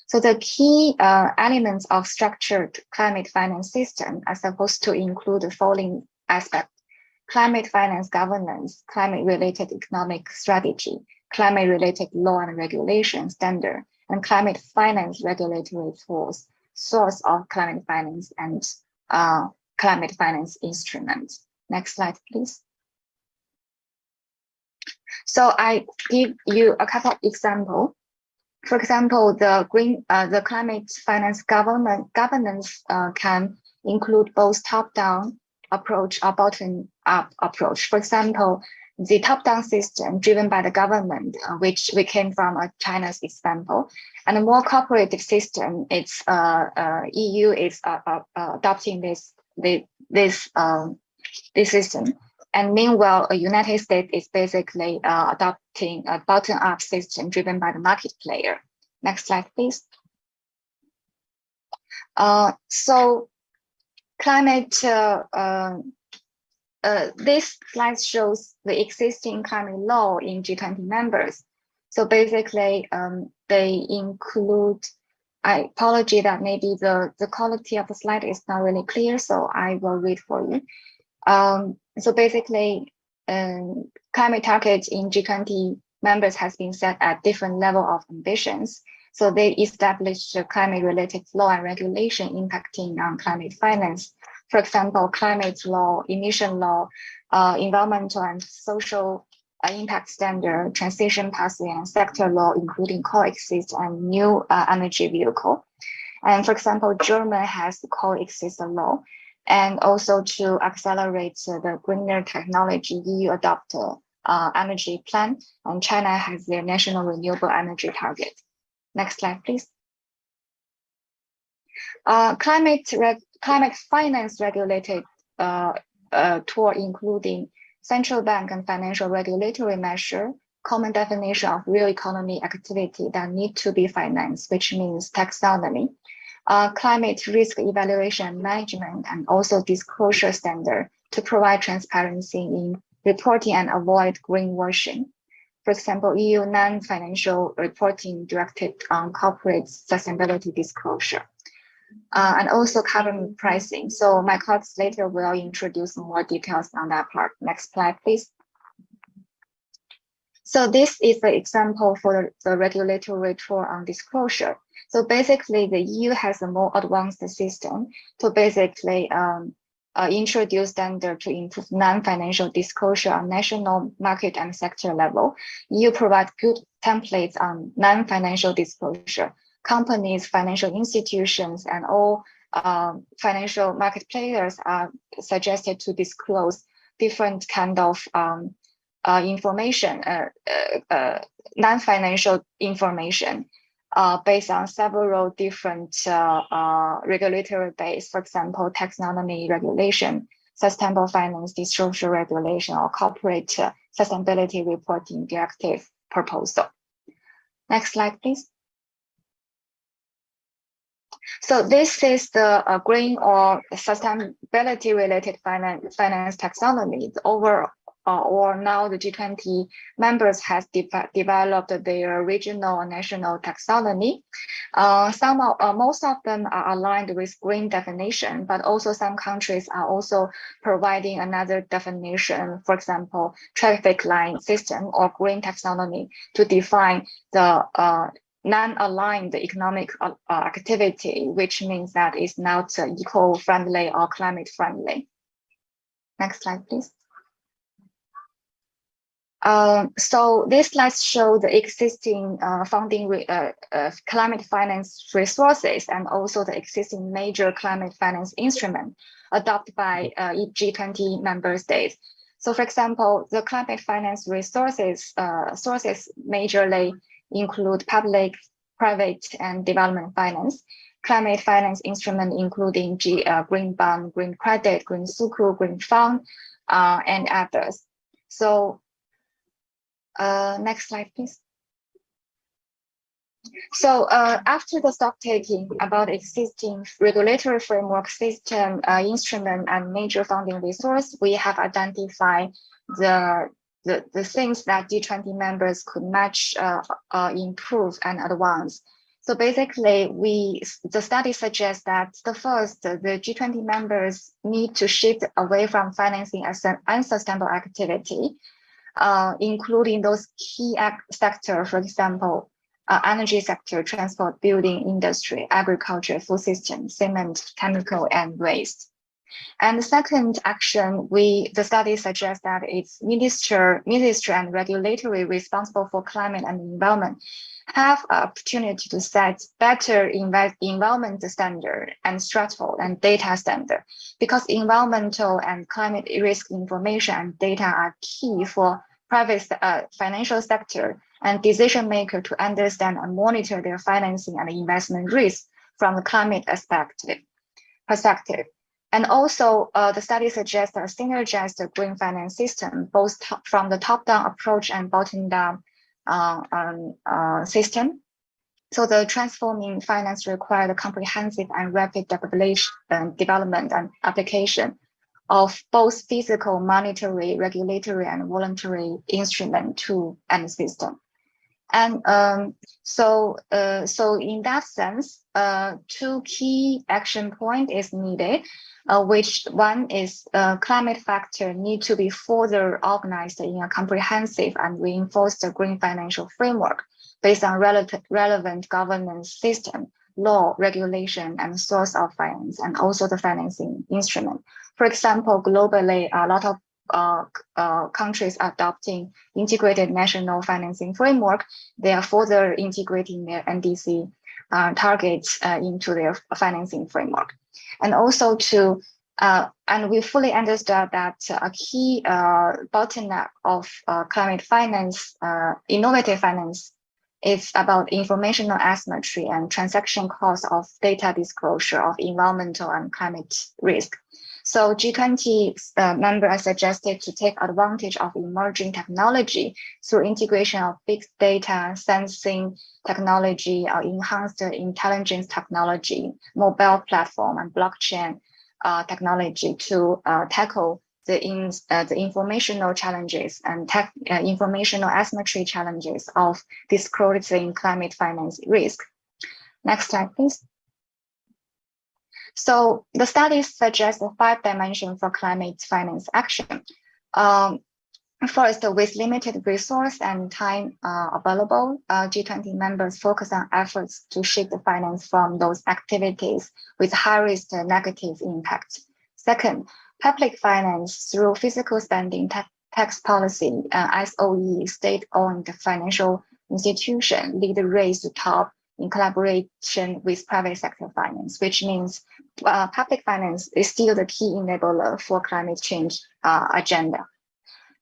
So the key elements of structured climate finance system are supposed to include the following aspects: climate finance governance, climate-related economic strategy, climate-related law and regulation standard, and climate finance regulatory tools, source of climate finance, and climate finance instruments. Next slide, please. So I give you a couple of examples. For example, the climate finance governance can include both top-down approach or bottom-up approach. For example, the top-down system driven by the government, which we came from China's example, and a more cooperative system, it's EU is adopting this system. And meanwhile, the United States is basically adopting a bottom-up system driven by the market player. Next slide, please. So climate, this slide shows the existing climate law in G20 members. So basically, they include, I apologize that maybe the quality of the slide is not really clear, so I will read for you. So basically, climate targets in G20 members has been set at different level of ambitions. So they established climate-related law and regulation impacting on climate finance. For example, climate law, emission law, environmental and social impact standard, transition pathway, and sector law, including coexist and new energy vehicle. And for example, Germany has the coexist law. And also to accelerate the greener technology, EU adopt energy plan, and China has their national renewable energy target. Next slide, please. Climate finance regulated tool, including central bank and financial regulatory measure, common definition of real economy activity that need to be financed, which means taxonomy. Climate risk evaluation and management, and also disclosure standard to provide transparency in reporting and avoid greenwashing. For example, EU non-financial reporting directed on corporate sustainability disclosure. And also carbon pricing. So my colleagues later will introduce more details on that part. Next slide, please. So this is the example for the regulatory tool on disclosure. So basically, the EU has a more advanced system to basically introduce standard to improve non-financial disclosure on national market and sector level. EU provides good templates on non-financial disclosure. Companies, financial institutions, and all financial market players are suggested to disclose different kind of information, non-financial information, based on several different regulatory base, for example, taxonomy regulation, sustainable finance disclosure regulation, or corporate sustainability reporting directive proposal. Next slide, please. So this is the green or sustainability related finance taxonomy. Or now the G20 members has developed their regional or national taxonomy. Most of them are aligned with green definition, but also some countries are also providing another definition, for example, traffic light system or green taxonomy to define the non-aligned economic activity, which means that it's not eco-friendly or climate-friendly. Next slide, please. So these slides show the existing funding climate finance resources and also the existing major climate finance instrument adopted by G20 member states. So for example, the climate finance resources sources majorly include public, private, and development finance. Climate finance instrument including green bond, green credit, green sukuk, green fund, and others. So next slide, please. So after the stock taking about existing regulatory framework system, instrument, and major funding resource, we have identified the things that G20 members could match, improve, and advance. So basically, the study suggests that the G20 members need to shift away from financing as an unsustainable activity, including those key sectors, for example, energy sector, transport, building industry, agriculture, food system, cement, chemical, and waste. And the second action, the study suggests that it's minister and regulatory responsible for climate and environment have an opportunity to set better environment standard and structural and data standard, because environmental and climate risk information and data are key for private financial sector and decision maker to understand and monitor their financing and investment risk from the climate perspective. And also, the study suggests a synergized green finance system, both from the top-down approach and bottom-down system. So the transforming finance requires a comprehensive and rapid development and application of both physical, monetary, regulatory, and voluntary instrument, tool, and system. And so in that sense, two key action points is needed, which one is climate factor need to be further organized in a comprehensive and reinforced green financial framework based on relevant governance system, law, regulation, and source of finance, and also the financing instrument. For example, globally, a lot of countries adopting integrated national financing framework, they are further integrating their NDC targets into their financing framework. And also and we fully understand that a key bottleneck of climate finance, innovative finance, is about informational asymmetry and transaction cost of data disclosure of environmental and climate risk. So G20 members are suggested to take advantage of emerging technology through integration of big data, sensing technology, enhanced intelligence technology, mobile platform, and blockchain technology to tackle the informational challenges and informational asymmetry challenges of disclosing climate finance risk. Next slide, please. So the studies suggest a 5 dimensions for climate finance action. First, with limited resource and time available, G20 members focus on efforts to shift the finance from those activities with high-risk negative impact. Second, public finance through fiscal spending, tax policy, SOE, state-owned financial institution lead the race to top in collaboration with private sector finance, which means public finance is still the key enabler for climate change agenda.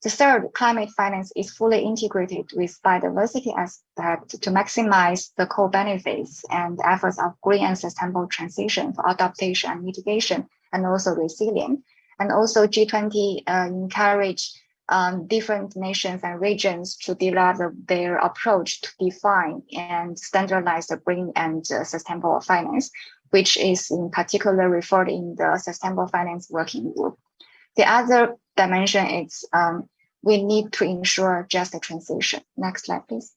The third, climate finance is fully integrated with biodiversity aspect to maximize the co-benefits and efforts of green and sustainable transition for adaptation and mitigation, and also resilience. And also G20 encourage different nations and regions to develop their approach to define and standardize the green and sustainable finance, which is in particular referred in the Sustainable Finance Working Group. The other dimension is we need to ensure just a transition. Next slide, please.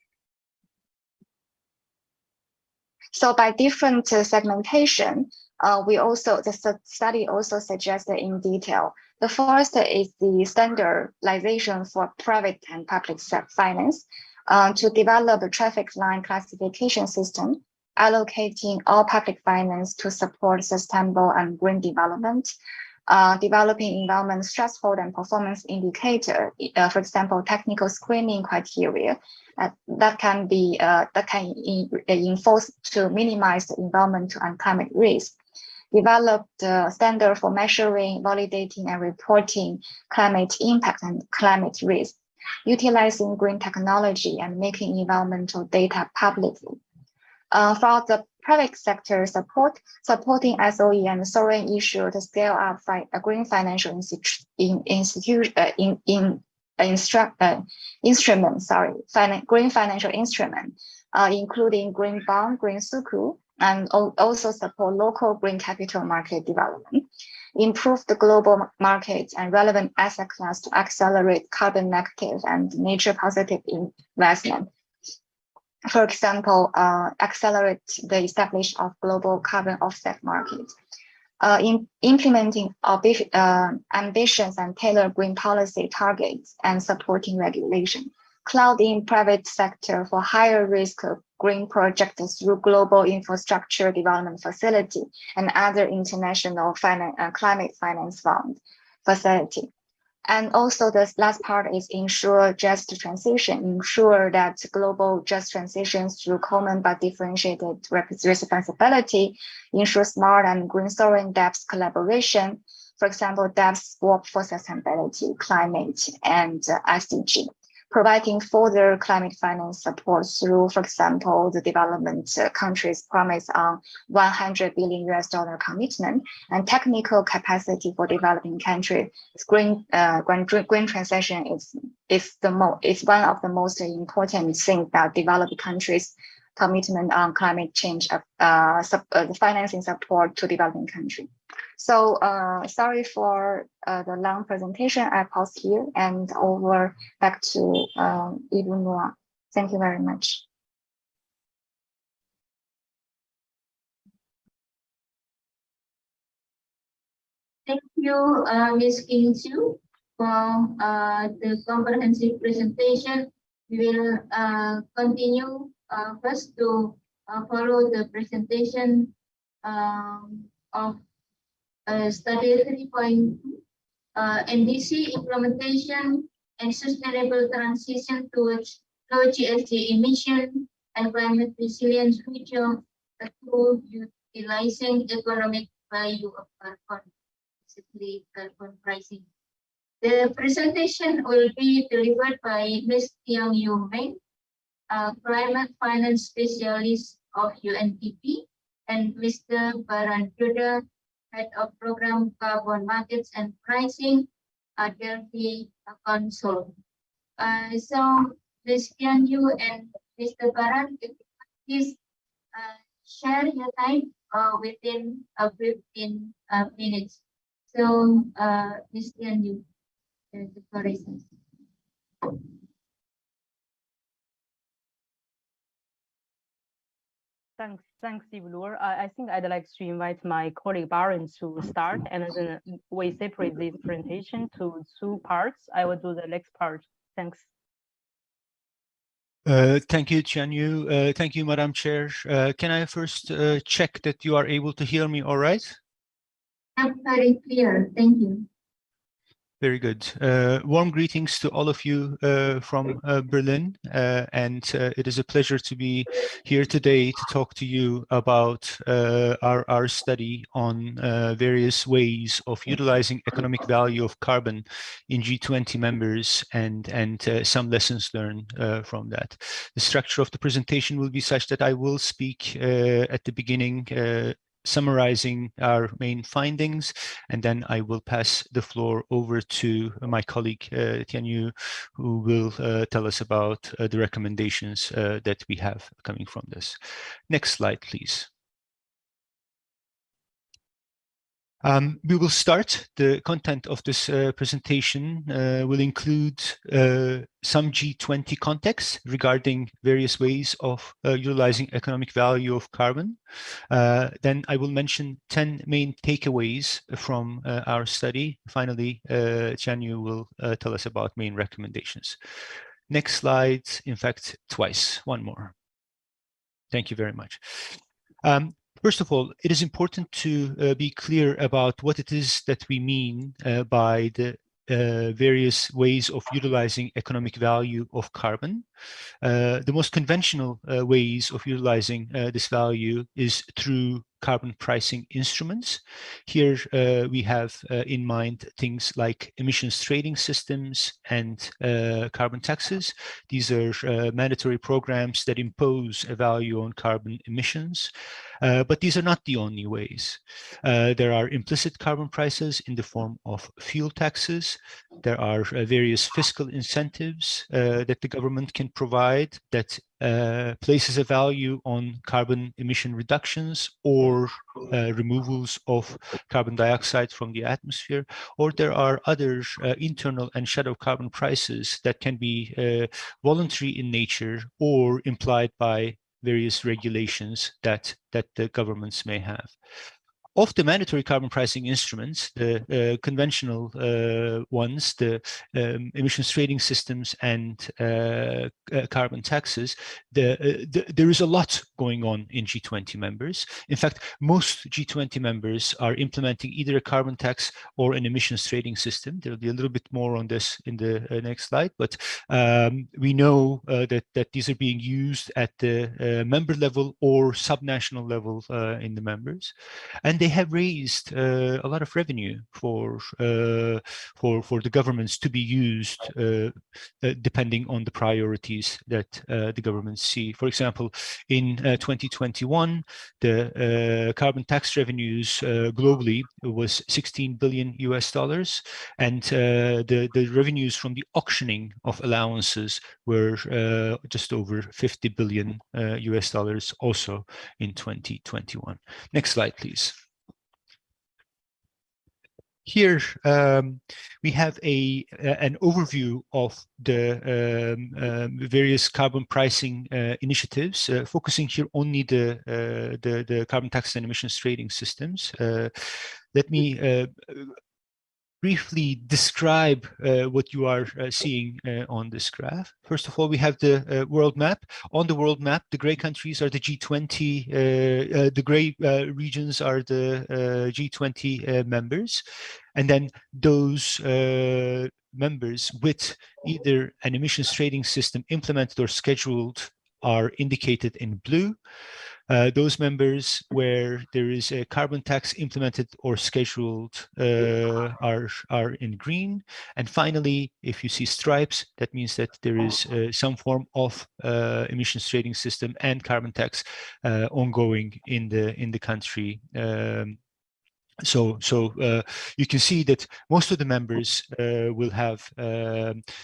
So by different segmentation, the study also suggested in detail. The first is the standardization for private and public finance to develop a traffic line classification system, allocating all public finance to support sustainable and green development, developing environment threshold and performance indicator, for example, technical screening criteria that can enforce to minimize the environmental and climate risk. Develop the standard for measuring, validating, and reporting climate impact and climate risk, utilizing green technology and making environmental data publicly. For the private sector supporting SOE and sovereign issue to scale up a green financial green financial instrument including green bond, green sukuk, and also support local green capital market development, improve the global market and relevant asset class to accelerate carbon negative and nature positive investment. For example, accelerate the establishment of global carbon offset market. Implementing ambitions and tailored green policy targets and supporting regulation. Clouding private sector for higher risk green projects through global infrastructure development facility and other international climate finance fund facility. And also the last part is ensure just transition, ensure that global just transitions through common but differentiated responsibility, ensure smart and green sovereign debt collaboration, for example, debt swap for sustainability, climate, and SDG. Providing further climate finance support through, for example, the development countries' promise on $100 billion commitment and technical capacity for developing countries. Green transition is one of the most important things that developed countries' commitment on climate change, the financing support to developing countries. So sorry for the long presentation. I pause here and over back to Ibu Noah. Thank you very much. Thank you, Ms. King Chu, for the comprehensive presentation. We will continue first to follow the presentation of study 3.2, NDC implementation and sustainable transition towards low GHG emission and climate resilient future through utilizing economic value of carbon, basically carbon pricing. The presentation will be delivered by Ms. Tiang Yu Meng, climate finance specialist of UNDP, and Mr. Baran Juda, Head of Program Carbon Markets and Pricing at Delphi Console. So Ms. Tian Yu and Mr. Baran, please share your time within 15 minutes. So Ms. Tian Yu, the floor is yours. Thanks, Ibu Noor. I think I'd like to invite my colleague Baran to start, and then we separate this presentation to 2 parts. I will do the next part. Thanks. Thank you, Tian Yu. Thank you, Madam Chair. Can I first check that you are able to hear me all right? I'm very clear. Thank you. Very good. Warm greetings to all of you from Berlin, and it is a pleasure to be here today to talk to you about our study on various ways of utilizing economic value of carbon in G20 members and some lessons learned from that. The structure of the presentation will be such that I will speak at the beginning summarizing our main findings, and then I will pass the floor over to my colleague Tian Yu, who will tell us about the recommendations that we have coming from this. Next slide, please. We will start. The content of this presentation will include some G20 context regarding various ways of utilizing economic value of carbon. Then I will mention 10 main takeaways from our study. Finally, Tian Yu will tell us about main recommendations. Next slide, in fact, twice, one more. Thank you very much. First of all, it is important to be clear about what it is that we mean by the various ways of utilizing economic value of carbon. The most conventional ways of utilizing this value is through carbon pricing instruments. Here we have in mind things like emissions trading systems and carbon taxes. These are mandatory programs that impose a value on carbon emissions. But these are not the only ways. There are implicit carbon prices in the form of fuel taxes. There are various fiscal incentives that the government can provide that places a value on carbon emission reductions or removals of carbon dioxide from the atmosphere, or there are other internal and shadow carbon prices that can be voluntary in nature or implied by various regulations that the governments may have. Of the mandatory carbon pricing instruments, the conventional ones, the emissions trading systems and carbon taxes, there is a lot going on in G20 members. In fact, most G20 members are implementing either a carbon tax or an emissions trading system. There'll be a little bit more on this in the next slide, but we know that these are being used at the member level or subnational level in the members. And they have raised a lot of revenue for the governments to be used depending on the priorities that the governments see. For example, in 2021, the carbon tax revenues globally was $16 billion US, and the revenues from the auctioning of allowances were just over $50 billion US also in 2021. Next slide, please. Here we have an overview of the various carbon pricing initiatives, focusing here only the carbon tax and emissions trading systems. Let me briefly describe what you are seeing on this graph. First of all, we have the world map. On the world map, the gray countries are the G20, the gray regions are the G20 members. And then those members with either an emissions trading system implemented or scheduled are indicated in blue. Those members where there is a carbon tax implemented or scheduled are in green. And finally, if you see stripes, that means that there is some form of emissions trading system and carbon tax ongoing in the country. So you can see that most of the members will have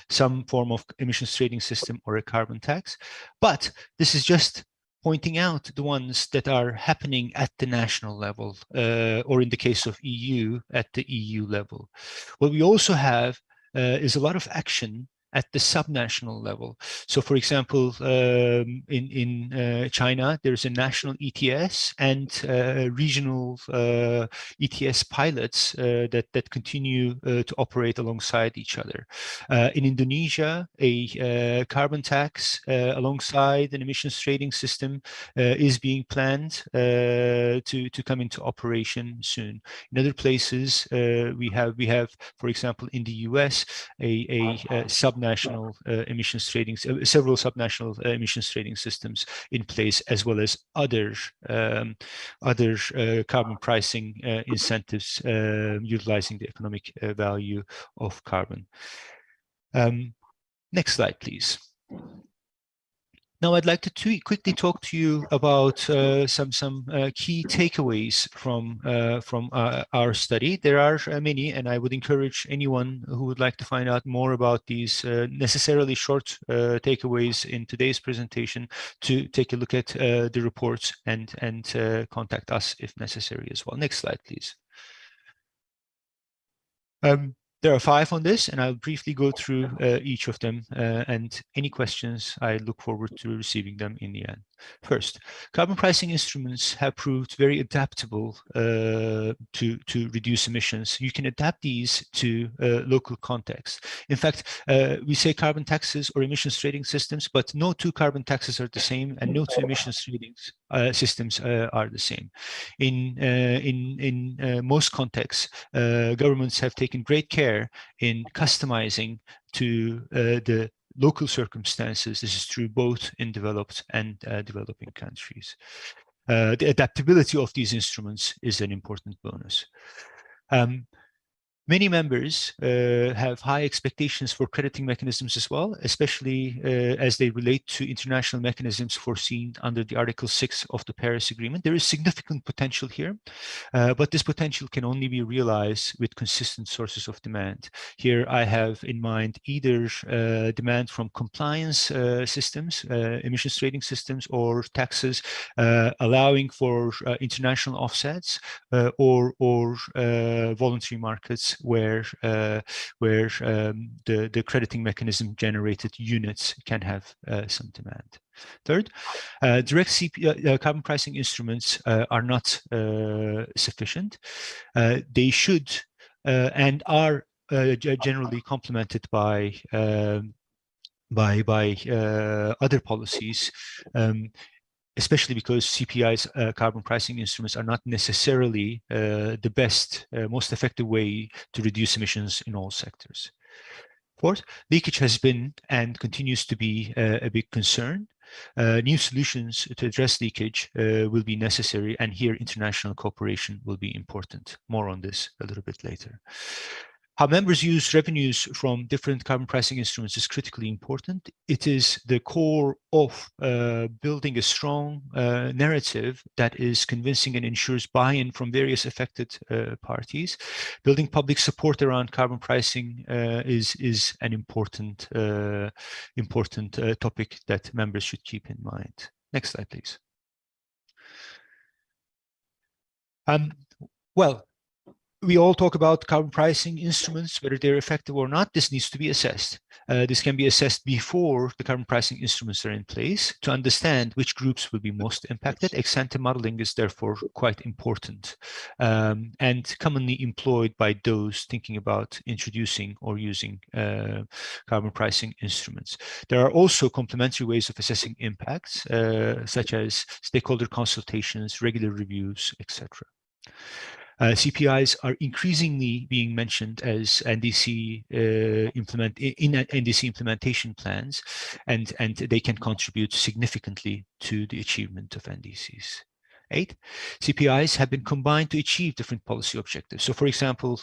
some form of emissions trading system or a carbon tax, but this is just pointing out the ones that are happening at the national level, or in the case of EU, at the EU level. What we also have is a lot of action at the subnational level. So, for example, in China, there's a national ETS and regional ETS pilots that continue to operate alongside each other. In Indonesia, a carbon tax alongside an emissions trading system is being planned to come into operation soon. In other places, we have, for example, in the US, a subnational emissions trading, several subnational emissions trading systems in place, as well as other carbon pricing incentives utilizing the economic value of carbon. Next slide, please. Now, I'd like to quickly talk to you about some key takeaways from our study. There are many, and I would encourage anyone who would like to find out more about these necessarily short takeaways in today's presentation to take a look at the reports and contact us if necessary as well. Next slide, please. There are 5 on this, and I'll briefly go through each of them, and any questions, I look forward to receiving them in the end. First, carbon pricing instruments have proved very adaptable to reduce emissions. You can adapt these to local context. In fact, we say carbon taxes or emissions trading systems, but no 2 carbon taxes are the same, and no 2 emissions trading systems are the same. In most contexts, governments have taken great care in customizing to the local circumstances. This is true both in developed and developing countries. The adaptability of these instruments is an important bonus. Many members have high expectations for crediting mechanisms as well, especially as they relate to international mechanisms foreseen under the Article 6 of the Paris Agreement. There is significant potential here, but this potential can only be realized with consistent sources of demand. Here I have in mind either demand from compliance systems, emissions trading systems, or taxes allowing for international offsets, or voluntary markets where the crediting mechanism generated units can have some demand. Third, direct carbon pricing instruments are not sufficient. They should and are generally complemented by other policies, especially because CPI's carbon pricing instruments are not necessarily the best, most effective way to reduce emissions in all sectors. Fourth, leakage has been and continues to be a big concern. New solutions to address leakage will be necessary, and here international cooperation will be important. More on this a little bit later. How members use revenues from different carbon pricing instruments is critically important. It is the core of building a strong narrative that is convincing and ensures buy-in from various affected parties. Building public support around carbon pricing is an important topic that members should keep in mind. Next slide, please. Well, we all talk about carbon pricing instruments, whether they're effective or not. This needs to be assessed. This can be assessed before the carbon pricing instruments are in place to understand which groups will be most impacted. Ex-ante modeling is therefore quite important and commonly employed by those thinking about introducing or using carbon pricing instruments. There are also complementary ways of assessing impacts, such as stakeholder consultations, regular reviews, etc. CPIs are increasingly being mentioned as NDC NDC implementation plans, and they can contribute significantly to the achievement of NDCs. 8, CPIs have been combined to achieve different policy objectives. So, for example,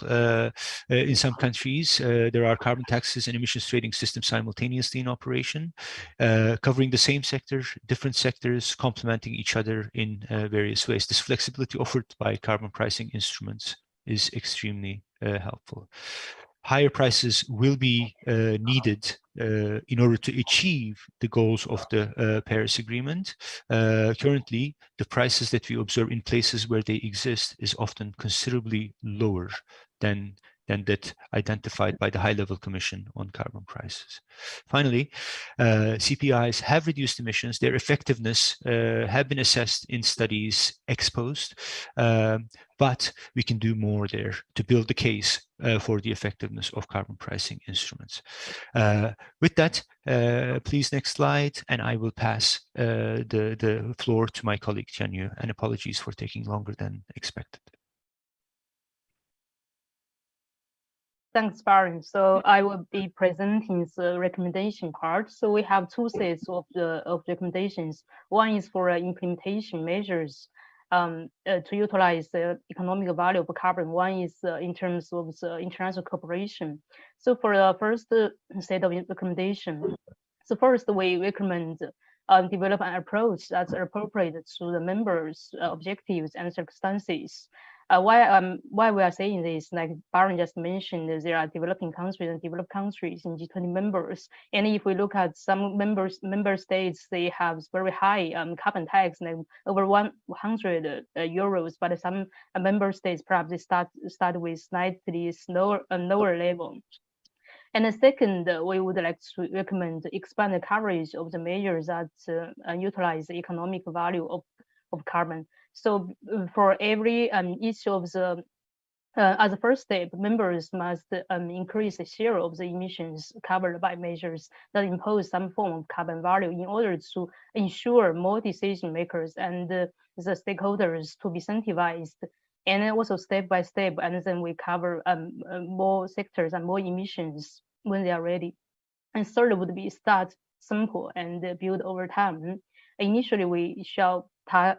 in some countries, there are carbon taxes and emissions trading systems simultaneously in operation, covering the same sector, different sectors, complementing each other in various ways. This flexibility offered by carbon pricing instruments is extremely helpful. Higher prices will be needed in order to achieve the goals of the Paris Agreement. Currently, the prices that we observe in places where they exist is often considerably lower than that identified by the High-Level Commission on Carbon Prices. Finally, CPIs have reduced emissions. Their effectiveness have been assessed in studies ex post, but we can do more there to build the case for the effectiveness of carbon pricing instruments. With that, please next slide, and I will pass the floor to my colleague Tianyu, and apologies for taking longer than expected. Thanks, Baron. So I will be presenting the recommendation part. So we have two sets of recommendations. One is for implementation measures to utilize the economic value of carbon. One is in terms of the international cooperation. So for the first set of recommendation, so first we recommend develop an approach that's appropriate to the members' objectives and circumstances. Why we are saying this, like Baron just mentioned, there are developing countries and developed countries in G20 members. And if we look at some member states, they have very high carbon tax, like over 100 euros, but some member states perhaps they start with slightly lower level. And the second, we would like to recommend expand the coverage of the measures that utilize the economic value of carbon. So for every each of the as a first step, members must increase the share of the emissions covered by measures that impose some form of carbon value in order to ensure more decision makers and the stakeholders to be incentivized. And then also step by step, and then we cover more sectors and more emissions when they are ready. And third would be start simple and build over time. Initially, we shall tag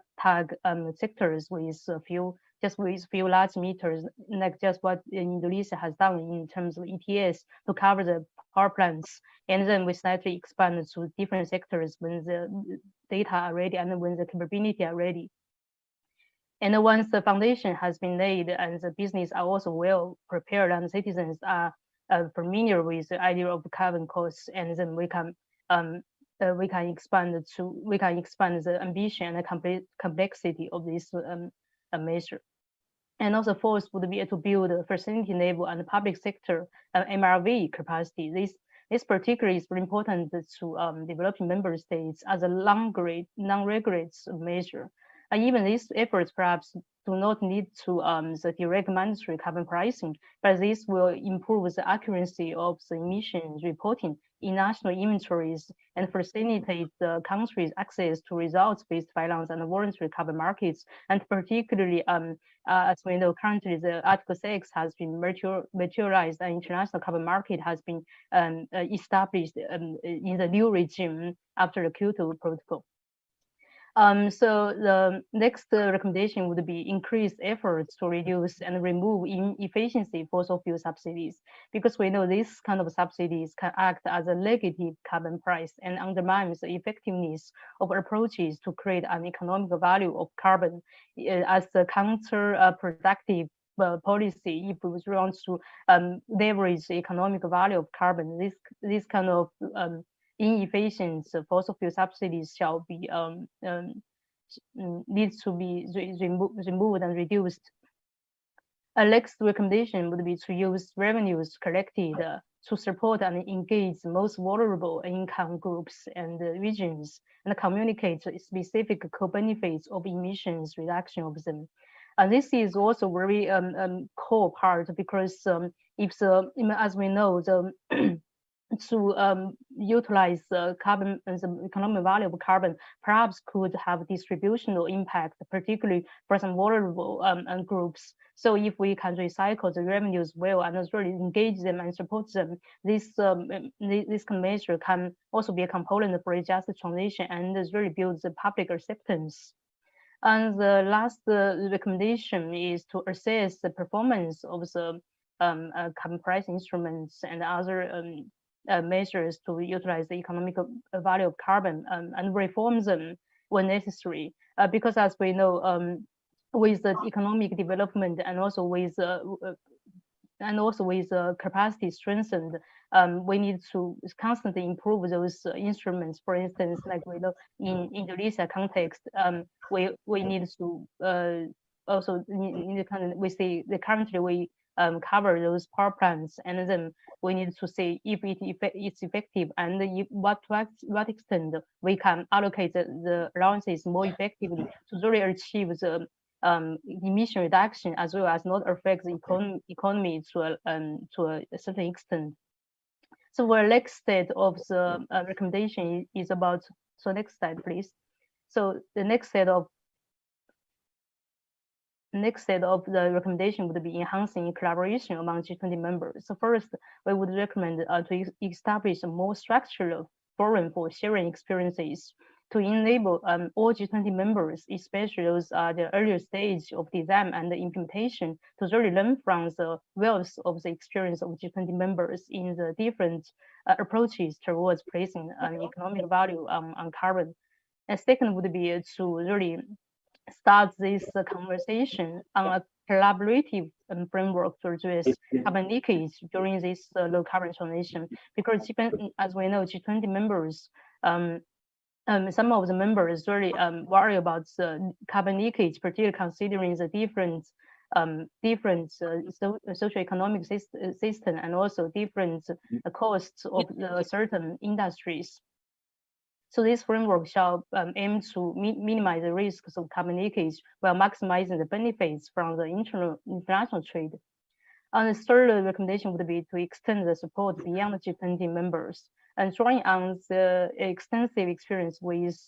sectors with a few just with few large emitters, like just what Indonesia has done in terms of ETS to cover the power plants. And then we slightly expand to different sectors when the data are ready and when the capability are ready. And once the foundation has been laid and the business are also well prepared and citizens are familiar with the idea of carbon costs, and then we can expand the ambition and complexity of this measure. And also fourth would be to build a facility level and public sector MRV capacity. This particularly is very important to developing member states as a non-regulate measure. And even these efforts perhaps do not need to the direct mandatory carbon pricing, but this will improve the accuracy of the emissions reporting in national inventories and facilitate the country's access to results-based finance and voluntary carbon markets. And particularly, as we know, currently the Article 6 has been materialized, and international carbon market has been established in the new regime after the Kyoto Protocol. So the next recommendation would be increased efforts to reduce and remove inefficiency fossil fuel subsidies, because we know these kind of subsidies can act as a negative carbon price and undermines the effectiveness of approaches to create an economic value of carbon as a counterproductive policy. If we want to leverage the economic value of carbon, this kind of inefficient fossil fuel subsidies shall be needs to be removed and reduced. A next recommendation would be to use revenues collected to support and engage most vulnerable income groups and regions, and communicate specific co-benefits of emissions reduction of them. And this is also very core part, because if as we know, to utilize carbon and the economic value of carbon perhaps could have distributional impact, particularly for some vulnerable groups. So if we can recycle the revenues well and really engage them and support them, this measure can also be a component for a just transition and really build the public acceptance. And the last recommendation is to assess the performance of the carbon price instruments and other measures to utilize the economic value of carbon and reform them when necessary. Because as we know, with the economic development and also with capacity strengthened, we need to constantly improve those instruments. For instance, like we know in Indonesia context, we need to also in the kind of, we see the currently we cover those power plants, and then we need to see if it's effective and what extent we can allocate the allowances more effectively to really achieve the emission reduction, as well as not affect the economy to a certain extent. So our next set of the recommendation is about, so next slide, please. So the next set of the recommendation would be enhancing collaboration among G20 members. So first, we would recommend to establish a more structured forum for sharing experiences to enable all G20 members, especially those at the earlier stage of design and the implementation, to really learn from the wealth of the experience of G20 members in the different approaches towards placing an economic value on carbon. And second would be to really start this conversation on a collaborative framework to address carbon leakage during this low carbon transition. Because as we know, G20 members, some of the members really worry about the carbon leakage, particularly considering the different socioeconomic system and also different costs of certain industries. So this framework shall aim to minimize the risks of carbon leakage while maximizing the benefits from the international trade. And the third recommendation would be to extend the support beyond the G20 members, and drawing on the extensive experience with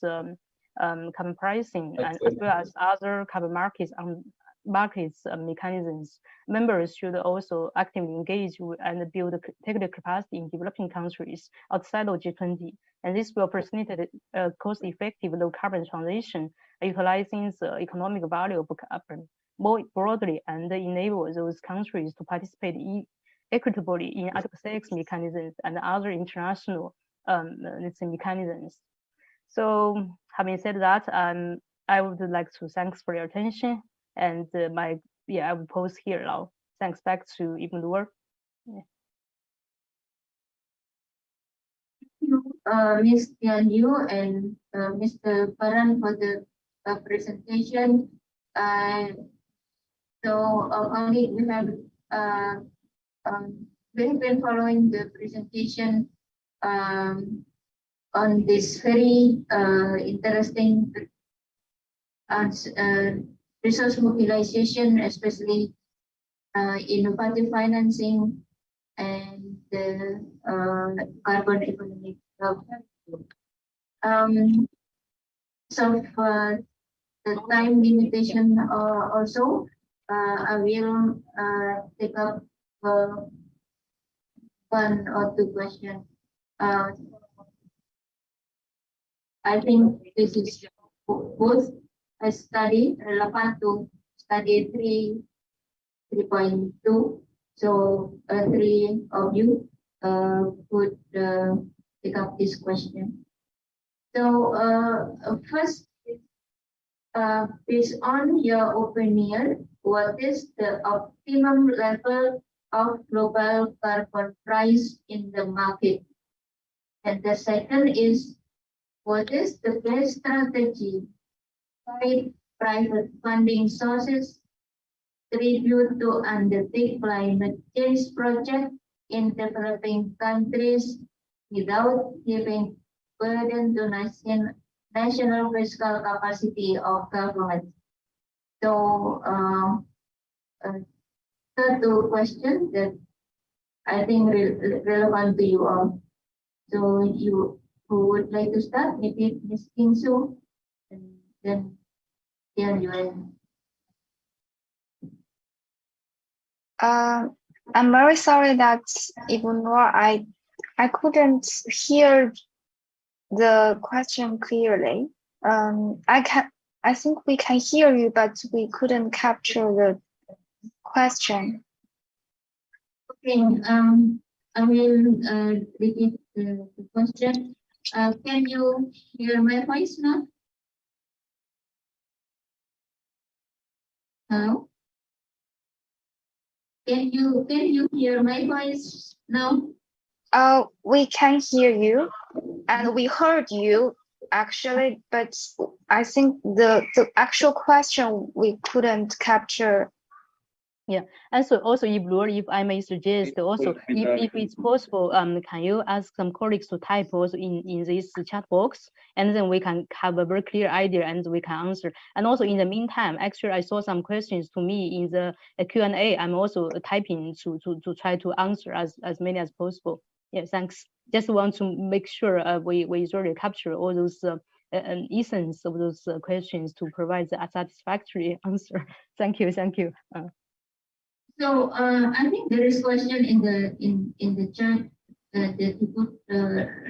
carbon pricing and as well as other carbon markets mechanisms. Members should also actively engage and build technical capacity in developing countries outside of G20. And this will facilitate a cost-effective low-carbon transition, utilizing the economic value of carbon. more broadly and enable those countries to participate equitably in Article 6 mechanisms and other international let's say mechanisms. So having said that, I would like to thanks for your attention, and I will pause here now. Thanks back to Ibn Nur. Yeah. Ms. Tian Yu and Mr. Paran for the presentation. Only we have been following the presentation on this very interesting resource mobilization, especially innovative financing and the carbon economic. So for the time limitation also, I will take up one or two questions. I think this is both a study relevant to study 3.2. So three of you could pick up this question. So first, based on your opinion, what is the optimum level of global carbon price in the market? And the second is, what is the best strategy by private funding sources tribute to undertake climate change project in developing countries without giving burden to national fiscal capacity of government? So third two questions that I think relevant to you all. So you who would like to start? Maybe Ms. Kinsu, and then Yuan. I'm very sorry that even more I couldn't hear the question clearly. I think we can hear you, but we couldn't capture the question. Okay, I will repeat the question. Can you hear my voice now? Hello? Can you hear my voice now? We can hear you, and we heard you actually, but I think the actual question we couldn't capture. Yeah, and so also, if I may suggest, also if it's possible, can you ask some colleagues to type also in this chat box, and then we can have a very clear idea and we can answer. And also in the meantime, actually I saw some questions to me in the Q&A. I'm also typing to try to answer as many as possible. Yeah, thanks. Just want to make sure we really capture all those essence of those questions to provide a satisfactory answer. Thank you. So I think there is question in the chat that you could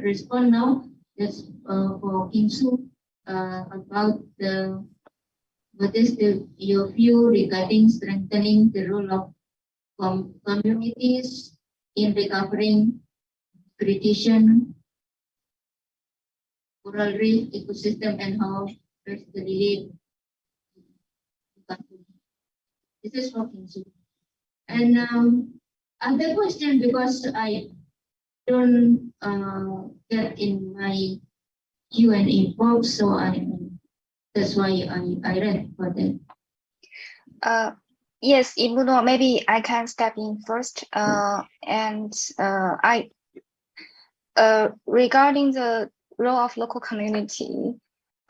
respond now. That's for Kinsu about what is your view regarding strengthening the role of communities in recovering predation, coral reef ecosystem, and how best to relate. This is for Kinsu. And other question, because I don't get in my Q&A box, so that's why I read for that. Yes, Ibuno, maybe I can step in first. Regarding the role of local community,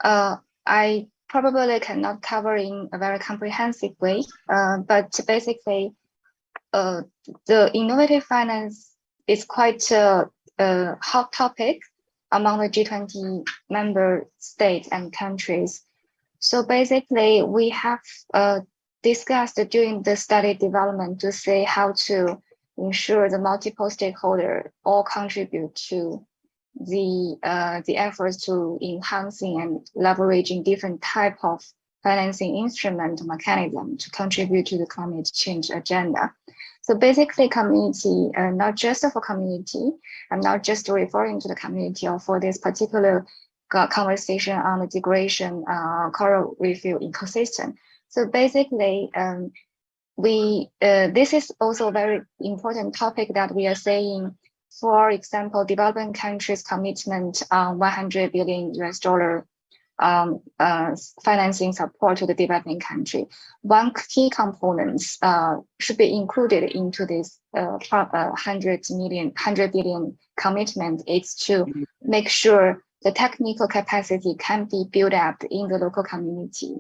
I probably cannot cover in a very comprehensive way, but basically, the innovative finance is quite a hot topic among the G20 member states and countries. So basically, we have discussed during the study development to see how to ensure the multiple stakeholders all contribute to the efforts to enhancing and leveraging different type of financing instrument mechanism to contribute to the climate change agenda. So basically community, not just for community, I'm not just referring to the community or for this particular conversation on the degradation coral reef ecosystem. So basically, this is also a very important topic that we are saying. For example, developing countries' commitment on $100 billion financing support to the developing country. One key component should be included into this $100 billion commitment is to make sure the technical capacity can be built up in the local community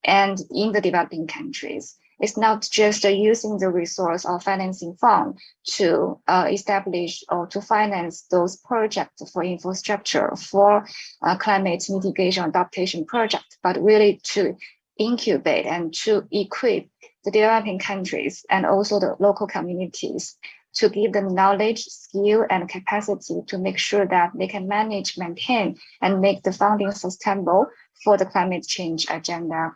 and in the developing countries. It's not just using the resource or financing fund to establish or to finance those projects for infrastructure, for climate mitigation adaptation project, but really to incubate and to equip the developing countries and also the local communities to give them knowledge, skill, and capacity to make sure that they can manage, maintain, and make the funding sustainable for the climate change agenda.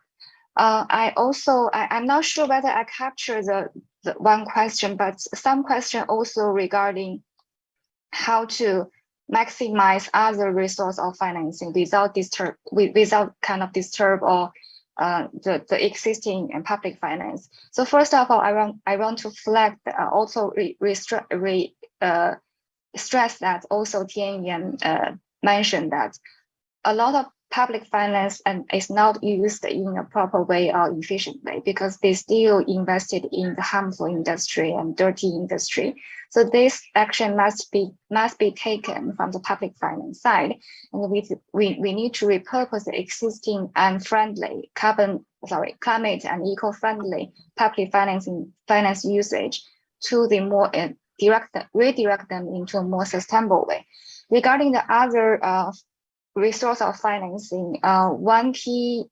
I'm not sure whether I captured the one question, but some question also regarding how to maximize other resource of financing without disturb or the existing and public finance. So first of all, I want to flag also stress that also Tianyan mentioned that a lot of public finance and is not used in a proper way or efficient way because they still invested in the harmful industry and dirty industry. So this action must be taken from the public finance side, and we need to repurpose the existing unfriendly climate and eco-friendly public finance usage to the more redirect them into a more sustainable way. Regarding the other resource of financing, one key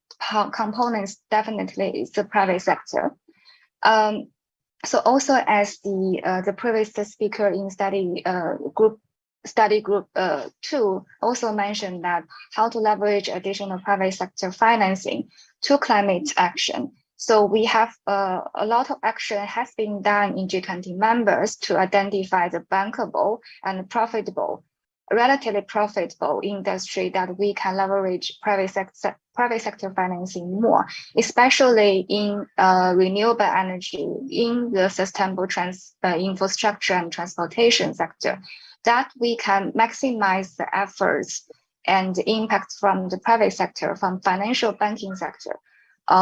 component definitely is the private sector. So also as the previous speaker in study group 2 also mentioned that how to leverage additional private sector financing to climate action. So we have a lot of action has been done in G20 members to identify the bankable and relatively profitable industry that we can leverage private sector financing more, especially in renewable energy, in the sustainable infrastructure and transportation sector, that we can maximize the efforts and the impact from the private sector, from financial banking sector,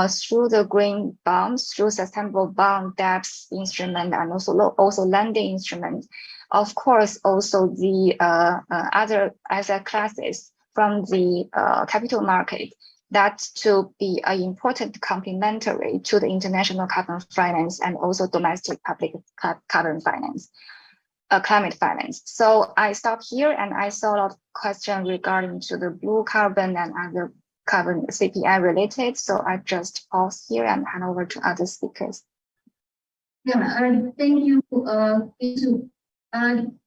through the green bonds, through sustainable bond debts instrument, and also lending instruments. Of course, also the other asset classes from the capital market, that to be an important complementary to the international carbon finance and also domestic public carbon finance, climate finance. So I stop here, and I saw a lot of questions regarding to the blue carbon and other carbon CPI related. So I just pause here and hand over to other speakers. Yeah, thank you, Kisu.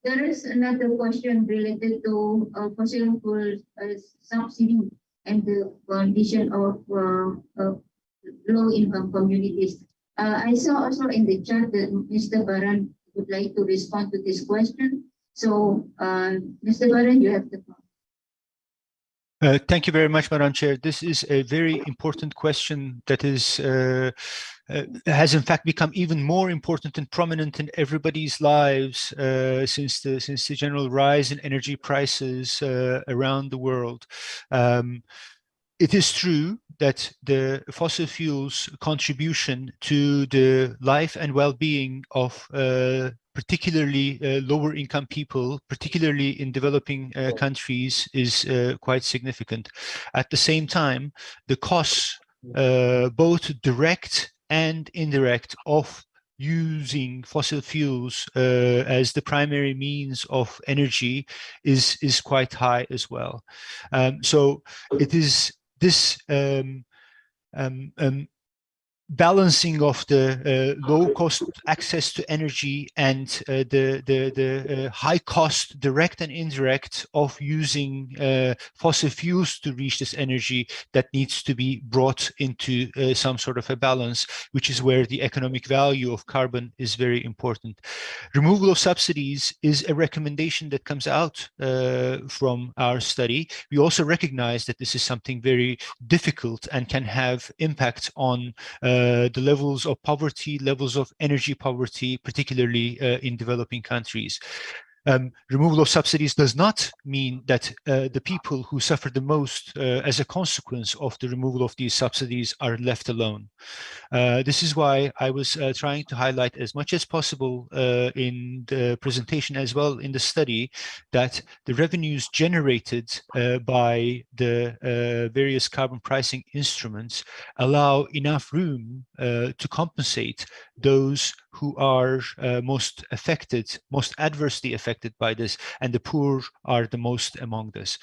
There is another question related to fossil fuel subsidy and the condition of low-income communities. I saw also in the chat that Mr. Baran would like to respond to this question. So, Mr. Baran, you have the floor. Thank you very much, Madam Chair. This is a very important question that has in fact become even more important and prominent in everybody's lives since the general rise in energy prices around the world. It is true that the fossil fuels contribution to the life and well-being of particularly lower income people, particularly in developing countries, is quite significant. At the same time, the costs, both direct and indirect, of using fossil fuels as the primary means of energy is quite high as well. So it is this balancing of the low cost access to energy and the high cost direct and indirect of using fossil fuels to reach this energy that needs to be brought into some sort of a balance, which is where the economic value of carbon is very important. Removal of subsidies is a recommendation that comes out from our study. We also recognize that this is something very difficult and can have impact on the levels of poverty, levels of energy poverty, particularly in developing countries. Removal of subsidies does not mean that the people who suffer the most as a consequence of the removal of these subsidies are left alone. This is why I was trying to highlight as much as possible in the presentation as well in the study that the revenues generated by the various carbon pricing instruments allow enough room to compensate those who are most affected, most adversely affected by this, and the poor are the most among this.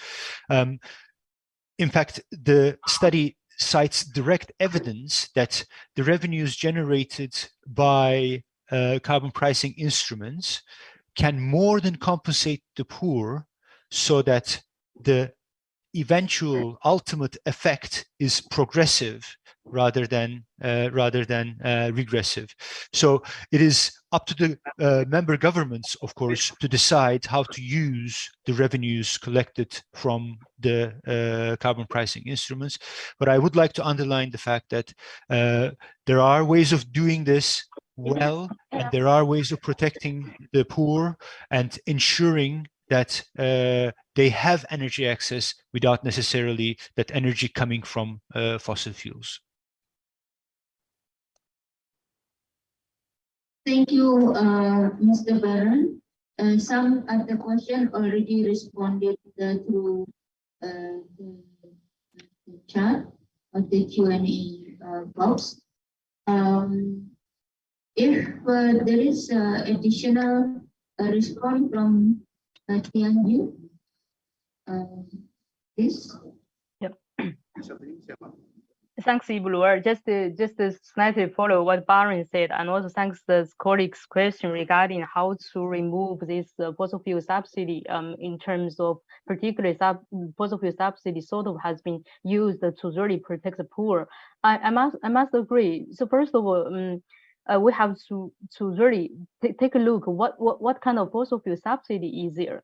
In fact, the study cites direct evidence that the revenues generated by carbon pricing instruments can more than compensate the poor, so that the eventual ultimate effect is progressive rather than regressive. So it is up to the member governments, of course, to decide how to use the revenues collected from the carbon pricing instruments. But I would like to underline the fact that there are ways of doing this well, and there are ways of protecting the poor and ensuring that they have energy access without necessarily that energy coming from fossil fuels. Thank you, Mr. Baron. Some of the questions already responded through the chat of the Q&A box. If there is additional response from Tianju, please. Yep. Thanks, Ibu. Just to slightly follow what Baron said, and also thanks the colleague's question regarding how to remove this fossil fuel subsidy in terms of particularly fossil fuel subsidy sort of has been used to really protect the poor. I must agree. So first of all, we have to really take a look what kind of fossil fuel subsidy is there.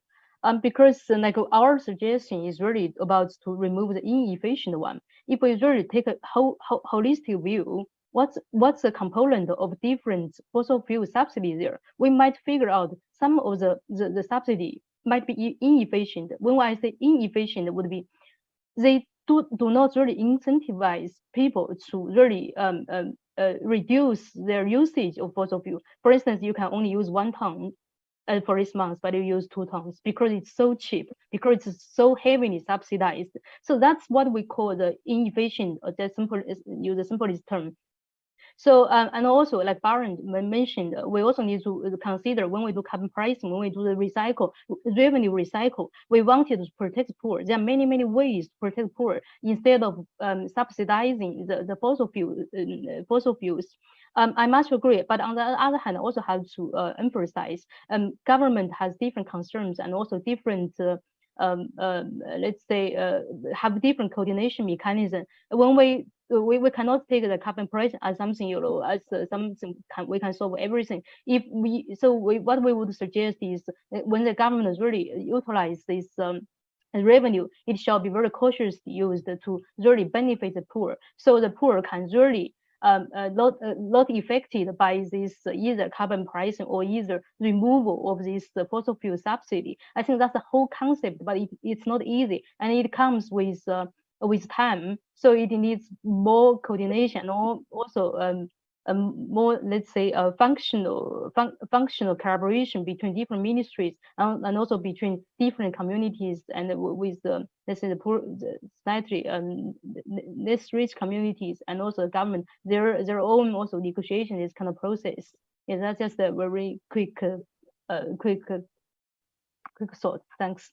Because like our suggestion is really about to remove the inefficient one. If we really take a holistic view, what's the component of different fossil fuel subsidies there, we might figure out some of the subsidy might be inefficient. When I say inefficient, would be they do not really incentivize people to really reduce their usage of fossil fuel. For instance, you can only use 1 ton for this month, but you use 2 tons because it's so cheap, because it's so heavily subsidized. So that's what we call the inefficient, or use the simplest term. So, and also like Baron mentioned, we also need to consider when we do carbon pricing, when we do the revenue recycle, we wanted to protect poor. There are many ways to protect poor instead of subsidizing the fossil fuels. I must agree, but on the other hand, I also have to emphasize, government has different concerns and also different, let's say, have different coordination mechanism. When we cannot take the carbon price as something, you know, as something we can solve everything. What we would suggest is when the government really utilize this revenue, it shall be very cautiously used to really benefit the poor, so the poor can really not affected by this either carbon pricing or either removal of this fossil fuel subsidy. I think that's the whole concept, but it's not easy, and it comes with time, so it needs more coordination, or also more, let's say, functional collaboration between different ministries and also between different communities, and with the, let's say, the poor, slightly less rich communities, and also the government, their own also negotiation, this kind of process. Yeah, that's just a very quick thought. Thanks.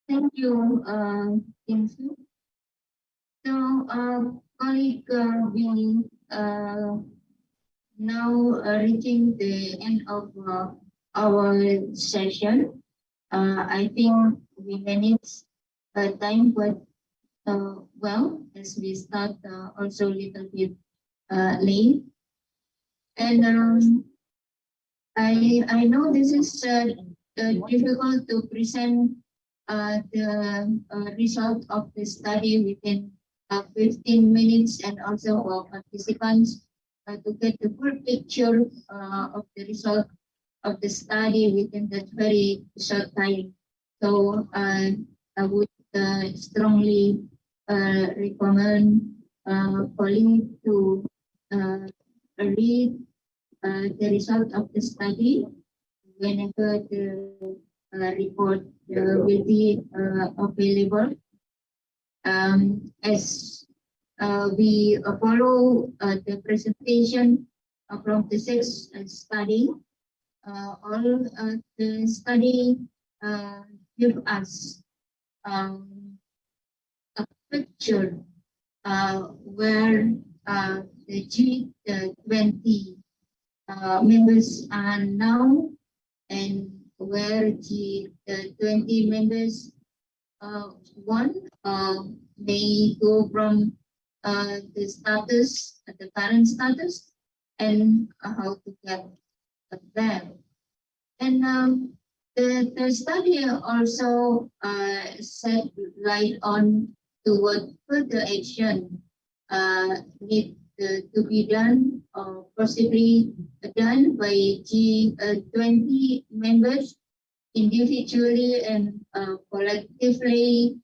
Thank you, Tinsu. So, colleague, we now reaching the end of our session. I think we managed time quite well, as we start also a little bit late. And I know this is difficult to present the result of the study within 15 minutes, and also for participants to get the full picture of the result of the study within that very short time. So I would strongly recommend colleagues to read the result of the study whenever the report will be available. As we follow the presentation from the sixth study, all the study give us a picture where the G20 members are now, and where G20 members one may go from the status, the current status, and how to get there. And the study also shed light on to what further action need to be done, or possibly done by G20 members individually and collectively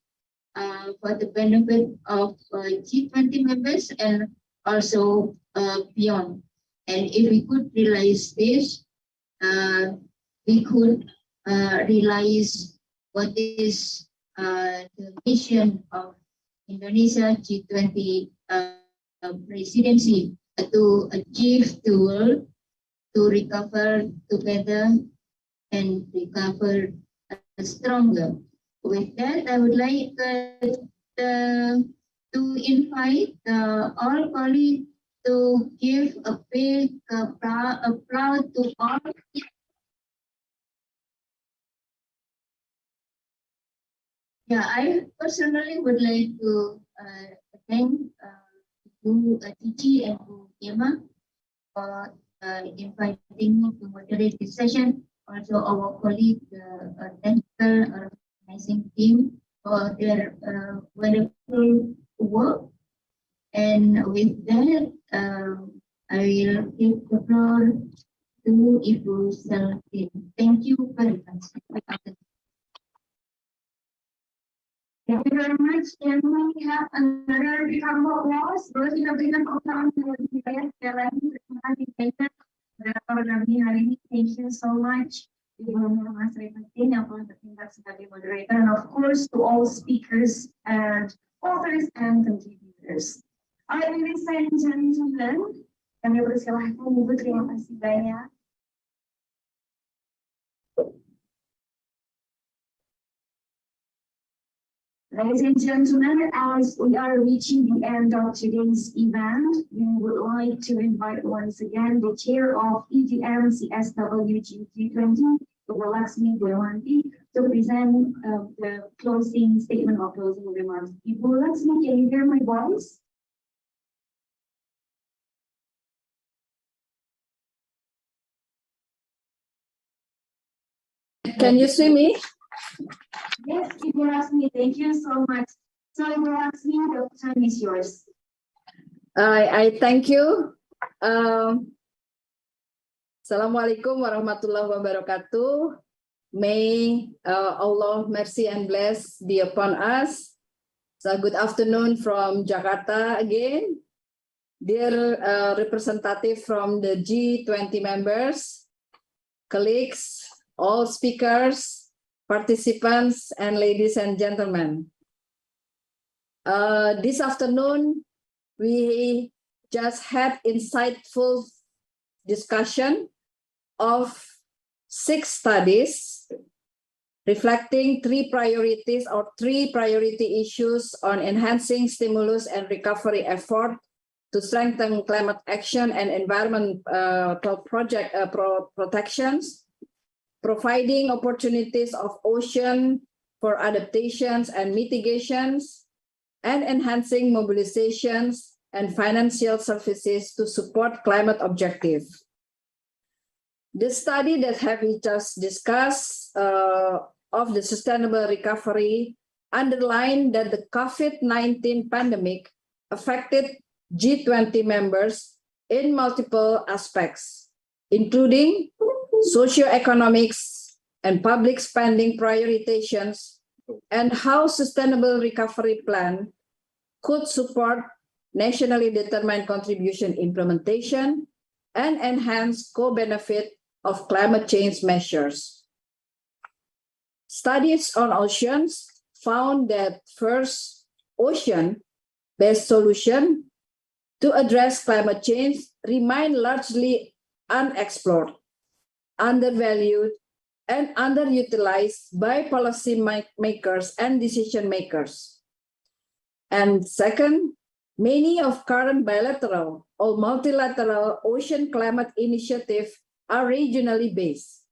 for the benefit of G20 members, and also beyond. And if we could realize this, we could realize what is the mission of Indonesia G20 presidency, to achieve the world to recover together and recover stronger. With that, I would like to invite all colleagues to give a big applause to all. Yeah, I personally would like to thank you, Titi, and Emma, for inviting me to moderate this session. Also, our colleague, the technical organizing team, for their wonderful work. And with that, I will give the floor to Ibu Selvi. Thank you very much. Thank you very much. Can we have another round of applause? Boleh kita berikan tepuk tangan kepada saya sekali lagi. Terima kasih banyak kepada kami hari ini. Thank you so much. Ibu Mas Repatin yang telah bertindak sebagai moderator, and of course to all speakers and authors and contributors. Alright, ladies and gentlemen, kami persilahkan Ibu, terima kasih banyak. Ladies and gentlemen, as we are reaching the end of today's event, we would like to invite once again the chair of EGM CSW G20, Ibu Laksmi Dewanti, to present the closing statement or closing remarks. Ibu Laksmi, can you hear my voice? Can you see me? Yes, Ibu Laksmi, thank you so much. So Ibu Laksmi, the time is yours. I thank you. Assalamualaikum warahmatullahi wabarakatuh. May Allah mercy and bless be upon us. So good afternoon from Jakarta again. Dear representative from the G20 members, colleagues, all speakers, participants, and ladies and gentlemen. This afternoon, we just had insightful discussion of 6 studies reflecting three priority issues on enhancing stimulus and recovery effort to strengthen climate action and environmental protections, providing opportunities of ocean for adaptations and mitigations, and enhancing mobilizations and financial services to support climate objectives. The study that we just discussed of the sustainable recovery underlined that the COVID-19 pandemic affected G20 members in multiple aspects, including socioeconomics and public spending prioritizations, and how sustainable recovery plan could support nationally determined contribution implementation and enhance co-benefit of climate change measures. Studies on oceans found that first, ocean-based solution to address climate change remain largely unexplored, undervalued, and underutilized by policy makers and decision makers. And second, many of current bilateral or multilateral ocean climate initiatives are regionally based,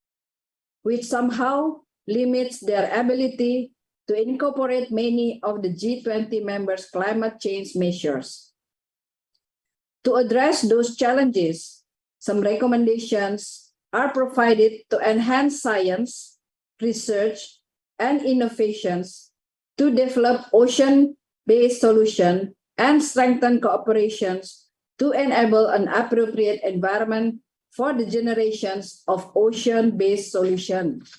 which somehow limits their ability to incorporate many of the G20 members' climate change measures. To address those challenges, some recommendations are provided to enhance science, research, and innovations to develop ocean-based solutions and strengthen cooperations to enable an appropriate environment for the generations of ocean-based solutions.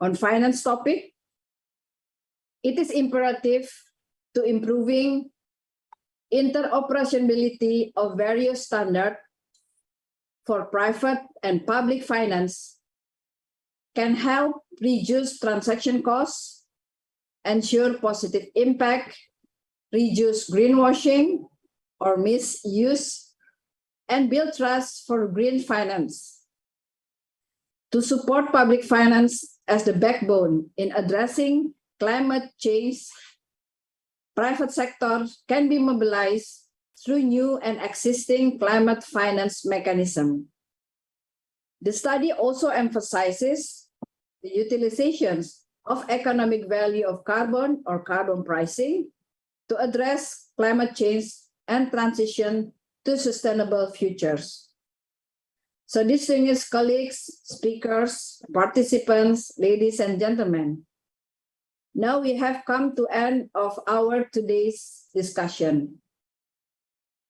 On finance topic, it is imperative to improving interoperability of various standards for private and public finance can help reduce transaction costs, ensure positive impact, reduce greenwashing or misuse, and build trust for green finance. To support public finance as the backbone in addressing climate change, private sector can be mobilized through new and existing climate finance mechanism. The study also emphasizes the utilizations of economic value of carbon or carbon pricing to address climate change and transition to sustainable futures. So distinguished colleagues, speakers, participants, ladies and gentlemen, now we have come to end of our today's discussion.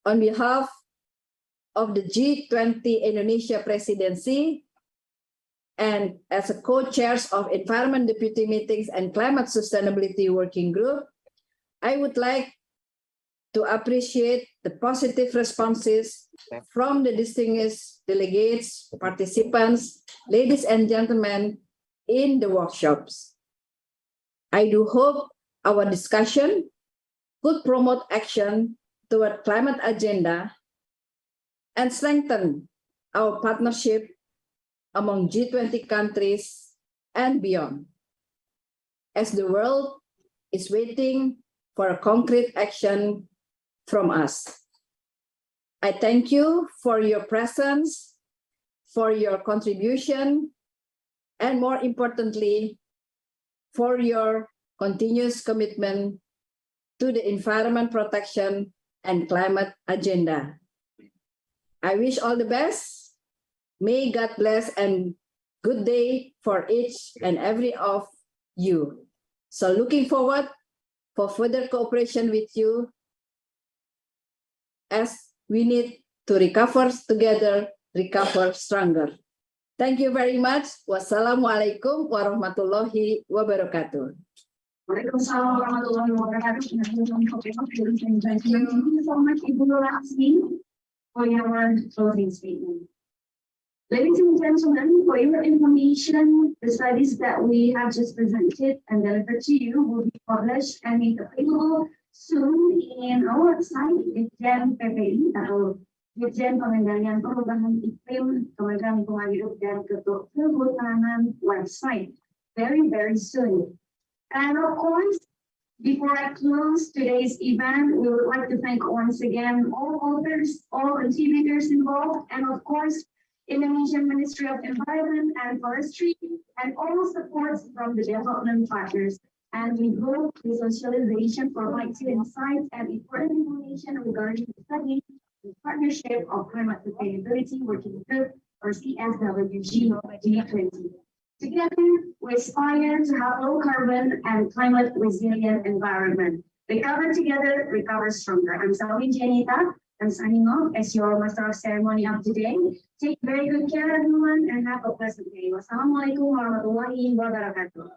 On behalf of the G20 Indonesia Presidency and as a co-chairs of Environment Deputy Meetings and Climate Sustainability Working Group, I would like to appreciate the positive responses from the distinguished delegates, participants, ladies and gentlemen in the workshops. I do hope our discussion could promote action toward climate agenda and strengthen our partnership among G20 countries and beyond, as the world is waiting for a concrete action from us. I thank you for your presence, for your contribution, and more importantly, for your continuous commitment to the environment protection and climate agenda. I wish all the best. May God bless and good day for each and every of you. So looking forward for further cooperation with you as we need to recover together, recover stronger. Thank you very much. Wassalamualaikum warahmatullahi wabarakatuh. Waalaikumsalam warahmatullahi wabarakatuh. Thank you so much, Ibu Laksmi, for your closing statement. Ladies and gentlemen, for your information, the studies that we have just presented and delivered to you will be published and made available soon in our website, Ditjen PPI atau Ditjen Pengendalian Perubahan Iklim Kementerian Lingkungan Hidup dan Kehutanan website. very, very soon. And of course, before I close today's event, we would like to thank once again all authors, all contributors involved, and of course, Indonesian Ministry of Environment and Forestry, and all supports from the development partners. And we hope the socialization provides you insights and important information regarding the study and partnership of climate sustainability working group, or CSWG G20. Together, we aspire to have low carbon and climate resilient environment. Recover together, recover stronger. I'm Salvin Janita. I'm signing off as your master of ceremony of today. Take very good care, everyone, and have a pleasant day. Wassalamualaikum warahmatullahi wabarakatuh.